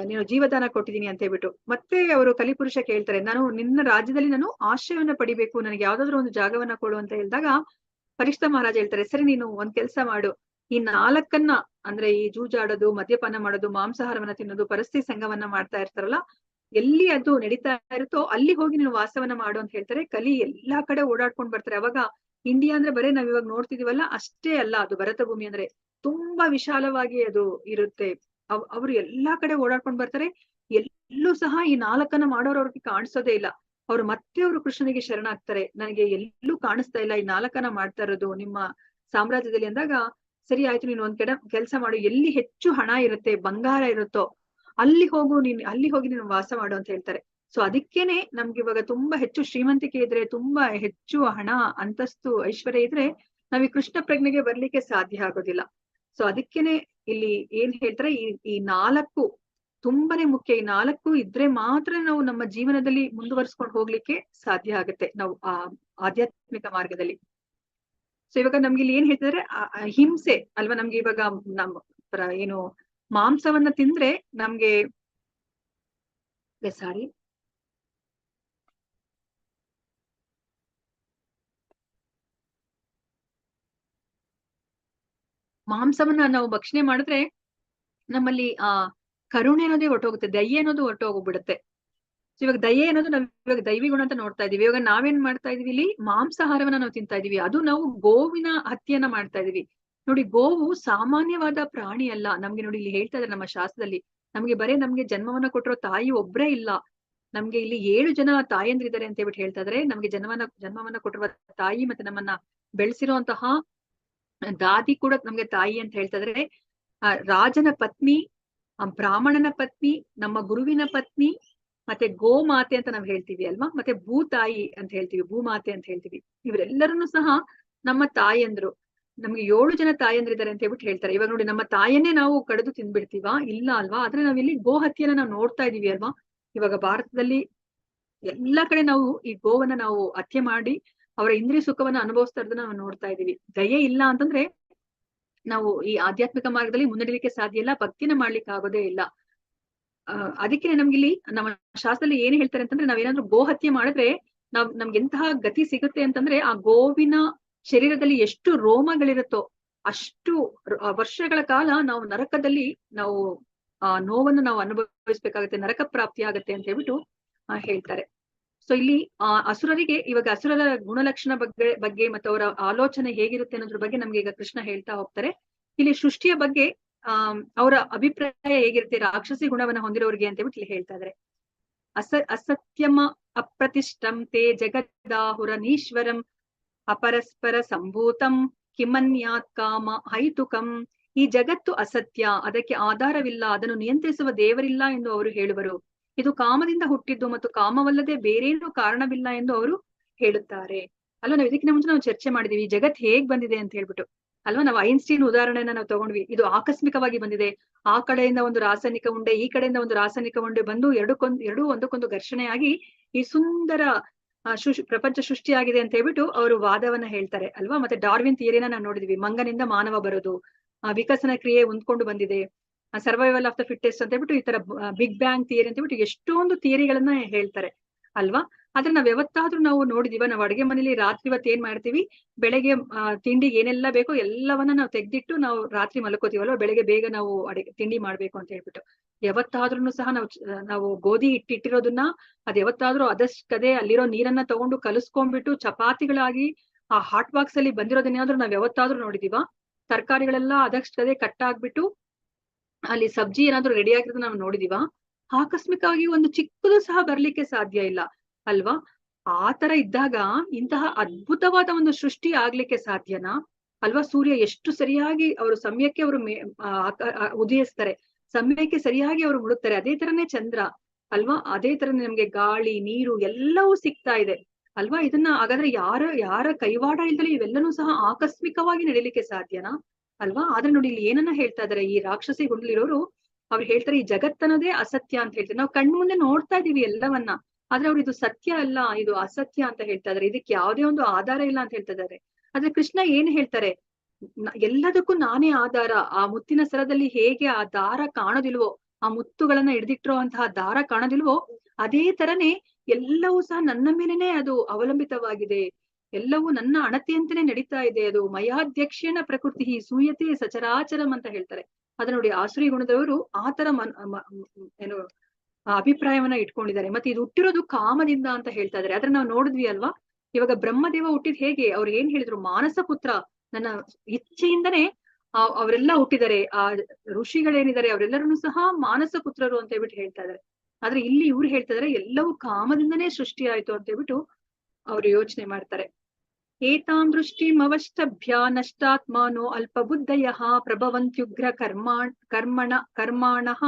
Speaker 1: ನೀನು ಜೀವದಾನ ಕೊಟ್ಟಿದ್ದೀನಿ ಅಂತ ಹೇಳ್ಬಿಟ್ಟು. ಮತ್ತೆ ಅವರು ಕಲಿಪುರುಷ ಕೇಳ್ತಾರೆ, ನಾನು ನಿನ್ನ ರಾಜ್ಯದಲ್ಲಿ ನಾನು ಆಶ್ರಯವನ್ನ ಪಡಿಬೇಕು, ನನಗೆ ಯಾವ್ದಾದ್ರು ಒಂದು ಜಾಗವನ್ನ ಕೊಡು ಅಂತ ಹೇಳಿದಾಗ ಪರೀಕ್ಷಿತ ಮಹಾರಾಜ ಹೇಳ್ತಾರೆ, ಸರಿ ನೀನು ಒಂದ್ ಕೆಲ್ಸ ಮಾಡು, ಈ ನಾಲ್ಕನ್ನ ಅಂದ್ರೆ ಈ ಜೂಜಾಡೋದು, ಮದ್ಯಪಾನ ಮಾಡೋದು, ಮಾಂಸಾಹಾರವನ್ನ ತಿನ್ನೋದು, ಪರಸ್ತ್ರೀ ಸಂಘವನ್ನ ಮಾಡ್ತಾ ಇರ್ತಾರಲ್ಲ, ಎಲ್ಲಿ ಅದು ನಡೀತಾ ಇರುತ್ತೋ ಅಲ್ಲಿ ಹೋಗಿ ನೀನು ವಾಸವನ್ನ ಮಾಡು ಅಂತ ಹೇಳ್ತಾರೆ. ಕಲಿ ಎಲ್ಲಾ ಕಡೆ ಓಡಾಡ್ಕೊಂಡ್ ಬರ್ತಾರೆ. ಅವಾಗ ಇಂಡಿಯಾ ಅಂದ್ರೆ ಬರೇ ನಾವ್ ಇವಾಗ ನೋಡ್ತಿದೀವಲ್ಲ ಅಷ್ಟೇ ಅಲ್ಲ, ಅದು ಭರತ ಭೂಮಿ ಅಂದ್ರೆ ತುಂಬಾ ವಿಶಾಲವಾಗಿ ಅದು ಇರುತ್ತೆ. ಅವ್ರು ಎಲ್ಲಾ ಕಡೆ ಓಡಾಡ್ಕೊಂಡ್ ಬರ್ತಾರೆ. ಎಲ್ಲೂ ಸಹ ಈ ನಾಲ್ಕನ್ನ ಮಾಡೋರು ಅವ್ರಿಗೆ ಕಾಣಿಸೋದೇ ಇಲ್ಲ. ಅವ್ರು ಮತ್ತೆ ಅವರು ಕೃಷ್ಣನಿಗೆ ಶರಣಾಗ್ತಾರೆ. ನನಗೆ ಎಲ್ಲೂ ಕಾಣಿಸ್ತಾ ಇಲ್ಲ ಈ ನಾಲ್ಕನ್ನ ಮಾಡ್ತಾ ಇರೋದು ನಿಮ್ಮ ಸಾಮ್ರಾಜ್ಯದಲ್ಲಿ ಅಂದಾಗ, ಸರಿ ಆಯ್ತು, ನೀನು ಒಂದ್ ಕೆಲಸ ಮಾಡು, ಎಲ್ಲಿ ಹೆಚ್ಚು ಹಣ ಇರುತ್ತೆ, ಬಂಗಾರ ಇರುತ್ತೋ ಅಲ್ಲಿ ಹೋಗಿ ನೀನು ವಾಸ ಮಾಡು ಅಂತ ಹೇಳ್ತಾರೆ. ಸೊ ಅದಕ್ಕೇನೆ ನಮ್ಗೆ ಇವಾಗ ತುಂಬಾ ಹೆಚ್ಚು ಶ್ರೀಮಂತಿಕೆ ಇದ್ರೆ, ತುಂಬಾ ಹೆಚ್ಚು ಹಣ, ಅಂತಸ್ತು, ಐಶ್ವರ್ಯ ಇದ್ರೆ ನಾವ್ ಈ ಕೃಷ್ಣ ಪ್ರಜ್ಞೆಗೆ ಬರ್ಲಿಕ್ಕೆ ಸಾಧ್ಯ ಆಗೋದಿಲ್ಲ. ಸೊ ಅದಕ್ಕೇನೆ ಇಲ್ಲಿ ಏನ್ ಹೇಳ್ತಾರೆ, ಈ ನಾಲ್ಕು ತುಂಬಾನೇ ಮುಖ್ಯ. ಈ ನಾಲ್ಕು ಇದ್ರೆ ಮಾತ್ರ ನಾವು ನಮ್ಮ ಜೀವನದಲ್ಲಿ ಮುಂದುವರ್ಸ್ಕೊಂಡು ಹೋಗ್ಲಿಕ್ಕೆ ಸಾಧ್ಯ ಆಗುತ್ತೆ, ನಾವು ಆ ಆಧ್ಯಾತ್ಮಿಕ ಮಾರ್ಗದಲ್ಲಿ. ಸೊ ಇವಾಗ ನಮ್ಗೆ ಇಲ್ಲಿ ಏನ್ ಹೇಳ್ತಿದ್ರೆ ಹಿಂಸೆ ಅಲ್ವಾ, ನಮ್ಗೆ ಇವಾಗ ಏನು ಮಾಂಸವನ್ನ ತಿಂದ್ರೆ ನಮ್ಗೆ ಸಾರಿ ಮಾಂಸವನ್ನ ನಾವು ಭಕ್ಷಣೆ ಮಾಡಿದ್ರೆ ನಮ್ಮಲ್ಲಿ ಕರುಣೆ ಅನ್ನೋದೇ ಹೊರಟೋಗುತ್ತೆ, ದಯೆ ಅನ್ನೋದು ಹೊರಟೋಗ್ಬಿಡುತ್ತೆ. ಸೊ ಇವಾಗ ದಯೆ ಅನ್ನೋದು ನಾವ್ ಇವಾಗ ದೈವಿ ಗುಣ ಅಂತ ನೋಡ್ತಾ ಇದೀವಿ. ಇವಾಗ ನಾವೇನ್ ಮಾಡ್ತಾ ಇದೀವಿ, ಇಲ್ಲಿ ಮಾಂಸಾಹಾರವನ್ನ ನಾವು ತಿಂತಾ ಇದೀವಿ. ಅದು ನಾವು ಗೋವಿನ ಹತ್ಯೆಯನ್ನ ಮಾಡ್ತಾ ಇದೀವಿ. ನೋಡಿ, ಗೋವು ಸಾಮಾನ್ಯವಾದ ಪ್ರಾಣಿ ಅಲ್ಲ. ನಮ್ಗೆ ನೋಡಿ ಇಲ್ಲಿ ಹೇಳ್ತಾ ಇದ್ದಾರೆ ನಮ್ಮ ಶಾಸ್ತ್ರದಲ್ಲಿ, ನಮ್ಗೆ ಜನ್ಮವನ್ನ ಕೊಟ್ಟಿರೋ ತಾಯಿ ಒಬ್ರೇ ಇಲ್ಲ, ನಮ್ಗೆ ಇಲ್ಲಿ 7 ಜನ ತಾಯಂದ್ರಿದ್ದಾರೆ ಅಂತ ಹೇಳ್ಬಿಟ್ಟು ಹೇಳ್ತಾ ಇದಾರೆ. ನಮ್ಗೆ ಜನ್ಮವನ್ನ ಕೊಟ್ಟಿರುವ ತಾಯಿ, ಮತ್ತೆ ನಮ್ಮನ್ನ ಬೆಳೆಸಿರುವಂತಹ ದಾದಿ ಕೂಡ ನಮ್ಗೆ ತಾಯಿ ಅಂತ ಹೇಳ್ತಾ ಇದಾರೆ. ರಾಜನ ಪತ್ನಿ, ಬ್ರಾಹ್ಮಣನ ಪತ್ನಿ, ನಮ್ಮ ಗುರುವಿನ ಪತ್ನಿ, ಮತ್ತೆ ಗೋಮಾತೆ ಅಂತ ನಾವ್ ಹೇಳ್ತೀವಿ ಅಲ್ವಾ, ಮತ್ತೆ ಭೂತಾಯಿ ಅಂತ ಹೇಳ್ತೀವಿ, ಭೂಮಾತೆ ಅಂತ ಹೇಳ್ತೀವಿ. ಇವರೆಲ್ಲರನ್ನು ಸಹ ನಮ್ಮ ತಾಯಂದ್ರು. ನಮ್ಗೆ 7 ಜನ ತಾಯಂದ್ರಿದ್ದಾರೆ ಅಂತ ಹೇಳ್ಬಿಟ್ಟು ಹೇಳ್ತಾರೆ. ಇವಾಗ ನೋಡಿ, ನಮ್ಮ ತಾಯನ್ನೇ ನಾವು ಕಡಿದು ತಿಂದ್ಬಿಡ್ತೀವಾ? ಇಲ್ಲ ಅಲ್ವಾ? ಆದ್ರೆ ನಾವಿಲ್ಲಿ ಗೋ ಹತ್ಯೆಯನ್ನ ನಾವು ನೋಡ್ತಾ ಇದೀವಿ ಅಲ್ವಾ. ಇವಾಗ ಭಾರತದಲ್ಲಿ ಎಲ್ಲಾ ಕಡೆ ನಾವು ಈ ಗೋವನ್ನ ನಾವು ಹತ್ಯೆ ಮಾಡಿ ಅವರ ಇಂದ್ರಿಯ ಸುಖವನ್ನ ಅನುಭವಿಸ್ತಾ ಇರೋದನ್ನ ನಾವು ನೋಡ್ತಾ ಇದೀವಿ. ದಯೆ ಇಲ್ಲ ಅಂತಂದ್ರೆ ನಾವು ಈ ಆಧ್ಯಾತ್ಮಿಕ ಮಾರ್ಗದಲ್ಲಿ ಮುನ್ನಡೆಯಲಿಕ್ಕೆ ಸಾಧ್ಯ ಇಲ್ಲ, ಭಕ್ತಿನ ಮಾಡ್ಲಿಕ್ಕೆ ಆಗೋದೇ ಇಲ್ಲ. ಅದಕ್ಕೆ ನಮ್ಗಿಲ್ಲಿ ನಮ್ಮ ಶಾಸ್ತ್ರದಲ್ಲಿ ಏನ್ ಹೇಳ್ತಾರೆ ಅಂತಂದ್ರೆ, ನಾವೇನಾದ್ರೂ ಗೋ ಹತ್ಯೆ ಮಾಡಿದ್ರೆ ನಮ್ಗೆ ಎಂತಹ ಗತಿ ಸಿಗುತ್ತೆ ಅಂತಂದ್ರೆ, ಆ ಗೋವಿನ ಶರೀರದಲ್ಲಿ ಎಷ್ಟು ರೋಮಗಳಿರುತ್ತೋ ಅಷ್ಟು ವರ್ಷಗಳ ಕಾಲ ನಾವು ನರಕದಲ್ಲಿ ನಾವು ನೋವನ್ನು ನಾವು ಅನುಭವಿಸ್ಬೇಕಾಗತ್ತೆ, ನರಕ ಪ್ರಾಪ್ತಿ ಆಗತ್ತೆ ಅಂತ ಹೇಳ್ಬಿಟ್ಟು ಹೇಳ್ತಾರೆ. ಸೊ ಇಲ್ಲಿ ಅಸುರರಿಗೆ, ಇವಾಗ ಅಸುರರ ಗುಣಲಕ್ಷಣ ಬಗ್ಗೆ ಮತ್ತು ಅವರ ಆಲೋಚನೆ ಹೇಗಿರುತ್ತೆ ಅನ್ನೋದ್ರ ಬಗ್ಗೆ ನಮ್ಗೆ ಈಗ ಕೃಷ್ಣ ಹೇಳ್ತಾ ಹೋಗ್ತಾರೆ. ಇಲ್ಲಿ ಸೃಷ್ಟಿಯ ಬಗ್ಗೆ ಅವರ ಅಭಿಪ್ರಾಯ ಹೇಗಿರುತ್ತೆ ರಾಕ್ಷಸಿ ಗುಣವನ್ನ ಹೊಂದಿರೋರಿಗೆ ಅಂತ ಹೇಳ್ಬಿಟ್ಟು ಇಲ್ಲಿ ಹೇಳ್ತಾ ಇದಾರೆ. ಅಸತ್ಯಮ ಅಪ್ರತಿಷ್ಠಂ ತೇ ಜಗದಾಹುರನೀಶ್ವರಂ ಅಪರಸ್ಪರ ಸಂಭೂತಂ ಕಿಮನ್ಯಾತ್ ಕಾಮ ಹೈತುಕಂ. ಈ ಜಗತ್ತು ಅಸತ್ಯ, ಅದಕ್ಕೆ ಆಧಾರವಿಲ್ಲ, ಅದನ್ನು ನಿಯಂತ್ರಿಸುವ ದೇವರಿಲ್ಲ ಎಂದು ಅವರು ಹೇಳುವರು. ಇದು ಕಾಮದಿಂದ ಹುಟ್ಟಿದ್ದು ಮತ್ತು ಕಾಮವಲ್ಲದೆ ಬೇರೇನೂ ಕಾರಣವಿಲ್ಲ ಎಂದು ಅವರು ಹೇಳುತ್ತಾರೆ ಅಲ್ವಾ. ನಾವು ಇದಕ್ಕಿಂತ ಮುಂಚೆ ನಾವು ಚರ್ಚೆ ಮಾಡಿದೀವಿ ಈ ಜಗತ್ ಹೇಗ್ ಬಂದಿದೆ ಅಂತ ಹೇಳ್ಬಿಟ್ಟು ಅಲ್ವಾ. ನಾವು ಐನ್ಸ್ಟೀನ್ ಉದಾಹರಣೆಯನ್ನ ನಾವು ತಗೊಂಡ್ವಿ. ಇದು ಆಕಸ್ಮಿಕವಾಗಿ ಬಂದಿದೆ. ಆ ಕಡೆಯಿಂದ ಒಂದು ರಾಸಾಯನಿಕ ಉಂಡೆ, ಈ ಕಡೆಯಿಂದ ಒಂದು ರಾಸಾಯನಿಕ ಉಂಡೆ ಬಂದು ಎರಡು ಒಂದಕ್ಕೊಂದು ಘರ್ಷಣೆಯಾಗಿ ಈ ಸುಂದರ ಪ್ರಪಂಚ ಸೃಷ್ಟಿಯಾಗಿದೆ ಅಂತ ಹೇಳ್ಬಿಟ್ಟು ಅವರು ವಾದವನ್ನ ಹೇಳ್ತಾರೆ ಅಲ್ವಾ. ಮತ್ತೆ ಡಾರ್ವಿನ್ ಥಿಯರಿನ ನಾವು ನೋಡಿದ್ವಿ, ಮಂಗನಿಂದ ಮಾನವ ಬರೋದು, ವಿಕಸನ ಕ್ರಿಯೆ ಹೊಂದ್ಕೊಂಡು ಬಂದಿದೆ, ಸರ್ವೈವಲ್ ಆಫ್ ದ ಫಿಟ್ಟೆಸ್ಟ್ ಅಂತ ಹೇಳ್ಬಿಟ್ಟು ಈ ತರ ಬಿಗ್ ಬ್ಯಾಂಗ್ ಥಿಯರಿ ಅಂತ ಹೇಳ್ಬಿಟ್ಟು ಎಷ್ಟೊಂದು ಥಿಯರಿಗಳನ್ನ ಹೇಳ್ತಾರೆ ಅಲ್ವಾ. ಆದ್ರೆ ನಾವ್ ಯಾವತ್ತಾದ್ರೂ ನಾವು ನೋಡಿದೀವ, ನಾವು ಅಡುಗೆ ಮನೇಲಿ ರಾತ್ರಿ ಹೊತ್ತು ಏನ್ ಮಾಡ್ತೀವಿ, ಬೆಳಗ್ಗೆ ತಿಂಡಿಗೆ ಏನೆಲ್ಲ ಬೇಕೋ ಎಲ್ಲವನ್ನ ನಾವು ತೆಗ್ದಿಟ್ಟು ನಾವು ರಾತ್ರಿ ಮಲ್ಕೋತೀವಲ್ವ, ಬೆಳಗ್ಗೆ ಬೇಗ ನಾವು ತಿಂಡಿ ಮಾಡ್ಬೇಕು ಅಂತ ಹೇಳ್ಬಿಟ್ಟು. ಯಾವತ್ತಾದ್ರೂ ಸಹ ನಾವು ಗೋಧಿ ಇಟ್ಟಿರೋದನ್ನ ಅದ್ ಯಾವತ್ತಾದ್ರೂ ಅದಷ್ಟೇ ಅಲ್ಲಿರೋ ನೀರನ್ನ ತಗೊಂಡು ಕಲಸ್ಕೊಂಡ್ಬಿಟ್ಟು ಚಪಾತಿಗಳಾಗಿ ಆ ಹಾಟ್ ಬಾಕ್ಸ್ ಅಲ್ಲಿ ಬಂದಿರೋದನ್ನೇನಾದ್ರೂ ನಾವ್ ಯಾವತ್ತಾದ್ರೂ ನೋಡಿದೀವ? ತರಕಾರಿಗಳೆಲ್ಲ ಅದಷ್ಟೇ ಕಟ್ ಆಗ್ಬಿಟ್ಟು ಅಲ್ಲಿ ಸಬ್ಜಿ ಏನಾದ್ರು ರೆಡಿ ಆಗಿರೋದು ನಾವು ನೋಡಿದೀವ? ಆಕಸ್ಮಿಕವಾಗಿ ಒಂದು ಚಿಕ್ಕದು ಸಹ ಬರ್ಲಿಕ್ಕೆ ಸಾಧ್ಯ ಇಲ್ಲ ಅಲ್ವಾ. ಆ ತರ ಇದ್ದಾಗ ಇಂತಹ ಅದ್ಭುತವಾದ ಒಂದು ಸೃಷ್ಟಿ ಆಗ್ಲಿಕ್ಕೆ ಸಾಧ್ಯನಾ ಅಲ್ವಾ. ಸೂರ್ಯ ಎಷ್ಟು ಸರಿಯಾಗಿ ಅವರು ಸಮಯಕ್ಕೆ ಅವರು ಉದಯಿಸ್ತಾರೆ, ಸಮಯಕ್ಕೆ ಸರಿಯಾಗಿ ಅವರು ಮುಳುಗ್ತಾರೆ. ಅದೇ ತರನೇ ಚಂದ್ರ ಅಲ್ವಾ, ಅದೇ ತರನೇ ನಮ್ಗೆ ಗಾಳಿ, ನೀರು ಎಲ್ಲವೂ ಸಿಗ್ತಾ ಇದೆ ಅಲ್ವಾ. ಇದನ್ನ ಹಾಗಾದ್ರೆ ಯಾರ ಕೈವಾಡ ಇಲ್ದಲೆ ಇವೆಲ್ಲನೂ ಸಹ ಆಕಸ್ಮಿಕವಾಗಿ ನಡೀಲಿಕ್ಕೆ ಸಾಧ್ಯನಾ ಅಲ್ವಾ. ಆದ್ರೆ ನೋಡಿ ಇಲ್ಲಿ ಏನನ್ನ ಹೇಳ್ತಾ ಇದಾರೆ ಈ ರಾಕ್ಷಸಿ ಗುಂಡ್ಲಿರೋರು, ಅವ್ರು ಹೇಳ್ತಾರೆ ಈ ಜಗತ್ತನ್ನೋದೇ ಅಸತ್ಯ ಅಂತ ಹೇಳ್ತಾರೆ. ನಾವು ಕಣ್ಣು ಮುಂದೆ ನೋಡ್ತಾ ಇದೀವಿ ಎಲ್ಲವನ್ನ, ಆದ್ರೆ ಅವ್ರು ಇದು ಸತ್ಯ ಅಲ್ಲ, ಇದು ಅಸತ್ಯ ಅಂತ ಹೇಳ್ತಾ ಇದಾರೆ. ಇದಕ್ಕೆ ಯಾವುದೇ ಒಂದು ಆಧಾರ ಇಲ್ಲ ಅಂತ ಹೇಳ್ತಾ ಇದಾರೆ. ಆದ್ರೆ ಕೃಷ್ಣ ಏನ್ ಹೇಳ್ತಾರೆ, ಎಲ್ಲದಕ್ಕೂ ನಾನೇ ಆಧಾರ. ಆ ಮುತ್ತಿನ ಸರದಲ್ಲಿ ಹೇಗೆ ಆ ದಾರ ಕಾಣೋದಿಲ್ವೋ, ಆ ಮುತ್ತುಗಳನ್ನ ಹಿಡ್ದಿಟ್ಟಿರೋ ಅಂತಹ ದಾರ ಕಾಣೋದಿಲ್ವೋ, ಅದೇ ತರನೇ ಎಲ್ಲವೂ ಸಹ ನನ್ನ ಮೇಲೆನೆ ಅದು ಅವಲಂಬಿತವಾಗಿದೆ. ಎಲ್ಲವೂ ನನ್ನ ಅಣತಿಯಂತೆನೆ ನಡೀತಾ ಇದೆ, ಅದು ಮಯಾಧ್ಯಕ್ಷೇಣ ಪ್ರಕೃತಿ ಸೂಯತೆ ಸಚರಾಚರಂ ಅಂತ ಹೇಳ್ತಾರೆ. ಅದ ನೋಡಿ ಆಸುರಿ ಗುಣದವರು ಆತರ ಏನು ಅಭಿಪ್ರಾಯವನ್ನ ಇಟ್ಕೊಂಡಿದ್ದಾರೆ. ಮತ್ತೆ ಇದು ಹುಟ್ಟಿರೋದು ಕಾಮದಿಂದ ಅಂತ ಹೇಳ್ತಾ ಇದಾರೆ. ಆದ್ರೆ ನಾವು ನೋಡಿದ್ವಿ ಅಲ್ವಾ, ಇವಾಗ ಬ್ರಹ್ಮದೇವ ಹುಟ್ಟಿದ್ ಹೇಗೆ, ಅವ್ರು ಏನ್ ಹೇಳಿದ್ರು, ಮಾನಸ ಪುತ್ರ, ನನ್ನ ಇಚ್ಛೆಯಿಂದನೇ ಅವರೆಲ್ಲ ಹುಟ್ಟಿದ್ದಾರೆ. ಆ ಋಷಿಗಳೇನಿದ್ದಾರೆ ಅವರೆಲ್ಲರೂ ಸಹ ಮಾನಸ ಪುತ್ರರು ಅಂತ ಹೇಳ್ಬಿಟ್ಟು ಹೇಳ್ತಾ ಇದಾರೆ. ಆದ್ರೆ ಇಲ್ಲಿ ಇವ್ರು ಹೇಳ್ತಾ ಇದಾರೆ ಎಲ್ಲವೂ ಕಾಮದಿಂದನೇ ಸೃಷ್ಟಿ ಆಯ್ತು ಅಂತ ಹೇಳ್ಬಿಟ್ಟು ಅವ್ರು ಯೋಚನೆ ಮಾಡ್ತಾರೆ. ಏತಾಂ ದೃಷ್ಟಿಮವಷ್ಟಭ್ಯ ನಷ್ಟಾತ್ಮಾನೋ ಅಲ್ಪಬುದ್ಧಯಃ ಪ್ರಭವಂತ್ಯುಗ್ರ ಕರ್ಮಾಣಃ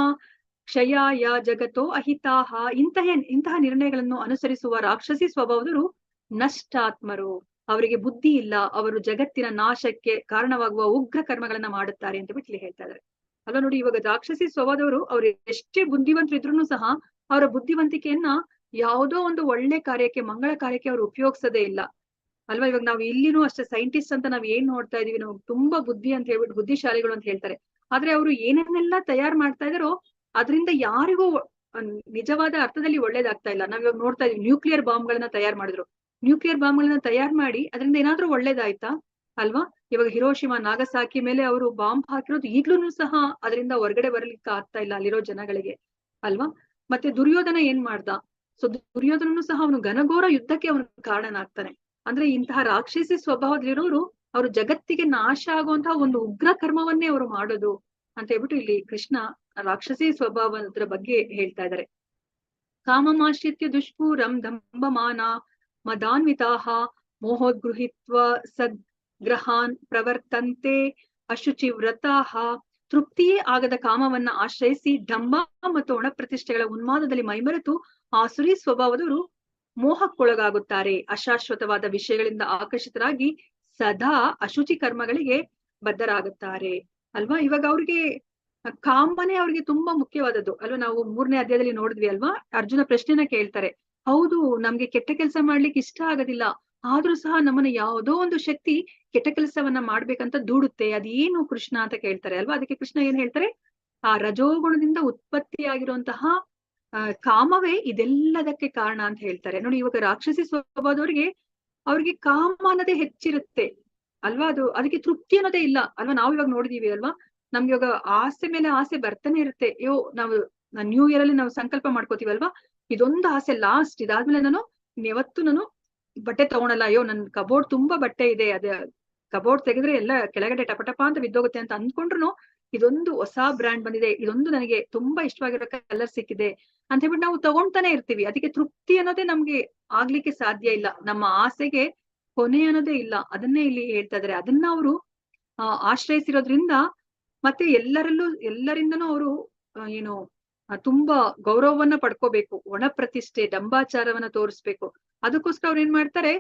Speaker 1: ಕ್ಷಯಾಯ ಜಗತೋ ಅಹಿತಾಹ. ಇಂತಹ ನಿರ್ಣಯಗಳನ್ನು ಅನುಸರಿಸುವ ರಾಕ್ಷಸಿ ಸ್ವಭಾವದರು ನಷ್ಟಾತ್ಮರು, ಅವರಿಗೆ ಬುದ್ಧಿ ಇಲ್ಲ, ಅವರು ಜಗತ್ತಿನ ನಾಶಕ್ಕೆ ಕಾರಣವಾಗುವ ಉಗ್ರ ಕರ್ಮಗಳನ್ನ ಮಾಡುತ್ತಾರೆ ಅಂತ ಬಿಟ್ಟು ಇಲ್ಲಿ ಹೇಳ್ತಾ ಇದ್ದಾರೆ. ಅಲ್ಲ ನೋಡಿ, ಇವಾಗ ರಾಕ್ಷಸಿ ಸ್ವಭಾವದವರು ಅವ್ರು ಎಷ್ಟೇ ಬುದ್ಧಿವಂತರಿದ್ರು ಸಹ ಅವರ ಬುದ್ಧಿವಂತಿಕೆಯನ್ನ ಯಾವುದೋ ಒಂದು ಒಳ್ಳೆ ಕಾರ್ಯಕ್ಕೆ, ಮಂಗಳ ಕಾರ್ಯಕ್ಕೆ ಅವ್ರು ಉಪಯೋಗಿಸೋದೇ ಇಲ್ಲ ಅಲ್ವಾ. ಇವಾಗ ನಾವು ಇಲ್ಲಿನೂ ಅಷ್ಟೇ ಸೈಂಟಿಸ್ಟ್ ಅಂತ ನಾವ್ ಏನ್ ನೋಡ್ತಾ ಇದೀವಿ, ನಾವು ತುಂಬಾ ಬುದ್ಧಿ ಅಂತ ಹೇಳ್ಬಿಟ್ಟು ಬುದ್ಧಿಶಾಲಿಗಳು ಅಂತ ಹೇಳ್ತಾರೆ. ಆದ್ರೆ ಅವರು ಏನನ್ನೆಲ್ಲ ತಯಾರು ಮಾಡ್ತಾ ಇದಾರೋ ಅದರಿಂದ ಯಾರಿಗೂ ನಿಜವಾದ ಅರ್ಥದಲ್ಲಿ ಒಳ್ಳೇದಾಗ್ತಾ ಇಲ್ಲ. ನಾವ್ ಇವಾಗ ನೋಡ್ತಾ ಇದೀವಿ, ನ್ಯೂಕ್ಲಿಯರ್ ಬಾಂಬ್ಗಳನ್ನ ತಯಾರು ಮಾಡಿದ್ರು. ನ್ಯೂಕ್ಲಿಯರ್ ಬಾಂಬ್ಗಳನ್ನ ತಯಾರು ಮಾಡಿ ಅದರಿಂದ ಏನಾದ್ರೂ ಒಳ್ಳೇದಾಯ್ತಾ ಅಲ್ವಾ. ಇವಾಗ ಹಿರೋಶಿಮಾ ನಾಗಸಾಕಿ ಮೇಲೆ ಅವರು ಬಾಂಬ್ ಹಾಕಿರೋದು ಈಗ್ಲೂ ಸಹ ಅದರಿಂದ ಹೊರಗಡೆ ಬರ್ಲಿಕ್ಕೆ ಆಗ್ತಾ ಇಲ್ಲ ಅಲ್ಲಿರೋ ಜನಗಳಿಗೆ ಅಲ್ವಾ. ಮತ್ತೆ ದುರ್ಯೋಧನ ಏನ್ ಮಾಡ್ದ, ಸೊ ದುರ್ಯೋಧನನು ಸಹ ಅವನು ಘನಘೋರ ಯುದ್ಧಕ್ಕೆ ಅವನು ಕಾರಣನಾಗ್ತಾನೆ. ಅಂದ್ರೆ ಇಂತಹ ರಾಕ್ಷಸಿ ಸ್ವಭಾವದಲ್ಲಿರೋರು ಅವರು ಜಗತ್ತಿಗೆ ನಾಶ ಆಗುವಂತಹ ಒಂದು ಉಗ್ರ ಕರ್ಮವನ್ನೇ ಅವರು ಮಾಡೋದು ಅಂತ ಹೇಳ್ಬಿಟ್ಟು ಇಲ್ಲಿ ಕೃಷ್ಣ ರಾಕ್ಷಸಿ ಸ್ವಭಾವದ ಬಗ್ಗೆ ಹೇಳ್ತಾ ಇದ್ದಾರೆ. ಕಾಮಮಾಶ್ರಿತ್ಯ ದುಷ್ಪೂರಂ ದಂಬಮಾನ ಮದಾನ್ವಿತಾಹ ಮೋಹೋದ್ಗೃಹಿತ್ವ ಸದ್ಗ್ರಹಾನ್ ಪ್ರವರ್ತಂತೆ ಅಶುಚಿವ್ರತಾಹ. ತೃಪ್ತಿಯೇ ಆಗದ ಕಾಮವನ್ನ ಆಶ್ರಯಿಸಿ ಢಂಬ ಮತ್ತು ಒಣಪ್ರತಿಷ್ಠೆಗಳ ಉನ್ಮಾದದಲ್ಲಿ ಮೈಮರೆತು ಆಸುರಿ ಸ್ವಭಾವದವರು ಮೋಹಕ್ಕೊಳಗಾಗುತ್ತಾರೆ. ಅಶಾಶ್ವತವಾದ ವಿಷಯಗಳಿಂದ ಆಕರ್ಷಿತರಾಗಿ ಸದಾ ಅಶುಚಿ ಕರ್ಮಗಳಿಗೆ ಬದ್ಧರಾಗುತ್ತಾರೆ ಅಲ್ವಾ. ಇವಾಗ ಅವ್ರಿಗೆ ಕಾಮನೆ ಅವ್ರಿಗೆ ತುಂಬಾ ಮುಖ್ಯವಾದದ್ದು ಅಲ್ವಾ. ನಾವು 3ನೇ ಅಧ್ಯಾಯದಲ್ಲಿ ನೋಡಿದ್ವಿ ಅಲ್ವಾ, ಅರ್ಜುನ ಪ್ರಶ್ನೆನ ಕೇಳ್ತಾರೆ, ಹೌದು ನಮ್ಗೆ ಕೆಟ್ಟ ಕೆಲಸ ಮಾಡ್ಲಿಕ್ಕೆ ಇಷ್ಟ ಆಗೋದಿಲ್ಲ, ಆದ್ರೂ ಸಹ ನಮ್ಮನ್ನ ಯಾವುದೋ ಒಂದು ಶಕ್ತಿ ಕೆಟ್ಟ ಕೆಲಸವನ್ನ ಮಾಡ್ಬೇಕಂತ ದೂಡುತ್ತೆ, ಅದೇನು ಕೃಷ್ಣ ಅಂತ ಕೇಳ್ತಾರೆ ಅಲ್ವಾ. ಅದಕ್ಕೆ ಕೃಷ್ಣ ಏನ್ ಹೇಳ್ತಾರೆ, ಆ ರಜೋಗುಣದಿಂದ ಉತ್ಪತ್ತಿಯಾಗಿರುವಂತಹ ಕಾಮವೇ ಇದೆಲ್ಲದಕ್ಕೆ ಕಾರಣ ಅಂತ ಹೇಳ್ತಾರೆ. ನೋಡಿ, ಇವಾಗ ರಾಕ್ಷಸಿ ಸ್ವಭಾವದವ್ರಿಗೆ ಅವ್ರಿಗೆ ಕಾಮ ಅನ್ನೋದೇ ಹೆಚ್ಚಿರುತ್ತೆ ಅಲ್ವಾ. ಅದಕ್ಕೆ ತೃಪ್ತಿ ಅನ್ನೋದೇ ಇಲ್ಲ ಅಲ್ವಾ. ನಾವು ಇವಾಗ ನೋಡಿದೀವಿ ಅಲ್ವಾ, ನಮ್ಗೆ ಇವಾಗ ಆಸೆ ಮೇಲೆ ಆಸೆ ಬರ್ತಾನೆ ಇರುತ್ತೆ. ನಾವು ನ್ಯೂ ಇಯರ್ ಅಲ್ಲಿ ನಾವು ಸಂಕಲ್ಪ ಮಾಡ್ಕೋತೀವಲ್ವಾ, ಇದೊಂದು ಆಸೆ ಲಾಸ್ಟ್, ಇದಾದ್ಮೇಲೆ ನಾನು ಯಾವತ್ತು ನಾನು ಬಟ್ಟೆ ತಗೊಳಲ್ಲ, ನನ್ ಕಬೋರ್ಡ್ ತುಂಬಾ ಬಟ್ಟೆ ಇದೆ, ಅದೇ ಕಬೋರ್ಡ್ ತೆಗೆದ್ರೆ ಎಲ್ಲ ಕೆಳಗಡೆ ಟಪಟಪ ಅಂತ ಬಿದ್ದೋಗುತ್ತೆ ಅಂತ ಅಂದ್ಕೊಂಡ್ರು ಇದೊಂದು ಹೊಸ ಬ್ರ್ಯಾಂಡ್ ಬಂದಿದೆ, ಇದೊಂದು ನನಗೆ ತುಂಬಾ ಇಷ್ಟವಾಗಿರೋ ಕಲರ್ ಸಿಕ್ಕಿದೆ ಅಂತ ಹೇಳ್ಬಿಟ್ಟು ನಾವು ತಗೊಂತಾನೆ ಇರ್ತೀವಿ. ಅದಕ್ಕೆ ತೃಪ್ತಿ ಅನ್ನೋದೇ ನಮ್ಗೆ ಆಗ್ಲಿಕ್ಕೆ ಸಾಧ್ಯ ಇಲ್ಲ, ನಮ್ಮ ಆಸೆಗೆ ಕೊನೆ ಅನ್ನೋದೇ ಇಲ್ಲ. ಅದನ್ನೇ ಇಲ್ಲಿ ಹೇಳ್ತಾ ಇದಾರೆ. ಅದನ್ನ ಅವರು ಆಶ್ರಯಿಸಿರೋದ್ರಿಂದ ಮತ್ತೆ ಎಲ್ಲರಿಂದನೂ ಅವರು ಏನು ತುಂಬಾ ಗೌರವವನ್ನ ಪಡ್ಕೋಬೇಕು, ಒಣ ಪ್ರತಿಷ್ಠೆ ಡಂಬಾಚಾರವನ್ನ ತೋರಿಸ್ಬೇಕು. ಅದಕ್ಕೋಸ್ಕರ ಅವ್ರು ಏನ್ ಮಾಡ್ತಾರೆ,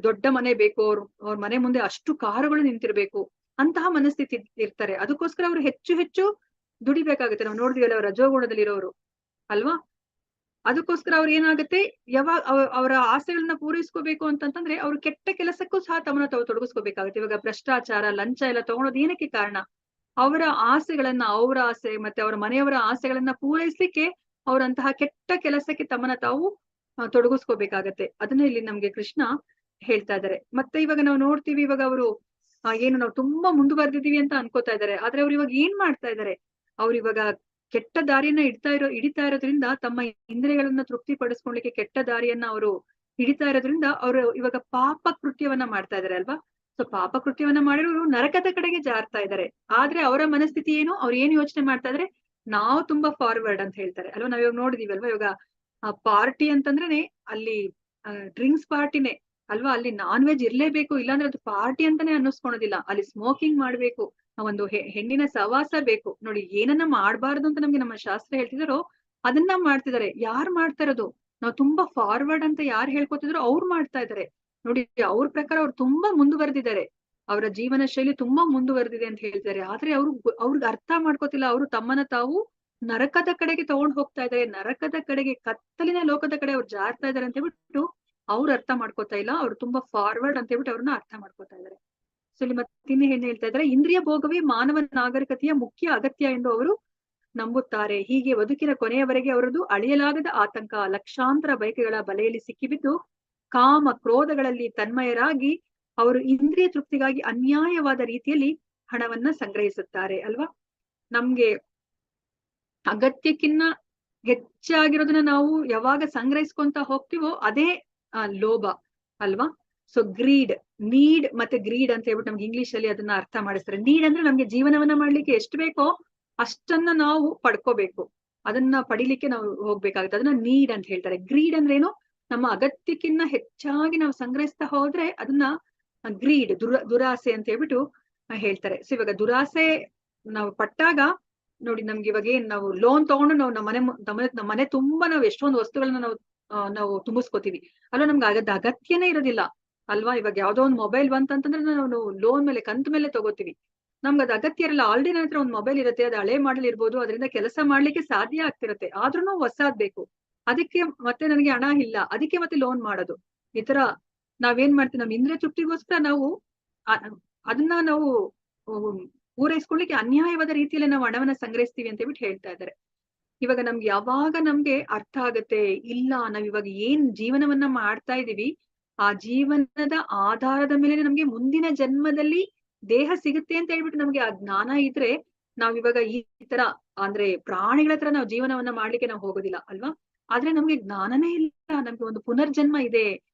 Speaker 1: ದೊಡ್ಡ ಮನೆ ಬೇಕು, ಅವ್ರ ಮನೆ ಮುಂದೆ ಅಷ್ಟು ಕಾರುಗಳು ನಿಂತಿರ್ಬೇಕು, ಅಂತಹ ಮನಸ್ಥಿತಿ ಇರ್ತಾರೆ. ಅದಕ್ಕೋಸ್ಕರ ಅವ್ರು ಹೆಚ್ಚು ಹೆಚ್ಚು ದುಡಿಬೇಕಾಗುತ್ತೆ. ನಾವು ನೋಡಿದ್ವಿ ಅವ್ರ ರಜೋಗುಣದಲ್ಲಿರೋರು ಅಲ್ವಾ. ಅದಕ್ಕೋಸ್ಕರ ಅವ್ರು ಏನಾಗುತ್ತೆ, ಯಾವಾಗ ಅವರ ಆಸೆಗಳನ್ನ ಪೂರೈಸ್ಕೋಬೇಕು ಅಂತಂದ್ರೆ ಅವ್ರು ಕೆಟ್ಟ ಕೆಲಸಕ್ಕೂ ಸಹ ತಮ್ಮನ್ನ ತಾವು ತೊಡಗಿಸ್ಕೋಬೇಕಾಗುತ್ತೆ. ಇವಾಗ ಭ್ರಷ್ಟಾಚಾರ, ಲಂಚ ಎಲ್ಲ ತಗೊಳೋದು ಏನಕ್ಕೆ ಕಾರಣ, ಅವರ ಆಸೆಗಳನ್ನ, ಅವರ ಆಸೆ ಮತ್ತೆ ಅವರ ಮನೆಯವರ ಆಸೆಗಳನ್ನ ಪೂರೈಸ್ಲಿಕ್ಕೆ ಅವರಂತಹ ಕೆಟ್ಟ ಕೆಲಸಕ್ಕೆ ತಮ್ಮನ್ನ ತಾವು ತೊಡಗಿಸ್ಕೋಬೇಕಾಗತ್ತೆ. ಅದನ್ನ ಇಲ್ಲಿ ನಮ್ಗೆ ಕೃಷ್ಣ ಹೇಳ್ತಾ ಇದ್ದಾರೆ. ಮತ್ತೆ ಇವಾಗ ನಾವು ನೋಡ್ತೀವಿ, ಇವಾಗ ಅವರು ನಾವು ತುಂಬಾ ಮುಂದುವರೆದಿದೀವಿ ಅಂತ ಅನ್ಕೋತಾ ಇದ್ದಾರೆ. ಆದ್ರೆ ಅವ್ರು ಇವಾಗ ಏನ್ ಮಾಡ್ತಾ ಇದ್ದಾರೆ, ಅವ್ರು ಇವಾಗ ಕೆಟ್ಟ ದಾರಿಯನ್ನ ಹಿಡಿತಾ ಇರೋದ್ರಿಂದ, ತಮ್ಮ ಇಂದ್ರಿಯಗಳನ್ನ ತೃಪ್ತಿ ಪಡಿಸ್ಕೊಳ್ಲಿಕ್ಕೆ ಕೆಟ್ಟ ದಾರಿಯನ್ನ ಅವರು ಹಿಡಿತಾ ಇರೋದ್ರಿಂದ ಅವರು ಇವಾಗ ಪಾಪ ಕೃತ್ಯವನ್ನ ಮಾಡ್ತಾ ಇದಾರೆ ಅಲ್ವಾ. ಸೊ ಪಾಪ ಕೃತ್ಯವನ್ನ ಮಾಡಿರೋರು ನರಕದ ಕಡೆಗೆ ಜಾರ್ತಾ ಇದ್ದಾರೆ. ಆದ್ರೆ ಅವರ ಮನಸ್ಥಿತಿ ಏನು, ಅವ್ರು ಏನ್ ಯೋಚನೆ ಮಾಡ್ತಾ ಇದಾರೆ, ನಾವು ತುಂಬಾ ಫಾರ್ವರ್ಡ್ ಅಂತ ಹೇಳ್ತಾರೆ ಅಲ್ವಾ. ನಾವ್ ಇವಾಗ ನೋಡಿದೀವಿ ಅಲ್ವಾ, ಇವಾಗ ಪಾರ್ಟಿ ಅಂತಂದ್ರೆ ಅಲ್ಲಿ ಡ್ರಿಂಕ್ಸ್ ಪಾರ್ಟಿನೇ ಅಲ್ವಾ, ಅಲ್ಲಿ ನಾನ್ ವೆಜ್ ಇರ್ಲೇಬೇಕು, ಇಲ್ಲಾಂದ್ರೆ ಅದು ಪಾರ್ಟಿ ಅಂತಾನೆ ಅನ್ನಿಸ್ಕೊಳೋದಿಲ್ಲ. ಅಲ್ಲಿ ಸ್ಮೋಕಿಂಗ್ ಮಾಡ್ಬೇಕು, ಒಂದು ಹೆಣ್ಣಿನ ಸವಾಸ ಬೇಕು. ನೋಡಿ, ಏನನ್ನ ಮಾಡ್ಬಾರ್ದು ಅಂತ ನಮ್ಗೆ ನಮ್ಮ ಶಾಸ್ತ್ರ ಹೇಳ್ತಿದಾರೋ ಅದನ್ನ ಮಾಡ್ತಿದ್ದಾರೆ. ಯಾರು ಮಾಡ್ತಾ ಇರೋದು, ನಾವು ತುಂಬಾ ಫಾರ್ವರ್ಡ್ ಅಂತ ಯಾರು ಹೇಳ್ಕೊತಿದ್ರು ಅವ್ರು ಮಾಡ್ತಾ ಇದಾರೆ. ನೋಡಿ, ಅವ್ರ ಪ್ರಕಾರ ಅವ್ರು ತುಂಬಾ ಮುಂದುವರೆದಿದ್ದಾರೆ, ಅವರ ಜೀವನ ಶೈಲಿ ತುಂಬಾ ಮುಂದುವರೆದಿದೆ ಅಂತ ಹೇಳ್ತಾರೆ. ಆದ್ರೆ ಅವ್ರಿಗೆ ಅರ್ಥ ಮಾಡ್ಕೋತಿಲ್ಲ, ಅವರು ತಮ್ಮನ್ನ ತಾವು ನರಕದ ಕಡೆಗೆ ತಗೊಂಡ್ ಹೋಗ್ತಾ ಇದಾರೆ, ನರಕದ ಕಡೆಗೆ, ಕತ್ತಲಿನ ಲೋಕದ ಕಡೆ ಅವ್ರು ಜಾರ್ತಾ ಇದಾರೆ ಅಂತ ಹೇಳ್ಬಿಟ್ಟು ಅವ್ರು ಅರ್ಥ ಮಾಡ್ಕೋತಾ ಇಲ್ಲ. ಅವ್ರು ತುಂಬಾ ಫಾರ್ವರ್ಡ್ ಅಂತ ಹೇಳ್ಬಿಟ್ಟು ಅವ್ರನ್ನ ಅರ್ಥ ಮಾಡ್ಕೋತಾ ಇದಾರೆ. ಸೊ ಇಲ್ಲಿ ಮತ್ತೆ ಏನ್ ಹೇಳ್ತಾ ಇದಾರೆ, ಇಂದ್ರಿಯ ಭೋಗವೇ ಮಾನವ ನಾಗರಿಕತೆಯ ಮುಖ್ಯ ಅಗತ್ಯ ಎಂದು ಅವರು ನಂಬುತ್ತಾರೆ. ಹೀಗೆ ಬದುಕಿನ ಕೊನೆಯವರೆಗೆ ಅವರದು ಅಳಿಯಲಾಗದ ಆತಂಕ, ಲಕ್ಷಾಂತರ ಬಯಕೆಗಳ ಬಲೆಯಲ್ಲಿ ಸಿಕ್ಕಿಬಿದ್ದು ಕಾಮ ಕ್ರೋಧಗಳಲ್ಲಿ ತನ್ಮಯರಾಗಿ ಅವರು ಇಂದ್ರಿಯ ತೃಪ್ತಿಗಾಗಿ ಅನ್ಯಾಯವಾದ ರೀತಿಯಲ್ಲಿ ಹಣವನ್ನ ಸಂಗ್ರಹಿಸುತ್ತಾರೆ ಅಲ್ವಾ. ನಮ್ಗೆ ಅಗತ್ಯಕ್ಕಿನ್ನ ಹೆಚ್ಚಾಗಿರೋದನ್ನ ನಾವು ಯಾವಾಗ ಸಂಗ್ರಹಿಸ್ಕೊಂತ ಹೋಗ್ತೀವೋ ಅದೇ ಲೋಭ ಅಲ್ವಾ. ಸೊ ಗ್ರೀಡ್, ನೀಡ್ ಮತ್ತೆ ಗ್ರೀಡ್ ಅಂತ ಹೇಳ್ಬಿಟ್ಟು ನಮ್ಗೆ ಇಂಗ್ಲಿಷ್ ಅಲ್ಲಿ ಅದನ್ನ ಅರ್ಥ ಮಾಡಿಸ್ತಾರೆ. ನೀಡ್ ಅಂದ್ರೆ ನಮ್ಗೆ ಜೀವನವನ್ನ ಮಾಡ್ಲಿಕ್ಕೆ ಎಷ್ಟು ಬೇಕೋ ಅಷ್ಟನ್ನ ನಾವು ಪಡ್ಕೋಬೇಕು, ಅದನ್ನ ಪಡಿಲಿಕ್ಕೆ ನಾವು ಹೋಗ್ಬೇಕಾಗುತ್ತೆ, ಅದನ್ನ ನೀಡ್ ಅಂತ ಹೇಳ್ತಾರೆ. ಗ್ರೀಡ್ ಅಂದ್ರೆ ಏನು, ನಮ್ಮ ಅಗತ್ಯಕ್ಕಿನ್ನ ಹೆಚ್ಚಾಗಿ ನಾವು ಸಂಗ್ರಹಿಸ್ತಾ ಹೋದ್ರೆ ಅದನ್ನ ಗ್ರೀಡ್, ದುರಾಸೆ ಅಂತ ಹೇಳ್ಬಿಟ್ಟು ಹೇಳ್ತಾರೆ. ಸೊ ಇವಾಗ ದುರಾಸೆ ನಾವು ಪಟ್ಟಾಗ ನೋಡಿ, ನಮ್ಗೆ ಇವಾಗ ಏನ್ ನಾವು ಲೋನ್ ತಗೊಂಡು ನಾವು ನಮ್ಮ ಮನೆ ತುಂಬಾ ನಾವು ಎಷ್ಟೊಂದು ವಸ್ತುಗಳನ್ನ ನಾವು ತುಂಬಿಸ್ಕೋತೀವಿ ಅಲ್ವಾ. ನಮ್ಗೆ ಅಗತ್ಯನೇ ಇರೋದಿಲ್ಲ ಅಲ್ವಾ. ಇವಾಗ ಯಾವ್ದೋ ಒಂದು ಮೊಬೈಲ್ ಬಂತಂತಂದ್ರೆ ನಾವು ಲೋನ್ ಮೇಲೆ ಕಂತು ಮೇಲೆ ತಗೋತೀವಿ, ನಮ್ಗೆ ಅದು ಅಗತ್ಯ ಇರಲ್ಲ. ಆಲ್ರೆಡಿ ನನ್ನ ಹತ್ರ ಒಂದು ಮೊಬೈಲ್ ಇರುತ್ತೆ, ಅದು ಹಳೆ ಮಾಡಲ್ ಇರ್ಬೋದು, ಅದರಿಂದ ಕೆಲಸ ಮಾಡ್ಲಿಕ್ಕೆ ಸಾಧ್ಯ ಆಗ್ತಿರುತ್ತೆ, ಆದ್ರೂ ಹೊಸಾದ್ ಬೇಕು, ಅದಕ್ಕೆ ಮತ್ತೆ ನನಗೆ ಹಣ ಇಲ್ಲ, ಅದಕ್ಕೆ ಮತ್ತೆ ಲೋನ್ ಮಾಡೋದು. ಈ ತರ ನಾವೇನ್ ಮಾಡ್ತೀವಿ, ನಮ್ ಇಂದ್ರಿಯ ತೃಪ್ತಿಗೋಸ್ಕರ ನಾವು ಅದನ್ನ ನಾವು ಪೂರೈಸ್ಕೊಳ್ಳಿಕ್ಕೆ ಅನ್ಯಾಯವಾದ ರೀತಿಯಲ್ಲಿ ನಾವು ಹಣವನ್ನ ಸಂಗ್ರಹಿಸ್ತೀವಿ ಅಂತ ಹೇಳ್ಬಿಟ್ಟು ಹೇಳ್ತಾ ಇದ್ದಾರೆ. ಇವಾಗ ನಮ್ಗೆ ಯಾವಾಗ ನಮ್ಗೆ ಅರ್ಥ ಆಗತ್ತೆ, ಇಲ್ಲ ನಾವ್ ಇವಾಗ ಏನ್ ಜೀವನವನ್ನ ಮಾಡ್ತಾ ಇದೀವಿ ಆ ಜೀವನದ ಆಧಾರದ ಮೇಲೆ ನಮ್ಗೆ ಮುಂದಿನ ಜನ್ಮದಲ್ಲಿ ದೇಹ ಸಿಗುತ್ತೆ ಅಂತ ಹೇಳ್ಬಿಟ್ಟು ನಮ್ಗೆ ಆ ಜ್ಞಾನ ಇದ್ರೆ, ನಾವ್ ಇವಾಗ ಈ ತರ ಅಂದ್ರೆ ಪ್ರಾಣಿಗಳ ಹತ್ರ ನಾವು ಜೀವನವನ್ನ ಮಾಡ್ಲಿಕ್ಕೆ ನಾವು ಹೋಗೋದಿಲ್ಲ ಅಲ್ವಾ. ಆದ್ರೆ ನಮ್ಗೆ ಜ್ಞಾನನೇ ಇಲ್ಲ, ನಮ್ಗೆ ಒಂದು ಪುನರ್ಜನ್ಮ ಇದೆ,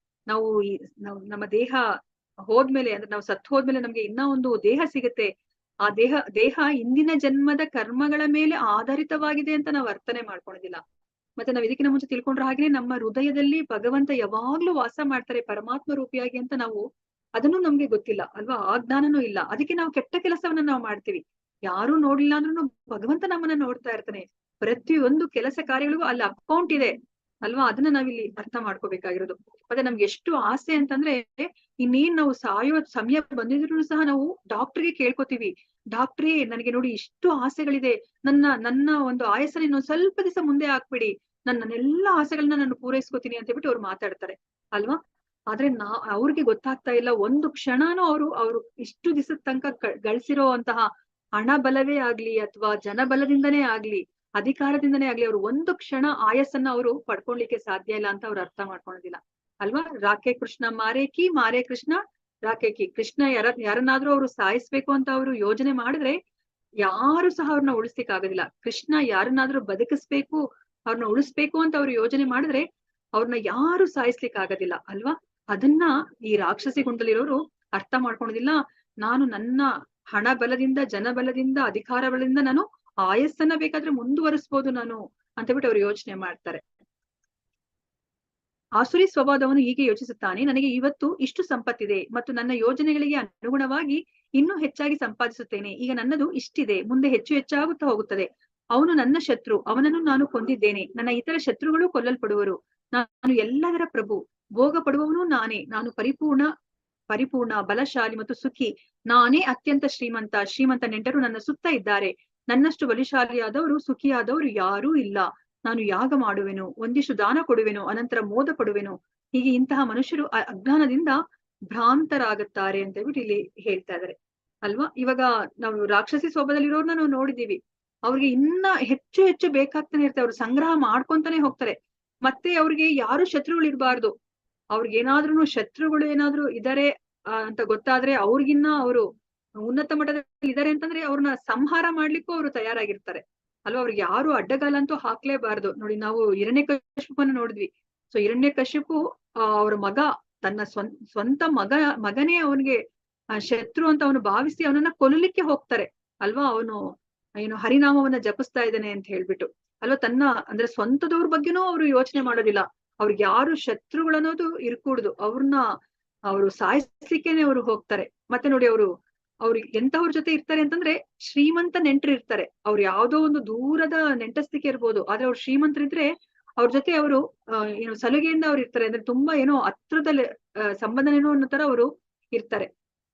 Speaker 1: ನಾವು ನಮ್ಮ ದೇಹ ಹೋದ್ಮೇಲೆ ಅಂದ್ರೆ ನಾವು ಸತ್ತು ಹೋದ್ಮೇಲೆ ನಮ್ಗೆ ಇನ್ನ ಒಂದು ದೇಹ ಸಿಗುತ್ತೆ, ಆ ದೇಹ ಇಂದಿನ ಜನ್ಮದ ಕರ್ಮಗಳ ಮೇಲೆ ಆಧಾರಿತವಾಗಿದೆ ಅಂತ ನಾವು ಅರ್ಥನೆ ಮಾಡ್ಕೊಳೋದಿಲ್ಲ. ಮತ್ತೆ ನಾವ್ ಇದಕ್ಕಿಂತ ಮುಂಚೆ ತಿಳ್ಕೊಂಡ್ರೆ ಹಾಗೆ ನಮ್ಮ ಹೃದಯದಲ್ಲಿ ಭಗವಂತ ಯಾವಾಗ್ಲೂ ವಾಸ ಮಾಡ್ತಾರೆ ಪರಮಾತ್ಮ ರೂಪಿಯಾಗಿ ಅಂತ ನಾವು ಅದನ್ನು ನಮ್ಗೆ ಗೊತ್ತಿಲ್ಲ ಅಲ್ವಾ, ಆ ಜ್ಞಾನನೂ ಇಲ್ಲ. ಅದಕ್ಕೆ ನಾವು ಕೆಟ್ಟ ಕೆಲಸವನ್ನ ನಾವು ಮಾಡ್ತೀವಿ, ಯಾರು ನೋಡಿಲ್ಲ ಅಂದ್ರೂ ಭಗವಂತ ನಮ್ಮನ್ನ ನೋಡ್ತಾ ಇರ್ತಾನೆ. ಪ್ರತಿಯೊಂದು ಕೆಲಸ ಕಾರ್ಯಗಳಿಗೂ ಅಲ್ಲಿ ಅಕೌಂಟ್ ಇದೆ ಅಲ್ವಾ, ಅದನ್ನ ನಾವಿಲ್ಲಿ ಅರ್ಥ ಮಾಡ್ಕೋಬೇಕಾಗಿರೋದು. ಮತ್ತೆ ನಮ್ಗೆ ಎಷ್ಟು ಆಸೆ ಅಂತಂದ್ರೆ, ಇನ್ನೇನ್ ನಾವು ಸಾಯೋ ಸಮಯ ಬಂದಿದ್ರು ಸಹ ನಾವು ಡಾಕ್ಟರ್ಗೆ ಕೇಳ್ಕೊತೀವಿ, ಡಾಕ್ಟ್ರೇ ನನಗೆ ನೋಡಿ ಇಷ್ಟು ಆಸೆಗಳಿದೆ, ನನ್ನ ಒಂದು ಆಯಸ್ಸನ್ನ ಇನ್ನೊಂದ್ ಸ್ವಲ್ಪ ದಿವಸ ಮುಂದೆ ಹಾಕ್ಬಿಡಿ, ನನ್ನೆಲ್ಲಾ ಆಸೆಗಳನ್ನ ನಾನು ಪೂರೈಸ್ಕೊತೀನಿ ಅಂತ ಹೇಳ್ಬಿಟ್ಟು ಅವ್ರು ಮಾತಾಡ್ತಾರೆ ಅಲ್ವಾ. ಆದ್ರೆ ಅವ್ರಿಗೆ ಗೊತ್ತಾಗ್ತಾ ಇಲ್ಲ, ಒಂದು ಕ್ಷಣನೂ ಅವ್ರು ಇಷ್ಟು ದಿವಸದ ತನಕ ಗಳಿಸಿರೋ ಅಂತಹ ಹಣ ಬಲವೇ ಆಗ್ಲಿ ಅಥವಾ ಜನಬಲದಿಂದನೇ ಆಗ್ಲಿ ಅಧಿಕಾರದಿಂದನೇ ಆಗ್ಲಿ ಅವ್ರು ಒಂದು ಕ್ಷಣ ಆಯಸ್ಸನ್ನ ಅವರು ಪಡ್ಕೊಳ್ಲಿಕ್ಕೆ ಸಾಧ್ಯ ಇಲ್ಲ ಅಂತ ಅವ್ರು ಅರ್ಥ ಮಾಡ್ಕೊಳೋದಿಲ್ಲ ಅಲ್ವಾ. ರಾಕೆ ಕೃಷ್ಣ ಮಾರೆ ಕೃಷ್ಣ ರಾಕೆಕಿ, ಕೃಷ್ಣ ಯಾರನ್ನಾದ್ರೂ ಅವ್ರು ಸಾಯಿಸ್ಬೇಕು ಅಂತ ಅವ್ರು ಯೋಜನೆ ಮಾಡಿದ್ರೆ ಯಾರು ಸಹ ಅವ್ರನ್ನ ಉಳಿಸ್ಲಿಕ್ಕೆ ಆಗೋದಿಲ್ಲ. ಕೃಷ್ಣ ಯಾರನ್ನಾದ್ರೂ ಬದುಕಿಸ್ಬೇಕು, ಅವ್ರನ್ನ ಉಳಿಸ್ಬೇಕು ಅಂತ ಅವ್ರು ಯೋಜನೆ ಮಾಡಿದ್ರೆ ಅವ್ರನ್ನ ಯಾರು ಸಾಯಿಸ್ಲಿಕ್ಕೆ ಆಗೋದಿಲ್ಲ ಅಲ್ವಾ. ಅದನ್ನ ಈ ರಾಕ್ಷಸಿ ಗುಂಡದಲ್ಲಿರೋರು ಅರ್ಥ ಮಾಡ್ಕೊಳೋದಿಲ್ಲ. ನಾನು ನನ್ನ ಹಣ ಬಲದಿಂದ, ಜನಬಲದಿಂದ, ಅಧಿಕಾರ ಬಲದಿಂದ ನಾನು ಆಯಸ್ಸನ್ನ ಬೇಕಾದ್ರೆ ಮುಂದುವರಿಸ್ಬೋದು ನಾನು ಅಂತ ಬಿಟ್ಟು ಅವ್ರು ಯೋಚನೆ ಮಾಡ್ತಾರೆ. ಆಸುರಿ ಸ್ವಭಾವದವನು ಹೀಗೆ ಯೋಚಿಸುತ್ತಾನೆ, ನನಗೆ ಇವತ್ತು ಇಷ್ಟು ಸಂಪತ್ತಿದೆ ಮತ್ತು ನನ್ನ ಯೋಜನೆಗಳಿಗೆ ಅನುಗುಣವಾಗಿ ಇನ್ನೂ ಹೆಚ್ಚಾಗಿ ಸಂಪಾದಿಸುತ್ತೇನೆ, ಈಗ ನನ್ನದು ಇಷ್ಟಿದೆ, ಮುಂದೆ ಹೆಚ್ಚು ಹೆಚ್ಚಾಗುತ್ತಾ ಹೋಗುತ್ತದೆ. ಅವನು ನನ್ನ ಶತ್ರು, ಅವನನ್ನು ನಾನು ಕೊಂದಿದ್ದೇನೆ, ನನ್ನ ಇತರ ಶತ್ರುಗಳು ಕೊಲ್ಲಲ್ಪಡುವರು, ನಾನು ಎಲ್ಲದರ ಪ್ರಭು, ಭೋಗ ಪಡುವವನು ನಾನೇ, ನಾನು ಪರಿಪೂರ್ಣ ಬಲಶಾಲಿ ಮತ್ತು ಸುಖಿ, ನಾನೇ ಅತ್ಯಂತ ಶ್ರೀಮಂತ ನೆಂಟರು ನನ್ನ ಸುತ್ತ ಇದ್ದಾರೆ, ನನ್ನಷ್ಟು ಬಲಿಶಾಲಿಯಾದವರು ಸುಖಿಯಾದವರು ಯಾರೂ ಇಲ್ಲ, ನಾನು ಯಾಗ ಮಾಡುವೆನು, ಒಂದಿಷ್ಟು ದಾನ ಕೊಡುವೆನು, ಅನಂತರ ಮೋದ ಪಡುವೆನು. ಹೀಗೆ ಇಂತಹ ಮನುಷ್ಯರು ಅಜ್ಞಾನದಿಂದ ಭ್ರಾಂತರಾಗುತ್ತಾರೆ ಅಂತ ಹೇಳ್ಬಿಟ್ಟು ಇಲ್ಲಿ ಹೇಳ್ತಾ ಇದಾರೆ ಅಲ್ವಾ. ಇವಾಗ ನಾವು ರಾಕ್ಷಸಿ ಸ್ವಭಾವದಲ್ಲಿರೋರ್ನ ನಾವು ನೋಡಿದೀವಿ, ಅವ್ರಿಗೆ ಇನ್ನ ಹೆಚ್ಚು ಹೆಚ್ಚು ಬೇಕಾಗ್ತಾನೆ ಇರ್ತಾರೆ, ಅವ್ರು ಸಂಗ್ರಹ ಮಾಡ್ಕೊಂತಾನೆ ಹೋಗ್ತಾರೆ. ಮತ್ತೆ ಅವ್ರಿಗೆ ಯಾರು ಶತ್ರುಗಳು ಇರಬಾರ್ದು, ಅವ್ರಿಗೇನಾದ್ರೂ ಶತ್ರುಗಳು ಏನಾದ್ರು ಇದಾರೆ ಅಂತ ಗೊತ್ತಾದ್ರೆ ಅವ್ರಿಗಿನ್ನ ಅವರು ಉನ್ನತ ಮಟ್ಟದಲ್ಲಿ ಇದಾರೆ ಅಂತಂದ್ರೆ ಅವ್ರನ್ನ ಸಂಹಾರ ಮಾಡ್ಲಿಕ್ಕೂ ಅವರು ತಯಾರಾಗಿರ್ತಾರೆ ಅಲ್ವಾ. ಅವ್ರಿಗೆ ಯಾರು ಅಡ್ಡಗಾಲಂತೂ ಹಾಕ್ಲೇಬಾರ್ದು. ನೋಡಿ, ನಾವು ಹಿರಣ್ಯಕಶಿಪುನ ನೋಡಿದ್ವಿ. ಸೊ ಹಿರಣ್ಯಕಶಿಪು ಅವ್ರ ಮಗ, ತನ್ನ ಸ್ವಂತ ಮಗನೇ ಅವನಿಗೆ ಶತ್ರು ಅಂತ ಅವನು ಭಾವಿಸಿ ಅವನನ್ನ ಕೊಲ್ಲಲಿಕ್ಕೆ ಹೋಗ್ತಾರೆ ಅಲ್ವಾ. ಅವನು ಏನು ಹರಿನಾಮವನ್ನ ಜಪಿಸ್ತಾ ಇದ್ದಾನೆ ಅಂತ ಹೇಳ್ಬಿಟ್ಟು ಅಲ್ವಾ. ಅಂದ್ರೆ ಸ್ವಂತದವ್ರ ಬಗ್ಗೆನೂ ಅವ್ರು ಯೋಚನೆ ಮಾಡೋದಿಲ್ಲ, ಅವ್ರಿಗೆ ಯಾರು ಶತ್ರುಗಳನ್ನೋದು ಇರ್ಕೂಡ್ದು, ಅವ್ರು ಸಾಯಿಸ್ಲಿಕ್ಕೇನೆ ಅವ್ರು ಹೋಗ್ತಾರೆ. ಮತ್ತೆ ನೋಡಿ, ಅವ್ರು ಎಂತವ್ರ ಜೊತೆ ಇರ್ತಾರೆ ಅಂತಂದ್ರೆ ಶ್ರೀಮಂತ ನೆಂಟರು ಇರ್ತಾರೆ, ಅವ್ರು ಯಾವ್ದೋ ಒಂದು ದೂರದ ನೆಂಟಸ್ತಿಕೆ ಇರ್ಬೋದು, ಆದ್ರೆ ಅವ್ರು ಶ್ರೀಮಂತರಿದ್ರೆ ಅವ್ರ ಜೊತೆ ಅವರು ಏನು ಸಲುಗೆಯಿಂದ ಅವ್ರು ಇರ್ತಾರೆ, ಅಂದ್ರೆ ತುಂಬಾ ಏನೋ ಹತ್ರದಲ್ಲಿ ಸಂಬಂಧನೇನೋ ಅನ್ನೋ ತರ ಅವರು ಇರ್ತಾರೆ.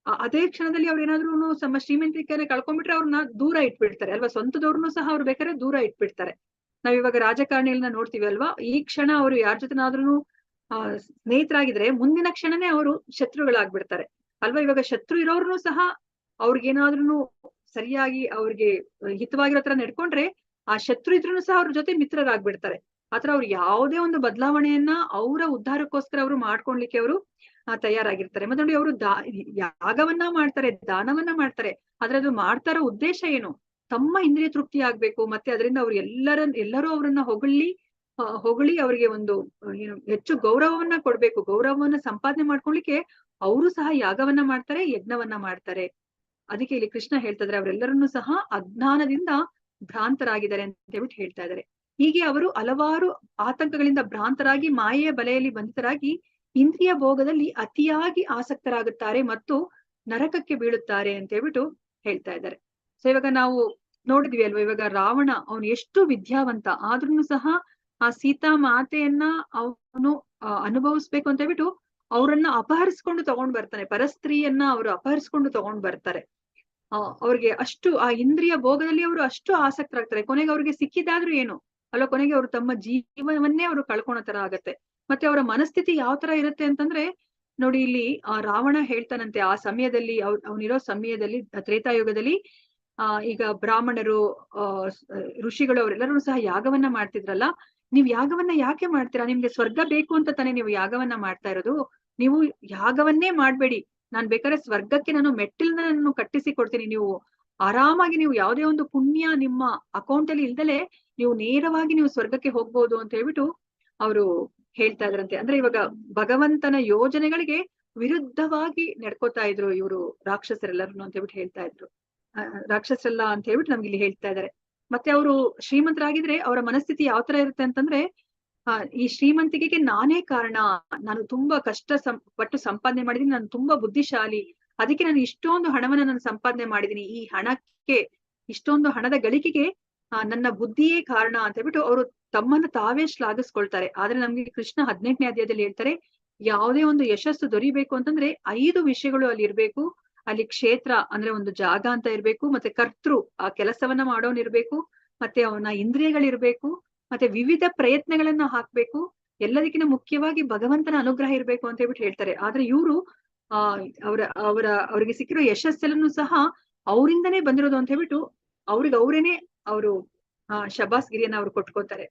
Speaker 1: ಅದೇ ಕ್ಷಣದಲ್ಲಿ ಅವ್ರು ಏನಾದ್ರು ತಮ್ಮ ಶ್ರೀಮಂತಿಕೆಯನ್ನು ಕಳ್ಕೊಂಡ್ಬಿಟ್ರೆ ಅವ್ರನ್ನ ದೂರ ಇಟ್ಬಿಡ್ತಾರೆ ಅಲ್ವಾ. ಸ್ವಂತದವ್ರನ್ನು ಸಹ ಅವ್ರು ಬೇಕಾದ್ರೆ ದೂರ ಇಟ್ಬಿಡ್ತಾರೆ. ನಾವ್ ಇವಾಗ ರಾಜಕಾರಣಿಗಳನ್ನ ನೋಡ್ತೀವಿ ಅಲ್ವಾ, ಈ ಕ್ಷಣ ಅವರು ಯಾರ ಜೊತೆನಾದ್ರೂ ಸ್ನೇಹಿತರಾಗಿದ್ರೆ ಮುಂದಿನ ಕ್ಷಣನೇ ಅವರು ಶತ್ರುಗಳಾಗ್ಬಿಡ್ತಾರೆ ಅಲ್ವಾ. ಇವಾಗ ಶತ್ರು ಇರೋರ್ನು ಸಹ ಅವ್ರಿಗೇನಾದ್ರೂ ಸರಿಯಾಗಿ ಅವ್ರಿಗೆ ಹಿತವಾಗಿರೋ ತರ ನಡ್ಕೊಂಡ್ರೆ ಆ ಶತ್ರು ಇದ್ರೂ ಸಹ ಅವ್ರ ಜೊತೆ ಮಿತ್ರರಾಗ್ಬಿಡ್ತಾರೆ ಆತರ ಅವ್ರು ಯಾವುದೇ ಒಂದು ಬದಲಾವಣೆಯನ್ನ ಅವರ ಉದ್ಧಾರಕ್ಕೋಸ್ಕರ ಅವರು ಮಾಡ್ಕೊಳ್ಲಿಕ್ಕೆ ಅವರು ತಯಾರಾಗಿರ್ತಾರೆ. ಮತ್ತೆ ನೋಡಿ ಅವರು ಯಾಗವನ್ನ ಮಾಡ್ತಾರೆ, ದಾನವನ್ನ ಮಾಡ್ತಾರೆ. ಆದ್ರೆ ಅದು ಮಾಡ್ತಾರೋ ಉದ್ದೇಶ ಏನು? ತಮ್ಮ ಇಂದ್ರಿಯ ತೃಪ್ತಿ ಆಗ್ಬೇಕು, ಮತ್ತೆ ಅದರಿಂದ ಅವ್ರು ಎಲ್ಲರೂ ಅವರನ್ನ ಹೊಗಳಿ ಅವರಿಗೆ ಒಂದು ಏನು ಹೆಚ್ಚು ಗೌರವವನ್ನ ಕೊಡ್ಬೇಕು, ಗೌರವವನ್ನ ಸಂಪಾದನೆ ಮಾಡ್ಕೊಳ್ಳಿಕ್ಕೆ ಅವರು ಸಹ ಯಾಗವನ್ನ ಮಾಡ್ತಾರೆ, ಯಜ್ಞವನ್ನ ಮಾಡ್ತಾರೆ. ಅದಕ್ಕೆ ಇಲ್ಲಿ ಕೃಷ್ಣ ಹೇಳ್ತಾ ಇದ್ದಾರೆ ಅವರೆಲ್ಲರನ್ನೂ ಸಹ ಅಜ್ಞಾನದಿಂದ ಭ್ರಾಂತರಾಗಿದ್ದಾರೆ ಅಂತ ಹೇಳ್ಬಿಟ್ಟು ಹೇಳ್ತಾ ಇದ್ದಾರೆ. ಹೀಗೆ ಅವರು ಹಲವಾರು ಆತಂಕಗಳಿಂದ ಭ್ರಾಂತರಾಗಿ ಮಾಯೆಯ ಬಲೆಯಲ್ಲಿ ಬಂಧಿತರಾಗಿ ಇಂದ್ರಿಯ ಭೋಗದಲ್ಲಿ ಅತಿಯಾಗಿ ಆಸಕ್ತರಾಗುತ್ತಾರೆ ಮತ್ತು ನರಕಕ್ಕೆ ಬೀಳುತ್ತಾರೆ ಅಂತ ಹೇಳ್ಬಿಟ್ಟು ಹೇಳ್ತಾ ಇದ್ದಾರೆ. ಸೊ ಇವಾಗ ನಾವು ನೋಡಿದ್ವಿ ಅಲ್ವಾ, ಇವಾಗ ರಾವಣ ಅವನು ಎಷ್ಟು ವಿದ್ಯಾವಂತ ಆದ್ರೂ ಸಹ ಆ ಸೀತಾ ಮಾತೆಯನ್ನ ಅವನು ಅನುಭವಿಸ್ಬೇಕು ಅಂತ ಹೇಳ್ಬಿಟ್ಟು ಅವರನ್ನ ಅಪಹರಿಸ್ಕೊಂಡು ತಗೊಂಡ್ ಬರ್ತಾನೆ. ಪರಸ್ತ್ರೀಯನ್ನ ಅವರು ಅಪಹರಿಸ್ಕೊಂಡು ತಗೊಂಡ್ ಬರ್ತಾರೆ. ಅವ್ರಿಗೆ ಅಷ್ಟು ಆ ಇಂದ್ರಿಯ ಭೋಗದಲ್ಲಿ ಅವರು ಅಷ್ಟು ಆಸಕ್ತರಾಗ್ತಾರೆ. ಕೊನೆಗೆ ಅವ್ರಿಗೆ ಸಿಕ್ಕಿದಾದ್ರೂ ಏನು ಅಲ್ಲ, ಕೊನೆಗೆ ಅವರು ತಮ್ಮ ಜೀವನವನ್ನೇ ಅವರು ಕಳ್ಕೊಳೋ ತರ ಆಗತ್ತೆ. ಮತ್ತೆ ಅವರ ಮನಸ್ಥಿತಿ ಯಾವ ತರ ಇರುತ್ತೆ ಅಂತಂದ್ರೆ ನೋಡಿ, ಇಲ್ಲಿ ಆ ರಾವಣ ಹೇಳ್ತಾನಂತೆ ಆ ಸಮಯದಲ್ಲಿ ಅವನಿರೋ ಸಮಯದಲ್ಲಿ ತ್ರೇತಾಯುಗದಲ್ಲಿ ಈಗ ಬ್ರಾಹ್ಮಣರು ಋಷಿಗಳು ಅವರೆಲ್ಲರೂ ಸಹ ಯಾಗವನ್ನ ಮಾಡ್ತಿದ್ರಲ್ಲ. ನೀವ್ ಯಾಗವನ್ನ ಯಾಕೆ ಮಾಡ್ತೀರಾ? ನಿಮ್ಗೆ ಸ್ವರ್ಗ ಬೇಕು ಅಂತ ತಾನೇ ನೀವು ಯಾಗವನ್ನ ಮಾಡ್ತಾ ಇರೋದು. ನೀವು ಯಾಗವನ್ನೇ ಮಾಡ್ಬೇಡಿ, ನಾನ್ ಬೇಕಾದ್ರೆ ಸ್ವರ್ಗಕ್ಕೆ ನಾನು ಮೆಟ್ಟಿಲನ್ನ ಕಟ್ಟಿಸಿ ಕೊಡ್ತೀನಿ. ನೀವು ಆರಾಮಾಗಿ ನೀವು ಯಾವುದೇ ಒಂದು ಪುಣ್ಯ ನಿಮ್ಮ ಅಕೌಂಟ್ ಅಲ್ಲಿ ಇಲ್ದಲೆ ನೀವು ನೇರವಾಗಿ ನೀವು ಸ್ವರ್ಗಕ್ಕೆ ಹೋಗ್ಬೋದು ಅಂತ ಹೇಳ್ಬಿಟ್ಟು ಅವರು ಹೇಳ್ತಾ ಇದ್ರಂತೆ. ಅಂದ್ರೆ ಇವಾಗ ಭಗವಂತನ ಯೋಜನೆಗಳಿಗೆ ವಿರುದ್ಧವಾಗಿ ನಡ್ಕೋತಾ ಇದ್ರು ಇವರು ರಾಕ್ಷಸರೆಲ್ಲರೂ ಅಂತ ಹೇಳ್ಬಿಟ್ಟು ಹೇಳ್ತಾ ಇದ್ರು. ರಾಕ್ಷಸರೆಲ್ಲ ಅಂತ ಹೇಳ್ಬಿಟ್ಟು ನಮ್ಗೆ ಇಲ್ಲಿ ಹೇಳ್ತಾ ಇದ್ದಾರೆ. ಮತ್ತೆ ಅವರು ಶ್ರೀಮಂತರಾಗಿದ್ರೆ ಅವರ ಮನಸ್ಥಿತಿ ಯಾವ ತರ ಇರುತ್ತೆ ಅಂತಂದ್ರೆ ಈ ಶ್ರೀಮಂತಿಕೆಗೆ ನಾನೇ ಕಾರಣ, ನಾನು ತುಂಬಾ ಪಟ್ಟು ಸಂಪಾದನೆ ಮಾಡಿದೀನಿ, ನಾನು ತುಂಬಾ ಬುದ್ಧಿಶಾಲಿ, ಅದಕ್ಕೆ ನಾನು ಇಷ್ಟೊಂದು ಹಣವನ್ನ ನಾನು ಸಂಪಾದನೆ ಮಾಡಿದೀನಿ, ಈ ಹಣಕ್ಕೆ ಇಷ್ಟೊಂದು ಹಣದ ಗಳಿಕೆಗೆ ನನ್ನ ಬುದ್ಧಿಯೇ ಕಾರಣ ಅಂತ ಹೇಳ್ಬಿಟ್ಟು ಅವರು ತಮ್ಮನ್ನ ತಾವೇ ಶ್ಲಾಘಿಸ್ಕೊಳ್ತಾರೆ. ಆದ್ರೆ ನಮ್ಗೆ ಕೃಷ್ಣ 18ನೇ ಅಧ್ಯಾಯದಲ್ಲಿ ಹೇಳ್ತಾರೆ, ಯಾವುದೇ ಒಂದು ಯಶಸ್ಸು ದೊರಿಬೇಕು ಅಂತಂದ್ರೆ 5 ವಿಷಯಗಳು ಅಲ್ಲಿ ಇರ್ಬೇಕು. ಅಲ್ಲಿ ಕ್ಷೇತ್ರ ಅಂದ್ರೆ ಒಂದು ಜಾಗ ಅಂತ ಇರ್ಬೇಕು, ಮತ್ತೆ ಕರ್ತೃ ಆ ಕೆಲಸವನ್ನ ಮಾಡೋನ್ ಇರ್ಬೇಕು, ಮತ್ತೆ ಅವನ ಇಂದ್ರಿಯಗಳಿರ್ಬೇಕು, ಮತ್ತೆ ವಿವಿಧ ಪ್ರಯತ್ನಗಳನ್ನ ಹಾಕ್ಬೇಕು, ಎಲ್ಲದಕ್ಕಿಂತ ಮುಖ್ಯವಾಗಿ ಭಗವಂತನ ಅನುಗ್ರಹ ಇರ್ಬೇಕು ಅಂತ ಹೇಳ್ಬಿಟ್ಟು ಹೇಳ್ತಾರೆ. ಆದ್ರೆ ಇವರು ಅವ್ರಿಗೆ ಸಿಕ್ಕಿರೋ ಯಶಸ್ಸೆಲ್ಲೂ ಸಹ ಅವರಿಂದನೇ ಬಂದಿರೋದು ಅಂತ ಹೇಳ್ಬಿಟ್ಟು ಅವ್ರೇನೆ ಅವರು ಶಬಾಸ್ಗಿರಿಯನ್ನ ಅವ್ರು ಕೊಟ್ಕೋತಾರೆ.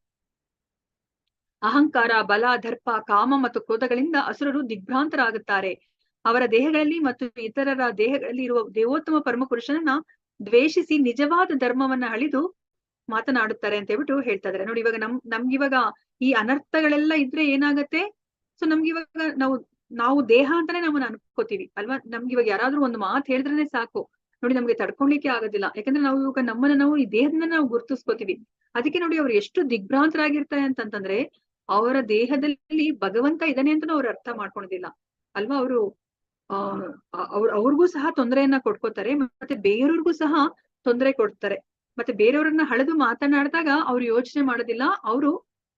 Speaker 1: ಅಹಂಕಾರ, ಬಲ, ದರ್ಪ, ಕಾಮ ಮತ್ತು ಕ್ರೋಧಗಳಿಂದ ಅಸುರರು ದಿಗ್ಭ್ರಾಂತರಾಗುತ್ತಾರೆ. ಅವರ ದೇಹಗಳಲ್ಲಿ ಮತ್ತು ಇತರರ ದೇಹಗಳಲ್ಲಿ ಇರುವ ದೇವೋತ್ತಮ ಪರಮ ಪುರುಷನನ್ನ ದ್ವೇಷಿಸಿ ನಿಜವಾದ ಧರ್ಮವನ್ನ ಅಳಿದು ಮಾತನಾಡುತ್ತಾರೆ ಅಂತ ಹೇಳ್ಬಿಟ್ಟು ಹೇಳ್ತಾ ಇದಾರೆ. ನೋಡಿ, ಇವಾಗ ನಮ್ಗಿವಾಗ ಈ ಅನರ್ಥಗಳೆಲ್ಲ ಇದ್ರೆ ಏನಾಗತ್ತೆ? ಸೊ ನಮ್ಗಿವಾಗ ನಾವು ದೇಹ ಅಂತಾನೆ ನಮ್ಮನ್ನ ಅನ್ಕೋತೀವಿ ಅಲ್ವಾ? ನಮ್ಗಿವಾಗ ಯಾರಾದ್ರೂ ಒಂದು ಮಾತು ಹೇಳಿದ್ರೇನೆ ಸಾಕು, ನೋಡಿ ನಮ್ಗೆ ತಡ್ಕೊಳ್ಲಿಕ್ಕೆ ಆಗೋದಿಲ್ಲ. ಯಾಕಂದ್ರೆ ನಾವು ಇವಾಗ ನಾವು ಈ ದೇಹದಿಂದ ನಾವು ಗುರುತಿಸ್ಕೋತೀವಿ. ಅದಕ್ಕೆ ನೋಡಿ ಅವ್ರು ಎಷ್ಟು ದಿಗ್ಭ್ರಾಂತರಾಗಿರ್ತಾರೆ ಅಂತಂದ್ರೆ ಅವರ ದೇಹದಲ್ಲಿ ಭಗವಂತ ಇದ್ದಾನೆ ಅಂತಾನು ಅವ್ರು ಅರ್ಥ ಮಾಡ್ಕೊಳೋದಿಲ್ಲ ಅಲ್ವಾ? ಅವ್ರಿಗೂ ಸಹ ತೊಂದರೆಯನ್ನ ಕೊಡ್ಕೋತಾರೆ, ಮತ್ತೆ ಬೇರೆಯವ್ರಿಗೂ ಸಹ ತೊಂದರೆ ಕೊಡ್ತಾರೆ. ಮತ್ತೆ ಬೇರೆಯವ್ರನ್ನ ಹಳೆದು ಮಾತನಾಡಿದಾಗ ಅವ್ರು ಯೋಚನೆ ಮಾಡೋದಿಲ್ಲ,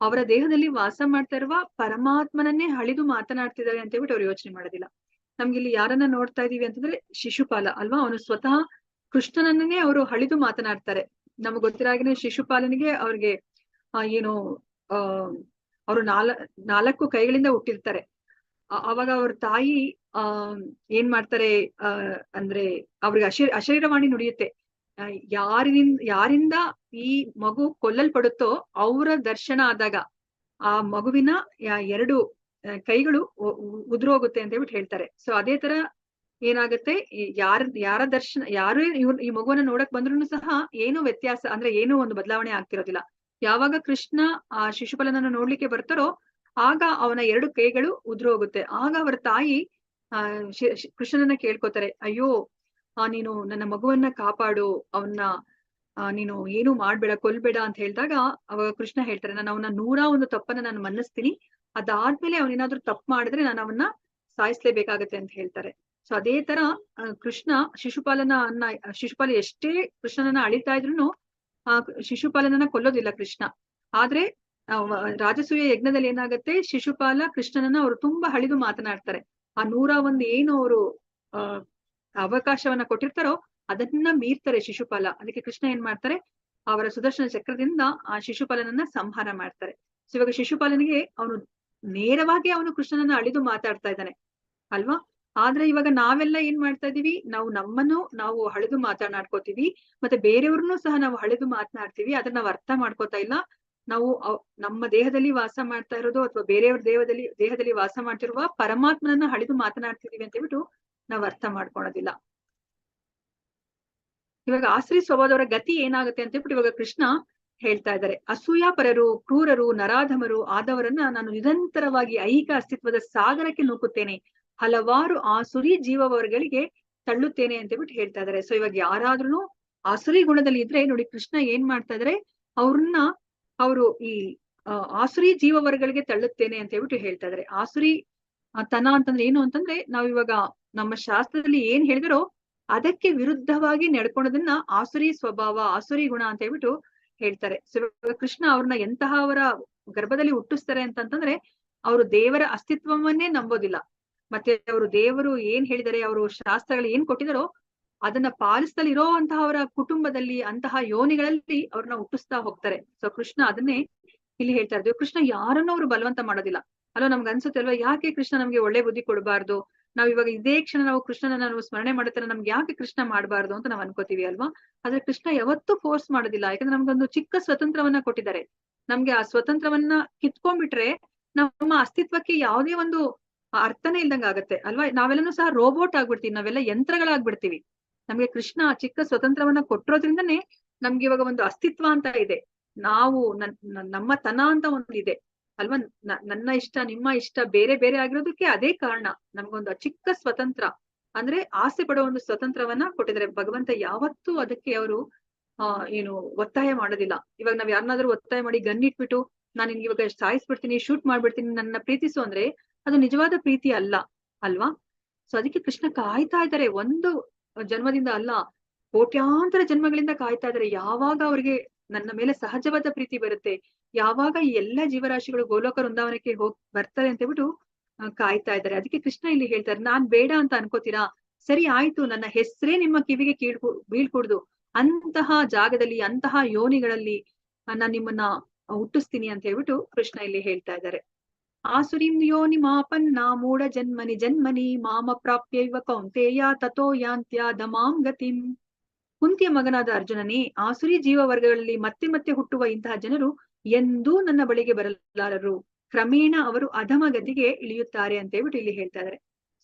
Speaker 1: ಅವರ ದೇಹದಲ್ಲಿ ವಾಸ ಮಾಡ್ತಾ ಇರುವ ಪರಮಾತ್ಮನನ್ನೇ ಹಳಿದು ಮಾತನಾಡ್ತಿದ್ದಾರೆ ಅಂತ ಹೇಳ್ಬಿಟ್ಟು ಅವ್ರು ಯೋಚನೆ ಮಾಡೋದಿಲ್ಲ. ನಮ್ಗೆ ಇಲ್ಲಿ ಯಾರನ್ನ ನೋಡ್ತಾ ಇದೀವಿ ಅಂತಂದ್ರೆ ಶಿಶುಪಾಲ ಅಲ್ವಾ? ಅವನು ಸ್ವತಃ ಕೃಷ್ಣನನ್ನೇ ಅವರು ಹಳಿದು ಮಾತನಾಡ್ತಾರೆ. ನಮ್ಗೆ ಗೊತ್ತಿರಾಗನೆ ಶಿಶುಪಾಲನಿಗೆ ಅವ್ರಿಗೆ ಏನು ಅವರು 4 ಕೈಗಳಿಂದ ಹುಟ್ಟಿರ್ತಾರೆ. ಅವಾಗ ಅವ್ರ ತಾಯಿ ಏನ್ ಮಾಡ್ತಾರೆ ಅಂದ್ರೆ ಅವ್ರಿಗೆ ಅಶರೀರವಾಣಿ ನುಡಿಯುತ್ತೆ. ಯಾರಿಂದ ಈ ಮಗು ಕೊಲ್ಲಲ್ಪಡುತ್ತೋ ಅವರ ದರ್ಶನ ಆದಾಗ ಆ ಮಗುವಿನ 2 ಕೈಗಳು ಉದುರೋಗುತ್ತೆ ಅಂತ ಹೇಳ್ಬಿಟ್ಟು ಹೇಳ್ತಾರೆ. ಸೊ ಅದೇ ತರ ಏನಾಗುತ್ತೆ, ಯಾರ ದರ್ಶನ ಯಾರು ಈ ಮಗುವನ್ನ ನೋಡಕ್ ಬಂದ್ರು ಸಹ ಏನು ವ್ಯತ್ಯಾಸ ಅಂದ್ರೆ ಏನೂ ಒಂದು ಬದಲಾವಣೆ ಆಗ್ತಿರೋದಿಲ್ಲ. ಯಾವಾಗ ಕೃಷ್ಣ ಆ ಶಿಶುಪಾಲನನ್ನ ನೋಡ್ಲಿಕ್ಕೆ ಬರ್ತಾರೋ ಆಗ ಅವನ 2 ಕೈಗಳು ಉದುರೋಗುತ್ತೆ. ಆಗ ಅವರ ತಾಯಿ ಕೃಷ್ಣನನ್ನ ಕೇಳ್ಕೊತಾರೆ, ಅಯ್ಯೋ ನೀನು ನನ್ನ ಮಗುವನ್ನ ಕಾಪಾಡು, ಅವನ್ನ ನೀನು ಏನು ಮಾಡ್ಬೇಡ, ಕೊಲ್ಬೇಡ ಅಂತ ಹೇಳಿದಾಗ ಅವಾಗ ಕೃಷ್ಣ ಹೇಳ್ತಾರೆ, ನಾನು ಅವನ 101 ತಪ್ಪನ್ನ ನಾನು ಮನ್ನಿಸ್ತೀನಿ, ಅದಾದ್ಮೇಲೆ ಅವನೇನಾದ್ರೂ ತಪ್ಪು ಮಾಡಿದ್ರೆ ನಾನು ಅವನ್ನ ಸಾಯಿಸ್ಲೇಬೇಕಾಗತ್ತೆ ಅಂತ ಹೇಳ್ತಾರೆ. ಸೊ ಅದೇ ತರ ಕೃಷ್ಣ ಶಿಶುಪಾಲ ಎಷ್ಟೇ ಕೃಷ್ಣನನ್ನ ಅಳಿತಾ ಇದ್ರು ಶಿಶುಪಾಲನನ್ನ ಕೊಲ್ಲೋದಿಲ್ಲ ಕೃಷ್ಣ. ಆದ್ರೆ ರಾಜಸೂಯ ಯಜ್ಞದಲ್ಲಿ ಏನಾಗುತ್ತೆ, ಶಿಶುಪಾಲ ಕೃಷ್ಣನನ್ನ ಅವರು ತುಂಬಾ ಹಳಿದು ಮಾತನಾಡ್ತಾರೆ. ಆ 101 ಏನು ಅವರು ಅವಕಾಶವನ್ನ ಕೊಟ್ಟಿರ್ತಾರೋ ಅದನ್ನ ಮೀರ್ತಾರೆ ಶಿಶುಪಾಲ. ಅದಕ್ಕೆ ಕೃಷ್ಣ ಏನ್ ಮಾಡ್ತಾರೆ, ಅವರ ಸುದರ್ಶನ ಚಕ್ರದಿಂದ ಆ ಶಿಶುಪಾಲನನ್ನ ಸಂಹಾರ ಮಾಡ್ತಾರೆ. ಸೊ ಇವಾಗ ಶಿಶುಪಾಲನಿಗೆ ಅವನು ನೇರವಾಗಿ ಅವನು ಕೃಷ್ಣನನ್ನ ಅಳಿದು ಮಾತಾಡ್ತಾ ಇದ್ದಾನೆ ಅಲ್ವಾ? ಆದ್ರೆ ಇವಾಗ ನಾವೆಲ್ಲ ಏನ್ ಮಾಡ್ತಾ ಇದೀವಿ, ನಾವು ಹಳೆದು ಮಾತನಾಡ್ಕೋತೀವಿ, ಮತ್ತೆ ಬೇರೆಯವ್ರನ್ನೂ ಸಹ ನಾವು ಹಳೆದು ಮಾತನಾಡ್ತೀವಿ. ಅದನ್ನ ನಾವು ಅರ್ಥ ಮಾಡ್ಕೋತಾ ಇಲ್ಲ. ನಾವು ನಮ್ಮ ದೇಹದಲ್ಲಿ ವಾಸ ಮಾಡ್ತಾ ಇರೋದು ಅಥವಾ ಬೇರೆಯವ್ರ ದೇಹದಲ್ಲಿ ವಾಸ ಮಾಡ್ತಿರುವ ಪರಮಾತ್ಮನನ್ನ ಹಳಿದು ಮಾತನಾಡ್ತಿದೀವಿ ಅಂತ ಹೇಳ್ಬಿಟ್ಟು ನಾವ್ ಅರ್ಥ ಮಾಡ್ಕೊಳೋದಿಲ್ಲ. ಇವಾಗ ಆಶ್ರಿ ಸ್ವಭಾವದವರ ಗತಿ ಏನಾಗುತ್ತೆ ಅಂತ ಹೇಳ್ಬಿಟ್ಟು ಇವಾಗ ಕೃಷ್ಣ ಹೇಳ್ತಾ ಇದ್ದಾರೆ. ಅಸೂಯಾಪರರು, ಕ್ರೂರರು, ನರಾಧಮರು ಆದವರನ್ನ ನಾನು ನಿರಂತರವಾಗಿ ಐಹಿಕ ಅಸ್ತಿತ್ವದ ಸಾಗರಕ್ಕೆ ನೂಕುತ್ತೇನೆ, ಹಲವಾರು ಆಸುರಿ ಜೀವವರ್ಗಳಿಗೆ ತಳ್ಳುತ್ತೇನೆ ಅಂತ ಹೇಳ್ಬಿಟ್ಟು ಹೇಳ್ತಾ ಇದ್ದಾರೆ. ಸೊ ಇವಾಗ ಯಾರಾದ್ರೂ ಆಸುರಿ ಗುಣದಲ್ಲಿ ಇದ್ರೆ ನೋಡಿ ಕೃಷ್ಣ ಏನ್ ಮಾಡ್ತಾ ಇದಾರೆ, ಅವ್ರನ್ನ ಅವರು ಈ ಆಸುರಿ ಜೀವವರ್ಗಳಿಗೆ ತಳ್ಳುತ್ತೇನೆ ಅಂತ ಹೇಳ್ಬಿಟ್ಟು ಹೇಳ್ತಾ ಇದಾರೆ. ಆಸುರಿ ತನ ಅಂತಂದ್ರೆ ಏನು ಅಂತಂದ್ರೆ ನಾವ್ ಇವಾಗ ನಮ್ಮ ಶಾಸ್ತ್ರದಲ್ಲಿ ಏನ್ ಹೇಳಿದರೋ ಅದಕ್ಕೆ ವಿರುದ್ಧವಾಗಿ ನಡ್ಕೊಳೋದನ್ನ ಆಸುರಿ ಸ್ವಭಾವ, ಆಸುರಿ ಗುಣ ಅಂತ ಹೇಳ್ಬಿಟ್ಟು ಹೇಳ್ತಾರೆ. ಸೊ ಕೃಷ್ಣ ಅವ್ರನ್ನ ಎಂತಹವರ ಗರ್ಭದಲ್ಲಿ ಹುಟ್ಟಿಸ್ತಾರೆ ಅಂತಂತಂದ್ರೆ ಅವರು ದೇವರ ಅಸ್ತಿತ್ವವನ್ನೇ ನಂಬೋದಿಲ್ಲ. ಮತ್ತೆ ಅವರು ದೇವರು ಏನ್ ಹೇಳಿದರೆ, ಅವರು ಶಾಸ್ತ್ರಗಳು ಏನ್ ಕೊಟ್ಟಿದಾರೋ ಅದನ್ನ ಪಾಲಿಸ್ತಲ್ಲಿ ಇರೋ ಅಂತಹವರ ಕುಟುಂಬದಲ್ಲಿ, ಅಂತಹ ಯೋನಿಗಳಲ್ಲಿ ಅವ್ರನ್ನ ಹುಟ್ಟಿಸ್ತಾ ಹೋಗ್ತಾರೆ. ಸೊ ಕೃಷ್ಣ ಅದನ್ನೇ ಇಲ್ಲಿ ಹೇಳ್ತಾ ಇರ್ತೀವಿ. ಕೃಷ್ಣ ಯಾರನ್ನೂ ಅವ್ರು ಬಲವಂತ ಮಾಡೋದಿಲ್ಲ ಅಲ್ವಾ. ನಮ್ಗೆ ಅನ್ಸುತ್ತೆ ಅಲ್ವಾ, ಯಾಕೆ ಕೃಷ್ಣ ನಮ್ಗೆ ಒಳ್ಳೆ ಬುದ್ಧಿ ಕೊಡಬಾರ್ದು, ನಾವ್ ಇವಾಗ ಇದೇ ಕ್ಷಣ ನಾವು ಕೃಷ್ಣನ ನಾವು ಸ್ಮರಣೆ ಮಾಡುತ್ತಾರೆ, ನಮ್ಗೆ ಯಾಕೆ ಕೃಷ್ಣ ಮಾಡಬಾರ್ದು ಅಂತ ನಾವ್ ಅನ್ಕೋತೀವಿ ಅಲ್ವಾ. ಆದ್ರೆ ಕೃಷ್ಣ ಯಾವತ್ತೂ ಫೋರ್ಸ್ ಮಾಡೋದಿಲ್ಲ. ಯಾಕಂದ್ರೆ ನಮ್ಗೊಂದು ಚಿಕ್ಕ ಸ್ವತಂತ್ರವನ್ನ ಕೊಟ್ಟಿದ್ದಾರೆ. ನಮ್ಗೆ ಆ ಸ್ವತಂತ್ರವನ್ನ ಕಿತ್ಕೊಂಡ್ಬಿಟ್ರೆ ನಮ್ಮ ಅಸ್ತಿತ್ವಕ್ಕೆ ಯಾವುದೇ ಒಂದು ಅರ್ಥನೇ ಇಲ್ದಂಗ ಆಗತ್ತೆ ಅಲ್ವಾ. ನಾವೆಲ್ಲನೂ ಸಹ ರೋಬೋಟ್ ಆಗ್ಬಿಡ್ತೀವಿ, ನಾವೆಲ್ಲ ಯಂತ್ರಗಳಾಗ್ಬಿಡ್ತೀವಿ. ನಮ್ಗೆ ಕೃಷ್ಣ ಚಿಕ್ಕ ಸ್ವತಂತ್ರವನ್ನ ಕೊಟ್ಟಿರೋದ್ರಿಂದನೇ ನಮ್ಗೆ ಇವಾಗ ಒಂದು ಅಸ್ತಿತ್ವ ಅಂತ ಇದೆ. ನಾವು ನಮ್ಮ ತನ ಅಂತ ಒಂದು ಇದೆ ಅಲ್ವಾ. ನನ್ನ ಇಷ್ಟ ನಿಮ್ಮ ಇಷ್ಟ ಬೇರೆ ಬೇರೆ ಆಗಿರೋದಕ್ಕೆ ಅದೇ ಕಾರಣ. ನಮ್ಗೊಂದು ಚಿಕ್ಕ ಸ್ವತಂತ್ರ ಅಂದ್ರೆ ಆಸೆ ಪಡೋ ಒಂದು ಸ್ವತಂತ್ರವನ್ನ ಕೊಟ್ಟಿದ್ದಾರೆ ಭಗವಂತ. ಯಾವತ್ತೂ ಅದಕ್ಕೆ ಅವರು ಏನು ಒತ್ತಾಯ ಮಾಡೋದಿಲ್ಲ. ಇವಾಗ ನಾವ್ ಯಾರನ್ನಾದ್ರೂ ಒತ್ತಾಯ ಮಾಡಿ ಗನ್ ಇಟ್ಬಿಟ್ಟು ನಾನು ನಿನ್ಗೆ ಇವಾಗ ಸಾಯಿಸ್ಬಿಡ್ತೀನಿ, ಶೂಟ್ ಮಾಡ್ಬಿಡ್ತೀನಿ, ನನ್ನ ಪ್ರೀತಿಸು ಅಂದ್ರೆ ಅದು ನಿಜವಾದ ಪ್ರೀತಿ ಅಲ್ಲ ಅಲ್ವಾ. ಸೊ ಅದಕ್ಕೆ ಕೃಷ್ಣ ಕಾಯ್ತಾ ಇದ್ದಾರೆ, ಒಂದು ಜನ್ಮದಿಂದ ಅಲ್ಲ ಕೋಟ್ಯಾಂತರ ಜನ್ಮಗಳಿಂದ ಕಾಯ್ತಾ ಇದ್ದಾರೆ. ಯಾವಾಗ ಅವ್ರಿಗೆ ನನ್ನ ಮೇಲೆ ಸಹಜವಾದ ಪ್ರೀತಿ ಬರುತ್ತೆ, ಯಾವಾಗ ಈ ಎಲ್ಲಾ ಜೀವರಾಶಿಗಳು ಗೋಲೋಕ ವೃಂದಾವನಕ್ಕೆ ಬರ್ತಾರೆ ಅಂತ ಹೇಳ್ಬಿಟ್ಟು ಕಾಯ್ತಾ ಇದ್ದಾರೆ. ಅದಕ್ಕೆ ಕೃಷ್ಣ ಇಲ್ಲಿ ಹೇಳ್ತಾರೆ, ನಾನ್ ಬೇಡ ಅಂತ ಅನ್ಕೋತೀರಾ, ಸರಿ ಆಯ್ತು, ನನ್ನ ಹೆಸರೇ ನಿಮ್ಮ ಕಿವಿಗೆ ಬೀಳ್ಕೂಡ್ದು ಅಂತಹ ಜಾಗದಲ್ಲಿ, ಅಂತಹ ಯೋನಿಗಳಲ್ಲಿ ನಾನ್ ನಿಮ್ಮನ್ನ ಹುಟ್ಟಿಸ್ತೀನಿ ಅಂತ ಹೇಳ್ಬಿಟ್ಟು ಕೃಷ್ಣ ಇಲ್ಲಿ ಹೇಳ್ತಾ ಇದ್ದಾರೆ. ಆಸುರಿಂ ಯೋನಿ ಮಾಪನ್ನ ಮೂಢ ಜನ್ಮನಿ ಜನ್ಮನಿ ಮಾಮ ಪ್ರಾಪ್ಯೈವ ಕೌಂತೆಯ ತಥೋ ಯಾಂತ್ಯಾದಮಾಂ ಗತಿಂ. ಕುಂತಿಯ ಮಗನಾದ ಅರ್ಜುನನೇ, ಆಸುರಿ ಜೀವ ವರ್ಗಗಳಲ್ಲಿ ಮತ್ತೆ ಮತ್ತೆ ಹುಟ್ಟುವ ಇಂತಹ ಜನರು ಎಂದೂ ನನ್ನ ಬಳಿಗೆ ಬರಲಾರರು, ಕ್ರಮೇಣ ಅವರು ಅಧಮ ಗತಿಗೆ ಇಳಿಯುತ್ತಾರೆ ಅಂತ ಹೇಳ್ಬಿಟ್ಟು ಇಲ್ಲಿ ಹೇಳ್ತಾ ಇದ್ದಾರೆ.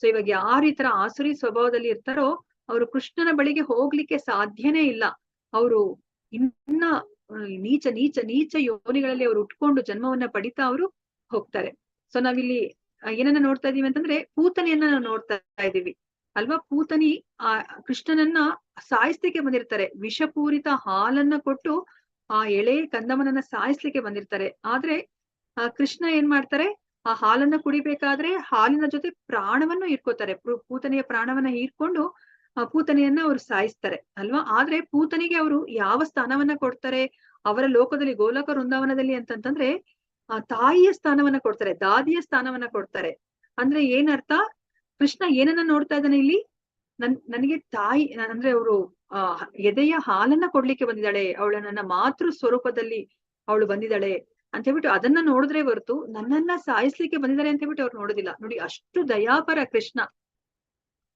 Speaker 1: ಸೊ ಇವಾಗ ಯಾರು ಈ ತರ ಆಸುರಿ ಸ್ವಭಾವದಲ್ಲಿ ಇರ್ತಾರೋ ಅವರು ಕೃಷ್ಣನ ಬಳಿಗೆ ಹೋಗ್ಲಿಕ್ಕೆ ಸಾಧ್ಯನೇ ಇಲ್ಲ. ಅವರು ಇನ್ನ ನೀಚ ನೀಚ ನೀಚ ಯೋನಿಗಳಲ್ಲಿ ಅವರು ಉಟ್ಕೊಂಡು ಜನ್ಮವನ್ನ ಪಡಿತಾ ಅವರು ಹೋಗ್ತಾರೆ. ಸೊ ನಾವಿಲ್ಲಿ ಏನನ್ನ ನೋಡ್ತಾ ಇದೀವಿ ಅಂತಂದ್ರೆ ಪೂತನೆಯನ್ನ ನಾವು ನೋಡ್ತಾ ಇದೀವಿ ಅಲ್ವಾ. ಪೂತನಿ ಆ ಕೃಷ್ಣನನ್ನ ಸಾಯಿಸ್ಲಿಕ್ಕೆ ಬಂದಿರ್ತಾರೆ, ವಿಷಪೂರಿತ ಹಾಲನ್ನ ಕೊಟ್ಟು ಆ ಎಳೆ ಕಂದಮ್ಮನನ್ನ ಸಾಯಿಸ್ಲಿಕ್ಕೆ ಬಂದಿರ್ತಾರೆ. ಆದ್ರೆ ಆ ಕೃಷ್ಣ ಏನ್ ಮಾಡ್ತಾರೆ, ಆ ಹಾಲನ್ನ ಕುಡಿಬೇಕಾದ್ರೆ ಹಾಲಿನ ಜೊತೆ ಪ್ರಾಣವನ್ನು ಇಟ್ಕೋತಾರೆ. ಪೂತನೆಯ ಪ್ರಾಣವನ್ನ ಹೀರ್ಕೊಂಡು ಆ ಪೂತನೆಯನ್ನ ಅವ್ರು ಸಾಯಿಸ್ತಾರೆ ಅಲ್ವಾ. ಆದ್ರೆ ಪೂತನಿಗೆ ಅವರು ಯಾವ ಸ್ಥಾನವನ್ನ ಕೊಡ್ತಾರೆ ಅವರ ಲೋಕದಲ್ಲಿ, ಗೋಲೋಕ ವೃಂದಾವನದಲ್ಲಿ ಅಂತಂತಂದ್ರೆ ಆ ತಾಯಿಯ ಸ್ಥಾನವನ್ನ ಕೊಡ್ತಾರೆ, ದಾದಿಯ ಸ್ಥಾನವನ್ನ ಕೊಡ್ತಾರೆ. ಅಂದ್ರೆ ಏನರ್ಥ, ಕೃಷ್ಣ ಏನನ್ನ ನೋಡ್ತಾ ಇದ್ದಾನೆ ಇಲ್ಲಿ, ನನಗೆ ತಾಯಿ ಅಂದ್ರೆ ಅವರು ಎದೆಯ ಹಾಲನ್ನ ಕೊಡ್ಲಿಕ್ಕೆ ಬಂದಿದ್ದಾಳೆ, ಅವಳ ನನ್ನ ಮಾತೃ ಸ್ವರೂಪದಲ್ಲಿ ಅವಳು ಬಂದಿದ್ದಾಳೆ ಅಂತ ಹೇಳ್ಬಿಟ್ಟು ಅದನ್ನ ನೋಡಿದ್ರೆ ಹೊರತು ನನ್ನನ್ನ ಸಾಯಿಸ್ಲಿಕ್ಕೆ ಬಂದಿದ್ದಾರೆ ಅಂತ ಹೇಳ್ಬಿಟ್ಟು ಅವ್ರು ನೋಡೋದಿಲ್ಲ. ನೋಡಿ ಅಷ್ಟು ದಯಾಪರ ಕೃಷ್ಣ.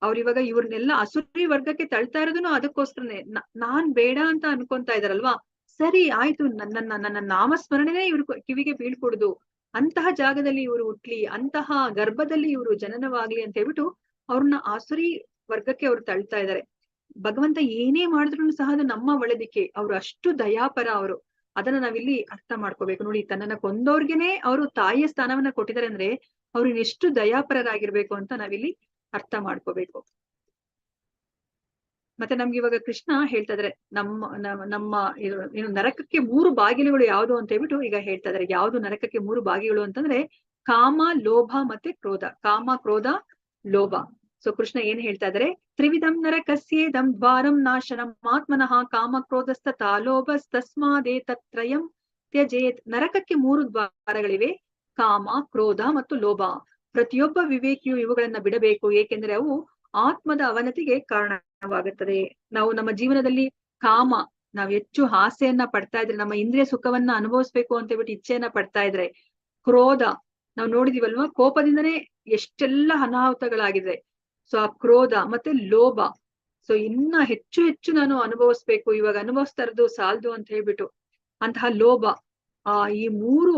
Speaker 1: ಅವ್ರಿವಾಗ ಇವ್ರನ್ನೆಲ್ಲ ಅಸುರಿ ವರ್ಗಕ್ಕೆ ತಳ್ತಾ ಇರೋದನ್ನು ಅದಕ್ಕೋಸ್ಕರನೇ. ನಾನ್ ಬೇಡ ಅಂತ ಅನ್ಕೊಂತಾ ಇದಾರಲ್ವಾ, ಸರಿ ಆಯ್ತು, ನನ್ನ ನಾಮಸ್ಮರಣೆನೇ ಇವ್ರು ಕಿವಿಗೆ ಬೀಳ್ಕೊಡುದು, ಅಂತಹ ಜಾಗದಲ್ಲಿ ಇವರು ಹುಟ್ಲಿ, ಅಂತಹ ಗರ್ಭದಲ್ಲಿ ಇವರು ಜನನವಾಗ್ಲಿ ಅಂತ ಹೇಳ್ಬಿಟ್ಟು ಅವ್ರನ್ನ ಆಸುರಿ ವರ್ಗಕ್ಕೆ ಅವ್ರು ತಳ್ತಾ ಇದ್ದಾರೆ. ಭಗವಂತ ಏನೇ ಮಾಡಿದ್ರು ಸಹ ಅದು ನಮ್ಮ ಒಳ್ಳೆದಿಕ್ಕೆ. ಅವ್ರು ಅಷ್ಟು ದಯಾಪರ ಅವರು. ಅದನ್ನ ನಾವಿಲ್ಲಿ ಅರ್ಥ ಮಾಡ್ಕೋಬೇಕು. ನೋಡಿ, ತನ್ನನ್ನ ಕೊಂದವ್ರಿಗೆನೆ ಅವರು ತಾಯಿಯ ಸ್ಥಾನವನ್ನ ಕೊಟ್ಟಿದ್ದಾರೆ ಅಂದ್ರೆ ಅವ್ರು ಎಷ್ಟು ದಯಾಪರರಾಗಿರ್ಬೇಕು ಅಂತ ನಾವಿಲ್ಲಿ ಅರ್ಥ ಮಾಡ್ಕೋಬೇಕು. ಮತ್ತೆ ನಮ್ಗೆ ಇವಾಗ ಕೃಷ್ಣ ಹೇಳ್ತಾ ಇದಾರೆ, ನಮ್ಮ ಏನು ನರಕಕ್ಕೆ 3 ಬಾಗಿಲುಗಳು ಯಾವುದು ಅಂತ ಹೇಳ್ಬಿಟ್ಟು ಈಗ ಹೇಳ್ತಾ ಇದಾರೆ. ಯಾವ್ದು ನರಕಕ್ಕೆ 3 ಬಾಗಿಲುಗಳು ಅಂತಂದ್ರೆ ಕಾಮ, ಲೋಭ ಮತ್ತೆ ಕ್ರೋಧ. ಕಾಮ, ಕ್ರೋಧ, ಲೋಭ. ಸೊ ಕೃಷ್ಣ ಏನ್ ಹೇಳ್ತಾ ಇದಾರೆ, ತ್ರಿವಿಧಂ ನರಕಸ್ಯೇದಂ ದ್ವಾರಂ ನಾಶನಂ ಆತ್ಮನಃ ಕಾಮ ಕ್ರೋಧಸ್ತಥಾ ಲೋಭಸ್ತಸ್ಮಾದೇತತ್ರಯಂ ತ್ಯಜೇತ್. ನರಕಕ್ಕೆ 3 ದ್ವಾರಗಳಿವೆ, ಕಾಮ, ಕ್ರೋಧ ಮತ್ತು ಲೋಭ. ಪ್ರತಿಯೊಬ್ಬ ವಿವೇಕಿಯು ಇವುಗಳನ್ನ ಬಿಡಬೇಕು, ಏಕೆಂದ್ರೆ ಅವು ಆತ್ಮದ ಅವನತಿಗೆ ಕಾರಣವಾಗುತ್ತದೆ. ನಾವು ನಮ್ಮ ಜೀವನದಲ್ಲಿ ಕಾಮ, ನಾವು ಹೆಚ್ಚು ಆಸೆಯನ್ನ ಪಡ್ತಾ ಇದ್ರೆ, ನಮ್ಮ ಇಂದ್ರಿಯ ಸುಖವನ್ನ ಅನುಭವಿಸ್ಬೇಕು ಅಂತ ಹೇಳ್ಬಿಟ್ಟು ಇಚ್ಛೆಯನ್ನ ಪಡ್ತಾ ಇದ್ರೆ, ಕ್ರೋಧ, ನಾವು ನೋಡಿದೀವಲ್ವಾ ಕೋಪದಿಂದನೇ ಎಷ್ಟೆಲ್ಲ ಅನಾಹುತಗಳಾಗಿದೆ. ಸೊ ಆ ಕ್ರೋಧ ಮತ್ತೆ ಲೋಭ, ಸೊ ಇನ್ನ ಹೆಚ್ಚು ಹೆಚ್ಚು ನಾನು ಅನುಭವಿಸ್ಬೇಕು, ಇವಾಗ ಅನುಭವಿಸ್ತಾ ಇರೋದು ಸಾಲದು ಅಂತ ಹೇಳ್ಬಿಟ್ಟು ಅಂತಹ ಲೋಭ. ಈ ಮೂರು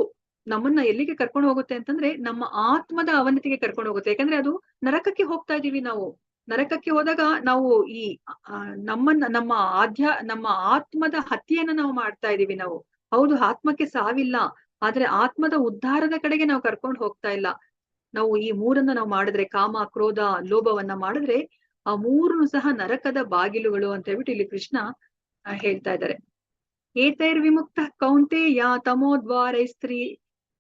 Speaker 1: ನಮ್ಮನ್ನ ಎಲ್ಲಿಗೆ ಕರ್ಕೊಂಡು ಹೋಗುತ್ತೆ ಅಂತಂದ್ರೆ ನಮ್ಮ ಆತ್ಮದ ಅವನತಿಗೆ ಕರ್ಕೊಂಡು ಹೋಗುತ್ತೆ. ಯಾಕಂದ್ರೆ ಅದು ನರಕಕ್ಕೆ ಹೋಗ್ತಾ ಇದೀವಿ ನಾವು. ನರಕಕ್ಕೆ ಹೋದಾಗ ನಾವು ಈ ನಮ್ಮ ನಮ್ಮ ಆತ್ಮದ ಹತ್ಯೆಯನ್ನ ನಾವು ಮಾಡ್ತಾ ಇದೀವಿ ನಾವು. ಹೌದು, ಆತ್ಮಕ್ಕೆ ಸಾವಿಲ್ಲ, ಆದ್ರೆ ಆತ್ಮದ ಉದ್ಧಾರದ ಕಡೆಗೆ ನಾವು ಕರ್ಕೊಂಡು ಹೋಗ್ತಾ ಇಲ್ಲ. ನಾವು ಈ ಮೂರನ್ನ ನಾವು ಮಾಡಿದ್ರೆ, ಕಾಮ, ಕ್ರೋಧ, ಲೋಭವನ್ನ ಮಾಡಿದ್ರೆ, ಆ ಮೂರನ್ನು ಸಹ ನರಕದ ಬಾಗಿಲುಗಳು ಅಂತ ಹೇಳ್ಬಿಟ್ಟು ಇಲ್ಲಿ ಕೃಷ್ಣ ಹೇಳ್ತಾ ಇದ್ದಾರೆ. ಏತೈರ್ವಿಮುಕ್ತ ಕೌಂತೆಯ ತಮೋದ್ವಾರೈಸ್ತ್ರೀ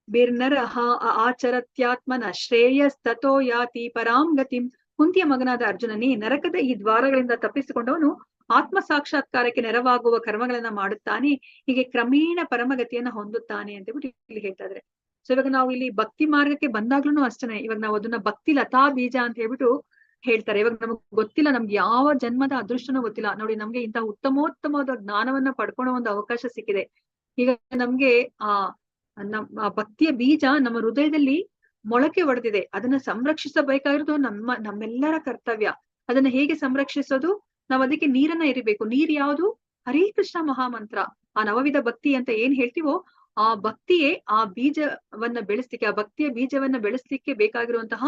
Speaker 1: ಬಿರ್ನರಹ ಆಚರತ್ಯಾತ್ಮನ ಶ್ರೇಯಸ್ತತೋ ಯಾತಿ ಪರಾಂ ಗತಿಂ. ಕುಂತಿಯ ಮಗನಾದ ಅರ್ಜುನನೇ, ನರಕದ ಈ ದ್ವಾರಗಳಿಂದ ತಪ್ಪಿಸಿಕೊಂಡವನು ಆತ್ಮ ಸಾಕ್ಷಾತ್ಕಾರಕ್ಕೆ ನೆರವಾಗುವ ಕರ್ಮಗಳನ್ನ ಮಾಡುತ್ತಾನೆ, ಹೀಗೆ ಕ್ರಮೇಣ ಪರಮಗತಿಯನ್ನ ಹೊಂದುತ್ತಾನೆ ಅಂತ ಹೇಳ್ಬಿಟ್ಟು ಇಲ್ಲಿ ಹೇಳ್ತಾ ಇದ್ದಾರೆ. ಸೊ ಇವಾಗ ನಾವು ಇಲ್ಲಿ ಭಕ್ತಿ ಮಾರ್ಗಕ್ಕೆ ಬಂದಾಗ್ಲೂ ಅಷ್ಟೇನೆ, ಇವಾಗ ನಾವು ಅದನ್ನ ಭಕ್ತಿ ಲತಾ ಬೀಜ ಅಂತ ಹೇಳ್ಬಿಟ್ಟು ಹೇಳ್ತಾರೆ. ಇವಾಗ ನಮಗ್ ಗೊತ್ತಿಲ್ಲ, ನಮ್ಗೆ ಯಾವ ಜನ್ಮದ ಅದೃಷ್ಟನೂ ಗೊತ್ತಿಲ್ಲ ನೋಡಿ, ನಮ್ಗೆ ಇಂತಹ ಉತ್ತಮೋತ್ತಮವಾದ ಜ್ಞಾನವನ್ನ ಪಡ್ಕೊಳ್ಳೋ ಒಂದು ಅವಕಾಶ ಸಿಕ್ಕಿದೆ. ಈಗ ನಮ್ಗೆ ನಮ್ಮ ಭಕ್ತಿಯ ಬೀಜ ನಮ್ಮ ಹೃದಯದಲ್ಲಿ ಮೊಳಕೆ ಹೊಡೆದಿದೆ. ಅದನ್ನ ಸಂರಕ್ಷಿಸಬೇಕಾಗಿರೋದು ನಮ್ಮೆಲ್ಲರ ಕರ್ತವ್ಯ. ಅದನ್ನ ಹೇಗೆ ಸಂರಕ್ಷಿಸೋದು? ನಾವ್ ಅದಕ್ಕೆ ನೀರನ್ನ ಎರಿಬೇಕು. ನೀರ್ ಯಾವುದು? ಹರೇ ಕೃಷ್ಣ ಮಹಾಮಂತ್ರ. ಆ ನವವಿಧ ಭಕ್ತಿ ಅಂತ ಏನ್ ಹೇಳ್ತೀವೋ, ಆ ಭಕ್ತಿಯೇ ಆ ಬೀಜವನ್ನ ಬೆಳೆಸ್ಲಿಕ್ಕೆ, ಆ ಭಕ್ತಿಯ ಬೀಜವನ್ನ ಬೆಳೆಸ್ಲಿಕ್ಕೆ ಬೇಕಾಗಿರುವಂತಹ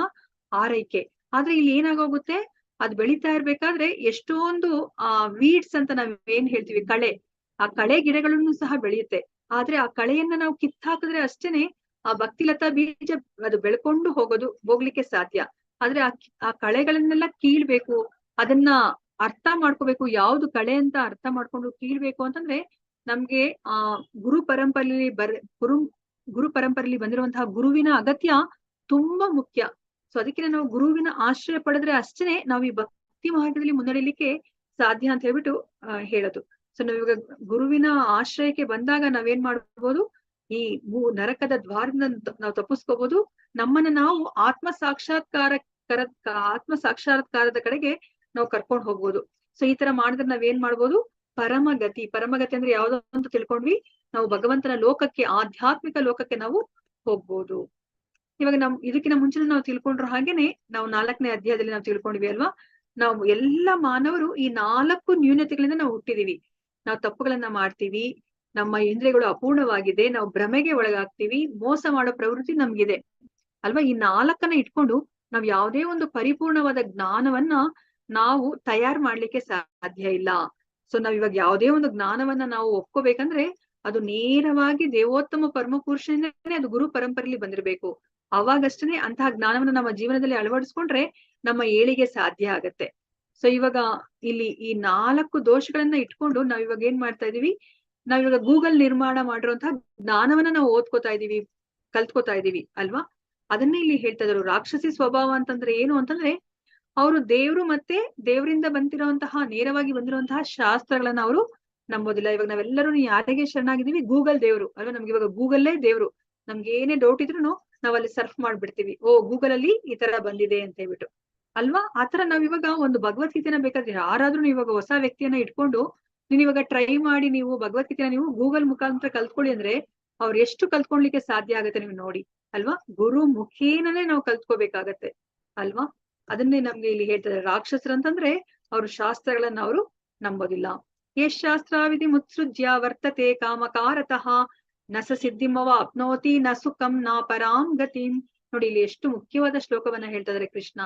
Speaker 1: ಆರೈಕೆ. ಆದ್ರೆ ಇಲ್ಲಿ ಏನಾಗೋಗುತ್ತೆ, ಅದ್ ಬೆಳೀತಾ ಇರ್ಬೇಕಾದ್ರೆ ಎಷ್ಟೊಂದು ವೀಡ್ಸ್ ಅಂತ ನಾವ್ ಏನ್ ಹೇಳ್ತೀವಿ, ಕಳೆ, ಆ ಕಳೆ ಗಿಡಗಳನ್ನು ಸಹ ಬೆಳೆಯುತ್ತೆ. ಆದ್ರೆ ಆ ಕಳೆಯನ್ನ ನಾವು ಕಿತ್ತಾಕಿದ್ರೆ ಅಷ್ಟೇನೆ ಆ ಭಕ್ತಿಲತಾ ಬೀಜ ಅದು ಬೆಳ್ಕೊಂಡು ಹೋಗ್ಲಿಕ್ಕೆ ಸಾಧ್ಯ. ಆದ್ರೆ ಆ ಕಳೆಗಳನ್ನೆಲ್ಲ ಕೀಳ್ಬೇಕು, ಅದನ್ನ ಅರ್ಥ ಮಾಡ್ಕೋಬೇಕು. ಯಾವ್ದು ಕಳೆ ಅಂತ ಅರ್ಥ ಮಾಡ್ಕೊಂಡು ಕೀಳ್ಬೇಕು ಅಂತಂದ್ರೆ, ನಮ್ಗೆ ಗುರು ಪರಂಪರೆಯಲ್ಲಿ ಗುರು ಪರಂಪರೆಯಲ್ಲಿ ಬಂದಿರುವಂತಹ ಗುರುವಿನ ಅಗತ್ಯ ತುಂಬಾ ಮುಖ್ಯ. ಸೊ ಅದಕ್ಕೆ ನಾವು ಗುರುವಿನ ಆಶ್ರಯ ಪಡೆದ್ರೆ ಅಷ್ಟೇನೆ ನಾವು ಈ ಭಕ್ತಿ ಮಾರ್ಗದಲ್ಲಿ ಮುನ್ನಡೆಯಲಿಕ್ಕೆ ಸಾಧ್ಯ ಅಂತ ಹೇಳ್ಬಿಟ್ಟು ಹೇಳೋದು. ಸೊ ನಾವಿವಾಗ ಗುರುವಿನ ಆಶ್ರಯಕ್ಕೆ ಬಂದಾಗ ನಾವೇನ್ ಮಾಡ್ಬೋದು, ಈ ನರಕದ ದ್ವಾರದಿಂದ ನಾವು ತಪ್ಪಿಸ್ಕೋಬಹುದು. ನಮ್ಮನ್ನ ನಾವು ಆತ್ಮ ಸಾಕ್ಷಾತ್ಕಾರದ ಕಡೆಗೆ ನಾವು ಕರ್ಕೊಂಡು ಹೋಗ್ಬೋದು. ಸೊ ಈ ತರ ಮಾಡಿದ್ರೆ ನಾವೇನ್ ಮಾಡ್ಬೋದು, ಪರಮಗತಿ ಅಂದ್ರೆ ಯಾವ್ದೋ ಅಂತ ತಿಳ್ಕೊಂಡ್ವಿ, ನಾವು ಭಗವಂತನ ಲೋಕಕ್ಕೆ, ಆಧ್ಯಾತ್ಮಿಕ ಲೋಕಕ್ಕೆ ನಾವು ಹೋಗ್ಬೋದು. ಇವಾಗ ಇದಕ್ಕಿಂತ ಮುಂಚೆ ನಾವು ತಿಳ್ಕೊಂಡ್ರ ಹಾಗೇನೆ, ನಾವು 4ನೇ ಅಧ್ಯಾಯದಲ್ಲಿ ನಾವು ತಿಳ್ಕೊಂಡಿವಿ ಅಲ್ವಾ, ನಾವು ಎಲ್ಲ ಮಾನವರು ಈ 4 ನ್ಯೂನತೆಗಳಿಂದ ನಾವು ಹುಟ್ಟಿದೀವಿ. ನಾವು ತಪ್ಪುಗಳನ್ನ ಮಾಡ್ತೀವಿ, ನಮ್ಮ ಇಂದ್ರಿಯಗಳು ಅಪೂರ್ಣವಾಗಿದೆ, ನಾವು ಭ್ರಮೆಗೆ ಒಳಗಾಗ್ತೀವಿ, ಮೋಸ ಮಾಡೋ ಪ್ರವೃತ್ತಿ ನಮ್ಗಿದೆ ಅಲ್ವಾ. ಈ 4ನ್ನ ಇಟ್ಕೊಂಡು ನಾವ್ ಯಾವುದೇ ಒಂದು ಪರಿಪೂರ್ಣವಾದ ಜ್ಞಾನವನ್ನ ನಾವು ತಯಾರು ಮಾಡ್ಲಿಕ್ಕೆ ಸಾಧ್ಯ ಇಲ್ಲ. ಸೊ ನಾವ್ ಇವಾಗ ಯಾವುದೇ ಒಂದು ಜ್ಞಾನವನ್ನ ನಾವು ಒಪ್ಕೋಬೇಕಂದ್ರೆ ಅದು ನೇರವಾಗಿ ದೇವೋತ್ತಮ ಪರಮಪುರುಷನೇ ಅದು ಗುರು ಪರಂಪರೆಯಲ್ಲಿ ಬಂದಿರ್ಬೇಕು. ಅವಾಗಷ್ಟೇ ಅಂತಹ ಜ್ಞಾನವನ್ನ ನಮ್ಮ ಜೀವನದಲ್ಲಿ ಅಳವಡಿಸ್ಕೊಂಡ್ರೆ ನಮ್ಮ ಏಳಿಗೆ ಸಾಧ್ಯ ಆಗತ್ತೆ. ಸೊ ಇವಾಗ ಇಲ್ಲಿ ಈ 4 ದೋಷಗಳನ್ನ ಇಟ್ಕೊಂಡು ನಾವ್ ಇವಾಗ ಏನ್ ಮಾಡ್ತಾ ಇದೀವಿ, ನಾವಿವಾಗ ಗೂಗಲ್ ನಿರ್ಮಾಣ ಮಾಡಿರುವಂತಹ ಜ್ಞಾನವನ್ನ ನಾವು ಓದ್ಕೋತಾ ಇದೀವಿ, ಕಲ್ತ್ಕೋತಾ ಇದೀವಿ ಅಲ್ವಾ. ಅದನ್ನೇ ಇಲ್ಲಿ ಹೇಳ್ತಾ ಇದ್ರು. ರಾಕ್ಷಸಿ ಸ್ವಭಾವ ಅಂತಂದ್ರೆ ಏನು ಅಂತಂದ್ರೆ, ಅವರು ದೇವ್ರು ಮತ್ತೆ ದೇವರಿಂದ ನೇರವಾಗಿ ಬಂದಿರುವಂತಹ ಶಾಸ್ತ್ರಗಳನ್ನ ಅವರು ನಂಬೋದಿಲ್ಲ. ಇವಾಗ ನಾವೆಲ್ಲರೂ ಯಾರಿಗೆ ಶರಣಾಗಿದ್ದೀವಿ, ಗೂಗಲ್ ದೇವ್ರು ಅಲ್ವಾ. ನಮ್ಗೆ ಇವಾಗ ಗೂಗಲ್ಲೇ ದೇವ್ರು. ನಮ್ಗೆ ಏನೇ ಡೌಟ್ ಇದ್ರು ನಾವ್ ಅಲ್ಲಿ ಸರ್ಫ್ ಮಾಡ್ಬಿಡ್ತೀವಿ, ಗೂಗಲ್ ಅಲ್ಲಿ ಈ ತರ ಬಂದಿದೆ ಅಂತ ಹೇಳ್ಬಿಟ್ಟು ಅಲ್ವಾ. ಆತರ ನಾವ್ ಇವಾಗ ಒಂದು ಭಗವದ್ಗೀತೆನ ಬೇಕಾದ್ರೆ ಯಾರಾದ್ರೂ ಇವಾಗ ಹೊಸ ವ್ಯಕ್ತಿಯನ್ನ ಇಟ್ಕೊಂಡು ನೀನ್ ಇವಾಗ ಟ್ರೈ ಮಾಡಿ ನೀವು ಭಗವದ್ಗೀತೆನ ನೀವು ಗೂಗಲ್ ಮುಖಾಂತರ ಕಲ್ತ್ಕೊಳ್ಳಿ ಅಂದ್ರೆ ಅವ್ರು ಎಷ್ಟು ಕಲ್ತ್ಕೊಳ್ಲಿಕ್ಕೆ ಸಾಧ್ಯ ಆಗತ್ತೆ ನೀವು ನೋಡಿ ಅಲ್ವಾ. ಗುರು ಮುಖೇನನೇ ನಾವು ಕಲ್ತ್ಕೋಬೇಕಾಗತ್ತೆ ಅಲ್ವಾ. ಅದನ್ನೇ ನಮ್ಗೆ ಇಲ್ಲಿ ಹೇಳ್ತಾರೆ, ರಾಕ್ಷಸರಂತಂದ್ರೆ ಅವ್ರು ಶಾಸ್ತ್ರಗಳನ್ನ ಅವರು ನಂಬೋದಿಲ್ಲ. ಯಶ್ ಶಾಸ್ತ್ರಾವಿಧಿ ಮುತ್ಸೃಜ್ಯ ವರ್ತತೆ ಕಾಮಕಾರತಃ ನ ಸ ಸಿದ್ಧಿಮವ ಅಪ್ನೋತಿ ನ ಸುಖಂ ನ ಪರಾಂ ಗತಿಂ. ನೋಡಿ ಇಲ್ಲಿ ಎಷ್ಟು ಮುಖ್ಯವಾದ ಶ್ಲೋಕವನ್ನ ಹೇಳ್ತಾ ಇದಾರೆ ಕೃಷ್ಣ.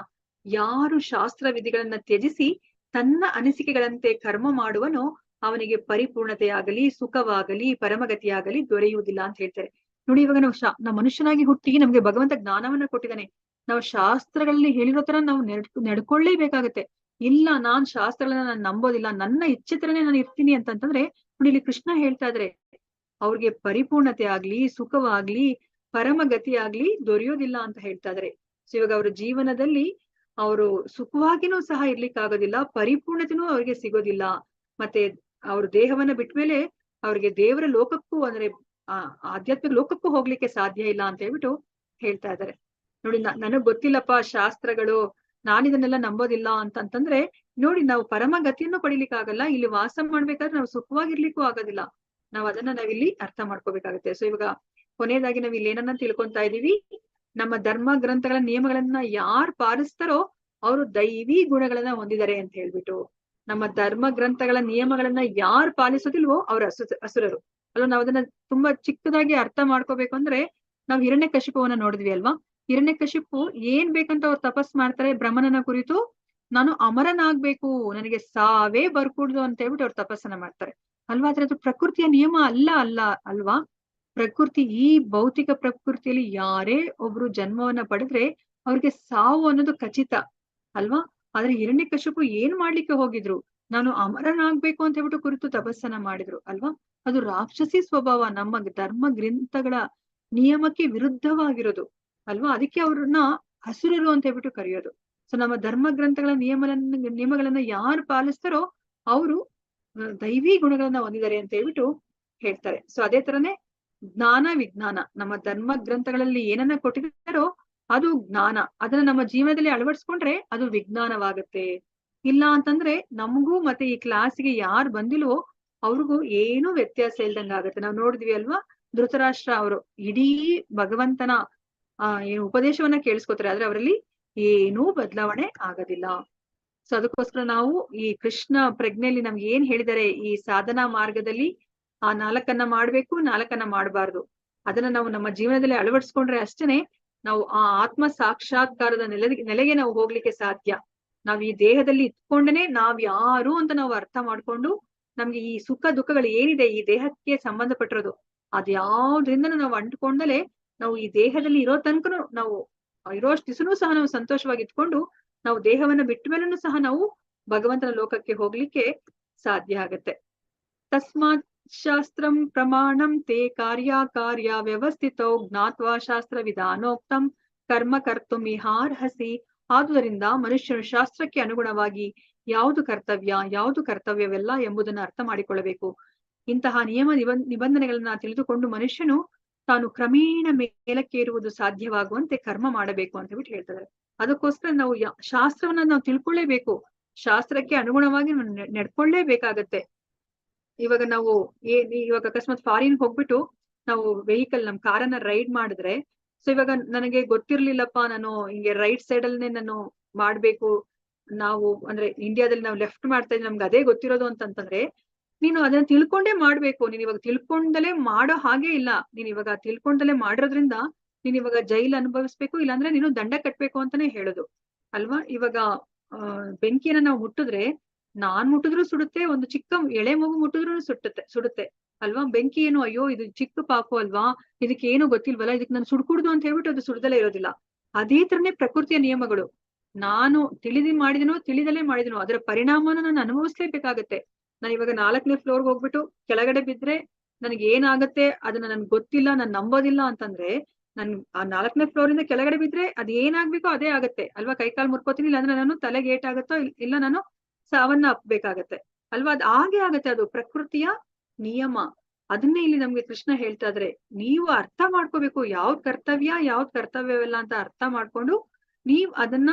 Speaker 1: ಯಾರು ಶಾಸ್ತ್ರ ವಿಧಿಗಳನ್ನ ತ್ಯಜಿಸಿ ತನ್ನ ಅನಿಸಿಕೆಗಳಂತೆ ಕರ್ಮ ಮಾಡುವನೋ ಅವನಿಗೆ ಪರಿಪೂರ್ಣತೆಯಾಗಲಿ, ಸುಖವಾಗಲಿ, ಪರಮಗತಿಯಾಗಲಿ ದೊರೆಯುವುದಿಲ್ಲ ಅಂತ ಹೇಳ್ತಾರೆ. ನೋಡಿ ಇವಾಗ ನಾವು ಮನುಷ್ಯನಾಗಿ ಹುಟ್ಟಿ ನಮ್ಗೆ ಭಗವಂತ ಜ್ಞಾನವನ್ನ ಕೊಟ್ಟಿದ್ದಾನೆ. ನಾವು ಶಾಸ್ತ್ರಗಳಲ್ಲಿ ಹೇಳಿರೋ ತರ ನಾವು ನಡ್ಕೊಳ್ಳೇಬೇಕಾಗತ್ತೆ. ಇಲ್ಲ ನಾನ್ ಶಾಸ್ತ್ರಗಳನ್ನ ನಾನು ನಂಬೋದಿಲ್ಲ, ನನ್ನ ಇಚ್ಛೆ ತರನೇ ನಾನು ಇರ್ತೀನಿ ಅಂತಂದ್ರೆ ನೋಡಿ ಇಲ್ಲಿ ಕೃಷ್ಣ ಹೇಳ್ತಾ ಇದ್ರೆ ಅವ್ರಿಗೆ ಪರಿಪೂರ್ಣತೆ ಆಗ್ಲಿ, ಸುಖವಾಗ್ಲಿ, ಪರಮಗತಿ ಆಗ್ಲಿ ದೊರೆಯೋದಿಲ್ಲ ಅಂತ ಹೇಳ್ತಾ ಇದಾರೆ. ಸೊ ಇವಾಗ ಅವ್ರ ಜೀವನದಲ್ಲಿ ಅವರು ಸುಖವಾಗಿನೂ ಸಹ ಇರ್ಲಿಕ್ಕಾಗೋದಿಲ್ಲ, ಪರಿಪೂರ್ಣತೆನೂ ಅವ್ರಿಗೆ ಸಿಗೋದಿಲ್ಲ. ಮತ್ತೆ ಅವ್ರ ದೇಹವನ್ನ ಬಿಟ್ಮೇಲೆ ಅವ್ರಿಗೆ ದೇವರ ಲೋಕಕ್ಕೂ ಅಂದ್ರೆ ಆಧ್ಯಾತ್ಮಿಕ ಲೋಕಕ್ಕೂ ಹೋಗ್ಲಿಕ್ಕೆ ಸಾಧ್ಯ ಇಲ್ಲ ಅಂತ ಹೇಳ್ಬಿಟ್ಟು ಹೇಳ್ತಾ ಇದಾರೆ. ನೋಡಿ ನನಗ್ ಗೊತ್ತಿಲ್ಲಪ್ಪ ಶಾಸ್ತ್ರಗಳು, ನಾನಿದನ್ನೆಲ್ಲ ನಂಬೋದಿಲ್ಲ ಅಂತಂದ್ರೆ ನೋಡಿ ನಾವು ಪರಮಗತಿಯನ್ನು ಪಡಿಲಿಕ್ಕೆ ಆಗಲ್ಲ. ಇಲ್ಲಿ ವಾಸ ಮಾಡ್ಬೇಕಾದ್ರೆ ನಾವು ಸುಖವಾಗಿರ್ಲಿಕ್ಕೂ ಆಗೋದಿಲ್ಲ. ನಾವಿಲ್ಲಿ ಅರ್ಥ ಮಾಡ್ಕೋಬೇಕಾಗತ್ತೆ. ಸೊ ಇವಾಗ ಕೊನೆಯದಾಗಿ ನಾವ್ ಇಲ್ಲಿ ಏನನ್ನ ತಿಳ್ಕೊಂತಾ ಇದೀವಿ, ನಮ್ಮ ಧರ್ಮ ಗ್ರಂಥಗಳ ನಿಯಮಗಳನ್ನ ಯಾರು ಪಾಲಿಸ್ತಾರೋ ಅವರು ದೈವಿ ಗುಣಗಳನ್ನ ಹೊಂದಿದ್ದಾರೆ ಅಂತ ಹೇಳ್ಬಿಟ್ಟು, ನಮ್ಮ ಧರ್ಮ ಗ್ರಂಥಗಳ ನಿಯಮಗಳನ್ನ ಯಾರು ಪಾಲಿಸೋದಿಲ್ವೋ ಅವ್ರ ಅಸುರರು. ಅಲ್ವಾ. ನಾವ್ ಅದನ್ನ ತುಂಬಾ ಚಿಕ್ಕದಾಗಿ ಅರ್ಥ ಮಾಡ್ಕೋಬೇಕು ಅಂದ್ರೆ ನಾವ್ ಹಿರಣ್ಯಕಶಿಪುವನ್ನ ನೋಡಿದ್ವಿ ಅಲ್ವಾ. ಹಿರಣ್ಯಕಶಿಪು ಏನ್ ಬೇಕಂತ ಅವ್ರು ತಪಸ್ ಮಾಡ್ತಾರೆ ಬ್ರಹ್ಮನನ್ನ ಕುರಿತು, ನಾನು ಅಮರನಾಗ್ಬೇಕು, ನನಗೆ ಸಾವೇ ಬರ್ಕೂಡ್ದು ಅಂತ ಹೇಳ್ಬಿಟ್ಟು ಅವ್ರು ತಪಸ್ಸನ್ನ ಮಾಡ್ತಾರೆ ಅಲ್ವಾ. ಆದ್ರೆ ಅದು ಪ್ರಕೃತಿಯ ನಿಯಮ ಅಲ್ಲ ಅಲ್ವಾ. ಪ್ರಕೃತಿ, ಈ ಭೌತಿಕ ಪ್ರಕೃತಿಯಲ್ಲಿ ಯಾರೇ ಒಬ್ರು ಜನ್ಮವನ್ನ ಪಡೆದ್ರೆ ಅವ್ರಿಗೆ ಸಾವು ಅನ್ನೋದು ಖಚಿತ ಅಲ್ವಾ. ಆದ್ರೆ ಹಿರಣ್ಯಕಶಿಪು ಏನ್ ಮಾಡ್ಲಿಕ್ಕೆ ಹೋಗಿದ್ರು, ನಾನು ಅಮರನಾಗ್ಬೇಕು ಅಂತ ಹೇಳ್ಬಿಟ್ಟು ಕುರಿತು ತಪಸ್ಸನ್ನ ಮಾಡಿದ್ರು ಅಲ್ವಾ. ಅದು ರಾಕ್ಷಸಿ ಸ್ವಭಾವ, ನಮ್ಮ ಧರ್ಮ ಗ್ರಂಥಗಳ ನಿಯಮಕ್ಕೆ ವಿರುದ್ಧವಾಗಿರೋದು ಅಲ್ವಾ. ಅದಕ್ಕೆ ಅವ್ರನ್ನ ಹಸುರರು ಅಂತ ಹೇಳ್ಬಿಟ್ಟು ಕರೆಯೋದು. ಸೊ ನಮ್ಮ ಧರ್ಮ ಗ್ರಂಥಗಳ ನಿಯಮಗಳನ್ನ ಯಾರು ಪಾಲಿಸ್ತಾರೋ ಅವರು ದೈವಿ ಗುಣಗಳನ್ನ ಹೊಂದಿದ್ದಾರೆ ಅಂತ ಹೇಳ್ಬಿಟ್ಟು ಹೇಳ್ತಾರೆ. ಸೊ ಅದೇ ತರನೇ ಜ್ಞಾನ ವಿಜ್ಞಾನ, ನಮ್ಮ ಧರ್ಮ ಗ್ರಂಥಗಳಲ್ಲಿ ಏನನ್ನ ಕೊಟ್ಟಿದ್ದಾರೋ ಅದು ಜ್ಞಾನ, ಅದನ್ನ ನಮ್ಮ ಜೀವನದಲ್ಲಿ ಅಳವಡಿಸ್ಕೊಂಡ್ರೆ ಅದು ವಿಜ್ಞಾನವಾಗುತ್ತೆ. ಇಲ್ಲ ಅಂತಂದ್ರೆ ನಮಗೂ ಮತ್ತೆ ಈ ಕ್ಲಾಸ್ಗೆ ಯಾರು ಬಂದಿಲ್ವೋ ಅವ್ರಿಗೂ ಏನೂ ವ್ಯತ್ಯಾಸ ಇಲ್ದಂಗ ಆಗುತ್ತೆ. ನಾವು ನೋಡಿದ್ವಿ ಅಲ್ವಾ, ಧೃತರಾಷ್ಟ್ರ ಅವರು ಇಡೀ ಭಗವಂತನ ಏನು ಉಪದೇಶವನ್ನ ಕೇಳಿಸ್ಕೊತಾರೆ, ಆದ್ರೆ ಅವರಲ್ಲಿ ಏನೂ ಬದಲಾವಣೆ ಆಗೋದಿಲ್ಲ. ಸೊ ಅದಕ್ಕೋಸ್ಕರ ನಾವು ಈ ಕೃಷ್ಣ ಪ್ರಜ್ಞೆಯಲ್ಲಿ ನಮ್ಗೆ ಏನ್ ಹೇಳಿದ್ದಾರೆ, ಈ ಸಾಧನಾ ಮಾರ್ಗದಲ್ಲಿ ಆ 4 ಮಾಡ್ಬೇಕು, 4 ಮಾಡಬಾರ್ದು, ಅದನ್ನ ನಾವು ನಮ್ಮ ಜೀವನದಲ್ಲಿ ಅಳವಡಿಸ್ಕೊಂಡ್ರೆ ಅಷ್ಟೇನೆ ನಾವು ಆ ಆತ್ಮ ಸಾಕ್ಷಾತ್ಕಾರದ ನೆಲೆಗೆ ನಾವು ಹೋಗ್ಲಿಕ್ಕೆ ಸಾಧ್ಯ. ನಾವ್ ಈ ದೇಹದಲ್ಲಿ ಇತ್ಕೊಂಡೇನೆ ನಾವ್ ಯಾರು ಅಂತ ನಾವು ಅರ್ಥ ಮಾಡ್ಕೊಂಡು ನಮ್ಗೆ ಈ ಸುಖ ದುಃಖಗಳು ಏನಿದೆ ಈ ದೇಹಕ್ಕೆ ಸಂಬಂಧಪಟ್ಟಿರೋದು ಅದ್ಯಾವ್ದ್ರಿಂದ ನಾವು ಅಂಟ್ಕೊಂಡಲೆ ನಾವು ಈ ದೇಹದಲ್ಲಿ ಇರೋ ತನಕನು ನಾವು ಇರೋಷ್ಟು ದಿವಸನೂ ಸಹ ನಾವು ಸಂತೋಷವಾಗಿ ಇಟ್ಕೊಂಡು ನಾವು ದೇಹವನ್ನ ಬಿಟ್ಟ ಮೇಲೂ ಸಹ ನಾವು ಭಗವಂತನ ಲೋಕಕ್ಕೆ ಹೋಗ್ಲಿಕ್ಕೆ ಸಾಧ್ಯ ಆಗತ್ತೆ. ತಸ್ಮಾತ್ ಶಾಸ್ತ್ರಂ ಪ್ರಮಾಣಂ ತೇ ಕಾರ್ಯ ವ್ಯವಸ್ಥಿತೋ ಜ್ಞಾತ್ವಾ ಶಾಸ್ತ್ರ ವಿಧಾನೋಕ್ತಂ ಕರ್ಮ ಕರ್ತುಮಿಹಾರ್ಹಸಿ. ಆದುದರಿಂದ ಮನುಷ್ಯನು ಶಾಸ್ತ್ರಕ್ಕೆ ಅನುಗುಣವಾಗಿ ಯಾವುದು ಕರ್ತವ್ಯ ಯಾವುದು ಕರ್ತವ್ಯವೆಲ್ಲ ಎಂಬುದನ್ನ ಅರ್ಥ ಮಾಡಿಕೊಳ್ಳಬೇಕು. ಇಂತಹ ನಿಬಂಧನೆಗಳನ್ನ ತಿಳಿದುಕೊಂಡು ಮನುಷ್ಯನು ತಾನು ಕ್ರಮೇಣ ಮೇಲಕ್ಕೇರುವುದು ಸಾಧ್ಯವಾಗುವಂತೆ ಕರ್ಮ ಮಾಡಬೇಕು ಅಂತ ಹೇಳ್ಬಿಟ್ಟು ಹೇಳ್ತಾರೆ. ಅದಕ್ಕೋಸ್ಕರ ನಾವು ಶಾಸ್ತ್ರವನ್ನ ನಾವು ತಿಳ್ಕೊಳ್ಳೇಬೇಕು, ಶಾಸ್ತ್ರಕ್ಕೆ ಅನುಗುಣವಾಗಿ ನಡ್ಕೊಳ್ಳೇಬೇಕಾಗತ್ತೆ. ಇವಾಗ ನಾವು ಇವಾಗ ಅಕಸ್ಮಾತ್ ಫಾರಿನ್ ಹೋಗ್ಬಿಟ್ಟು ನಾವು ವೆಹಿಕಲ್ ನಮ್ ಕಾರನ್ನ ರೈಡ್ ಮಾಡಿದ್ರೆ, ಸೊ ಇವಾಗ ನನಗೆ ಗೊತ್ತಿರ್ಲಿಲ್ಲಪ್ಪ, ನಾನು ಹಿಂಗೆ ರೈಟ್ ಸೈಡ್ ಅಲ್ಲೇ ನಾನು ಮಾಡ್ಬೇಕು, ನಾವು ಅಂದ್ರೆ ಇಂಡಿಯಾದಲ್ಲಿ ನಾವು ಲೆಫ್ಟ್ ಮಾಡ್ತಾ ಇದ್ವಿ, ನಮ್ಗೆ ಅದೇ ಗೊತ್ತಿರೋದು ಅಂತಂತಂದ್ರೆ ನೀನು ಅದನ್ನ ತಿಳ್ಕೊಂಡೇ ಮಾಡ್ಬೇಕು. ನೀನ್ ಇವಾಗ ತಿಳ್ಕೊಂಡಲೇ ಮಾಡೋ ಹಾಗೆ ಇಲ್ಲ, ನೀನ್ ಇವಾಗ ತಿಳ್ಕೊಂಡಲೇ ಮಾಡಿರೋದ್ರಿಂದ ನೀನ್ ಇವಾಗ ಜೈಲ್ ಅನುಭವಿಸ್ಬೇಕು, ಇಲ್ಲಾಂದ್ರೆ ನೀನು ದಂಡ ಕಟ್ಬೇಕು ಅಂತಾನೆ ಹೇಳುದು ಅಲ್ವಾ. ಇವಾಗ ಬೆಂಕಿಯನ್ನ ನಾವು ಮುಟ್ಟಿದ್ರೆ ನಾನ್ ಮುಟ್ಟಿದ್ರು ಸುಡುತ್ತೆ, ಒಂದು ಚಿಕ್ಕ ಎಳೆ ಮಗು ಮುಟ್ಟಿದ್ರು ಸುಡುತ್ತೆ ಅಲ್ವಾ. ಬೆಂಕಿ ಏನು ಅಯ್ಯೋ ಇದು ಚಿಕ್ಕ ಪಾಪು ಅಲ್ವಾ, ಇದಕ್ಕೆ ಏನು ಗೊತ್ತಿಲ್ವಲ್ಲ, ಇದಕ್ಕೆ ನಾನು ಸುಡ್ಕೂಡ್ದು ಅಂತ ಹೇಳ್ಬಿಟ್ಟು ಅದು ಸುಡ್ದಲೇ ಇರೋದಿಲ್ಲ. ಅದೇ ತರನೇ ಪ್ರಕೃತಿಯ ನಿಯಮಗಳು, ನಾನು ತಿಳಿದಲೇ ಮಾಡಿದನೋ ಅದರ ಪರಿಣಾಮನ ನಾನು ಅನುಭವಿಸ್ಲೇಬೇಕಾಗತ್ತೆ. ನಾನು ಇವಾಗ 4ನೇ ಫ್ಲೋರ್ಗೆ ಹೋಗ್ಬಿಟ್ಟು ಕೆಳಗಡೆ ಬಿದ್ರೆ ನನಗೆ ಏನಾಗತ್ತೆ ಅದನ್ನ ನನ್ಗೆ ಗೊತ್ತಿಲ್ಲ, ನಾನು ನಂಬೋದಿಲ್ಲ ಅಂತಂದ್ರೆ ನನ್ ಆ 4ನೇ ಫ್ಲೋರಿಂದ ಕೆಳಗಡೆ ಬಿದ್ರೆ ಅದ್ ಏನಾಗ್ಬೇಕೋ ಅದೇ ಆಗತ್ತೆ ಅಲ್ವಾ. ಕೈಕಾಲ್ ಮುರ್ಕೋತೀನಿ, ಇಲ್ಲಾಂದ್ರೆ ನಾನು ತಲೆಗೆ ಏಟಾಗತ್ತೋ ಇಲ್ಲ ನಾನು ಸಾವನ್ನ ಅಪ್ಬೇಕಾಗತ್ತೆ ಅಲ್ವಾ. ಅದ್ ಹಾಗೆ ಆಗತ್ತೆ, ಅದು ಪ್ರಕೃತಿಯ ನಿಯಮ. ಅದನ್ನೇ ಇಲ್ಲಿ ನಮ್ಗೆ ಕೃಷ್ಣ ಹೇಳ್ತಾ ಇದ್ರೆ, ನೀವು ಅರ್ಥ ಮಾಡ್ಕೋಬೇಕು ಯಾವ್ದ್ ಕರ್ತವ್ಯವೆಲ್ಲ ಅಂತ ಅರ್ಥ ಮಾಡ್ಕೊಂಡು ನೀವ್ ಅದನ್ನ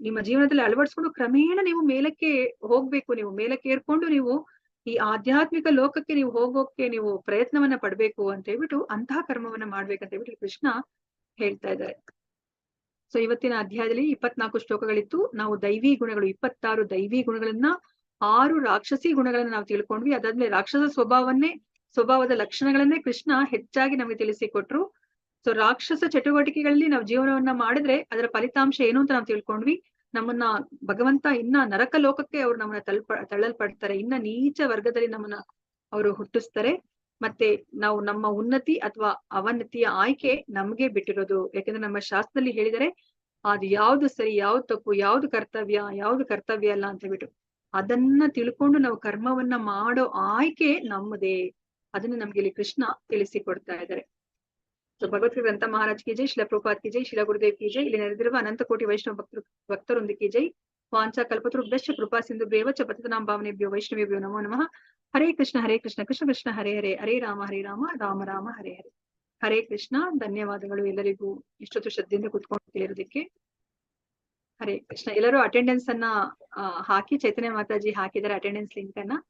Speaker 1: ನಿಮ್ಮ ಜೀವನದಲ್ಲಿ ಅಳವಡಿಸ್ಕೊಂಡು ಕ್ರಮೇಣ ನೀವು ಮೇಲಕ್ಕೆ ಹೋಗ್ಬೇಕು. ನೀವು ಮೇಲಕ್ಕೆ ಏರ್ಕೊಂಡು ನೀವು ಈ ಆಧ್ಯಾತ್ಮಿಕ ಲೋಕಕ್ಕೆ ನೀವು ಹೋಗೋಕೆ ನೀವು ಪ್ರಯತ್ನವನ್ನ ಪಡ್ಬೇಕು ಅಂತ ಹೇಳ್ಬಿಟ್ಟು ಅಂತಹ ಕರ್ಮವನ್ನ ಮಾಡ್ಬೇಕಂತ ಹೇಳ್ಬಿಟ್ಟು ಕೃಷ್ಣ ಹೇಳ್ತಾ ಇದ್ದಾರೆ. ಸೊ ಇವತ್ತಿನ ಅಧ್ಯಾಯದಲ್ಲಿ 24 ಶ್ಲೋಕಗಳಿತ್ತು. ನಾವು ದೈವಿ ಗುಣಗಳು 26 ದೈವಿ ಗುಣಗಳನ್ನ 6 ರಾಕ್ಷಸಿ ಗುಣಗಳನ್ನ ನಾವು ತಿಳ್ಕೊಂಡ್ವಿ. ಅದಾದ್ಮೇಲೆ ರಾಕ್ಷಸ ಸ್ವಭಾವದ ಲಕ್ಷಣಗಳನ್ನೇ ಕೃಷ್ಣ ಹೆಚ್ಚಾಗಿ ನಮಗೆ ತಿಳಿಸಿಕೊಟ್ರು. ಸೊ ರಾಕ್ಷಸ ಚಟುವಟಿಕೆಗಳಲ್ಲಿ ನಾವು ಜೀವನವನ್ನ ಮಾಡಿದ್ರೆ ಅದರ ಫಲಿತಾಂಶ ಏನು ಅಂತ ನಾವು ತಿಳ್ಕೊಂಡ್ವಿ. ನಮ್ಮನ್ನ ಭಗವಂತ ಇನ್ನ ನರಕ ಲೋಕಕ್ಕೆ ಅವ್ರು ನಮ್ಮನ್ನ ತಳ್ಳಲ್ಪಡ್ತಾರೆ, ಇನ್ನ ನೀಚ ವರ್ಗದಲ್ಲಿ ನಮ್ಮನ್ನ ಅವರು ಹುಟ್ಟಿಸ್ತಾರೆ. ಮತ್ತೆ ನಾವು ನಮ್ಮ ಉನ್ನತಿ ಅಥವಾ ಅವನತಿಯ ಆಯ್ಕೆ ನಮ್ಗೆ ಬಿಟ್ಟಿರೋದು. ಯಾಕಂದ್ರೆ ನಮ್ಮ ಶಾಸ್ತ್ರದಲ್ಲಿ ಹೇಳಿದರೆ ಅದು ಯಾವ್ದು ಸರಿ ಯಾವ್ದು ತಪ್ಪು, ಯಾವ್ದು ಕರ್ತವ್ಯ ಅಲ್ಲ ಅಂತ ಹೇಳ್ಬಿಟ್ಟು ಅದನ್ನ ತಿಳ್ಕೊಂಡು ನಾವು ಕರ್ಮವನ್ನ ಮಾಡೋ ಆಯ್ಕೆ ನಮ್ಮದೇ. ಅದನ್ನ ನಮ್ಗೆ ಇಲ್ಲಿ ಕೃಷ್ಣ ತಿಳಿಸಿಕೊಡ್ತಾ ಇದ್ದಾರೆ. ಸೊ ಭಗವತ್ ಗ್ರಂಥ ಮಹಾರಾಜ್ ಕಿ ಜೈ, ಶಿಲ ಪ್ರಭುಪಾದ್ ಕಿ ಜೈ, ಶಿಲ ಗುರುದೇವ್ ಕಿ ಜೈ, ಇಲ್ಲಿ ನೆರೆದಿರುವ ಅನಂತ ಕೋಟಿ ವೈಷ್ಣವ ಭಕ್ತರೊಂದಿಗೆ ಜೈ. ವಾಂಚಾ ಕಲ್ಪತರುಭ್ಯಶ್ಚ ಕೃಪಾ ಸಿಂಧುಭ್ಯೇವ ಚ ಪತಿತನಾಂ ಪಾವನೇಭ್ಯೋ ವೈಷ್ಣವೇಭ್ಯೋ ನಮೋ ನಮಃ. ಹರೇ ಕೃಷ್ಣ ಕೃಷ್ಣ ಕೃಷ್ಣ ಹರೇ ಹರೇ, ಹರೇ ರಾಮ ರಾಮ ರಾಮ ಹರೇ ಹರೇ. ಹರೇ ಕೃಷ್ಣ. ಧನ್ಯವಾದಗಳು ಎಲ್ಲರಿಗೂ ಇಷ್ಟೊತ್ತು ಶ್ರದ್ಧೆಯಿಂದ ಕೂತ್ಕೊಂಡು ಕೇಳಿರೋದಕ್ಕೆ. ಹರೇ ಕೃಷ್ಣ. ಎಲ್ಲರೂ ಅಟೆಂಡೆನ್ಸ್ ಅನ್ನ ಹಾಕಿ, ಚೈತನ್ಯ ಮಾತಾಜಿ ಹಾಕಿದ್ದಾರೆ ಅಟೆಂಡೆನ್ಸ್ ಲಿಂಕ್ ಅನ್ನ.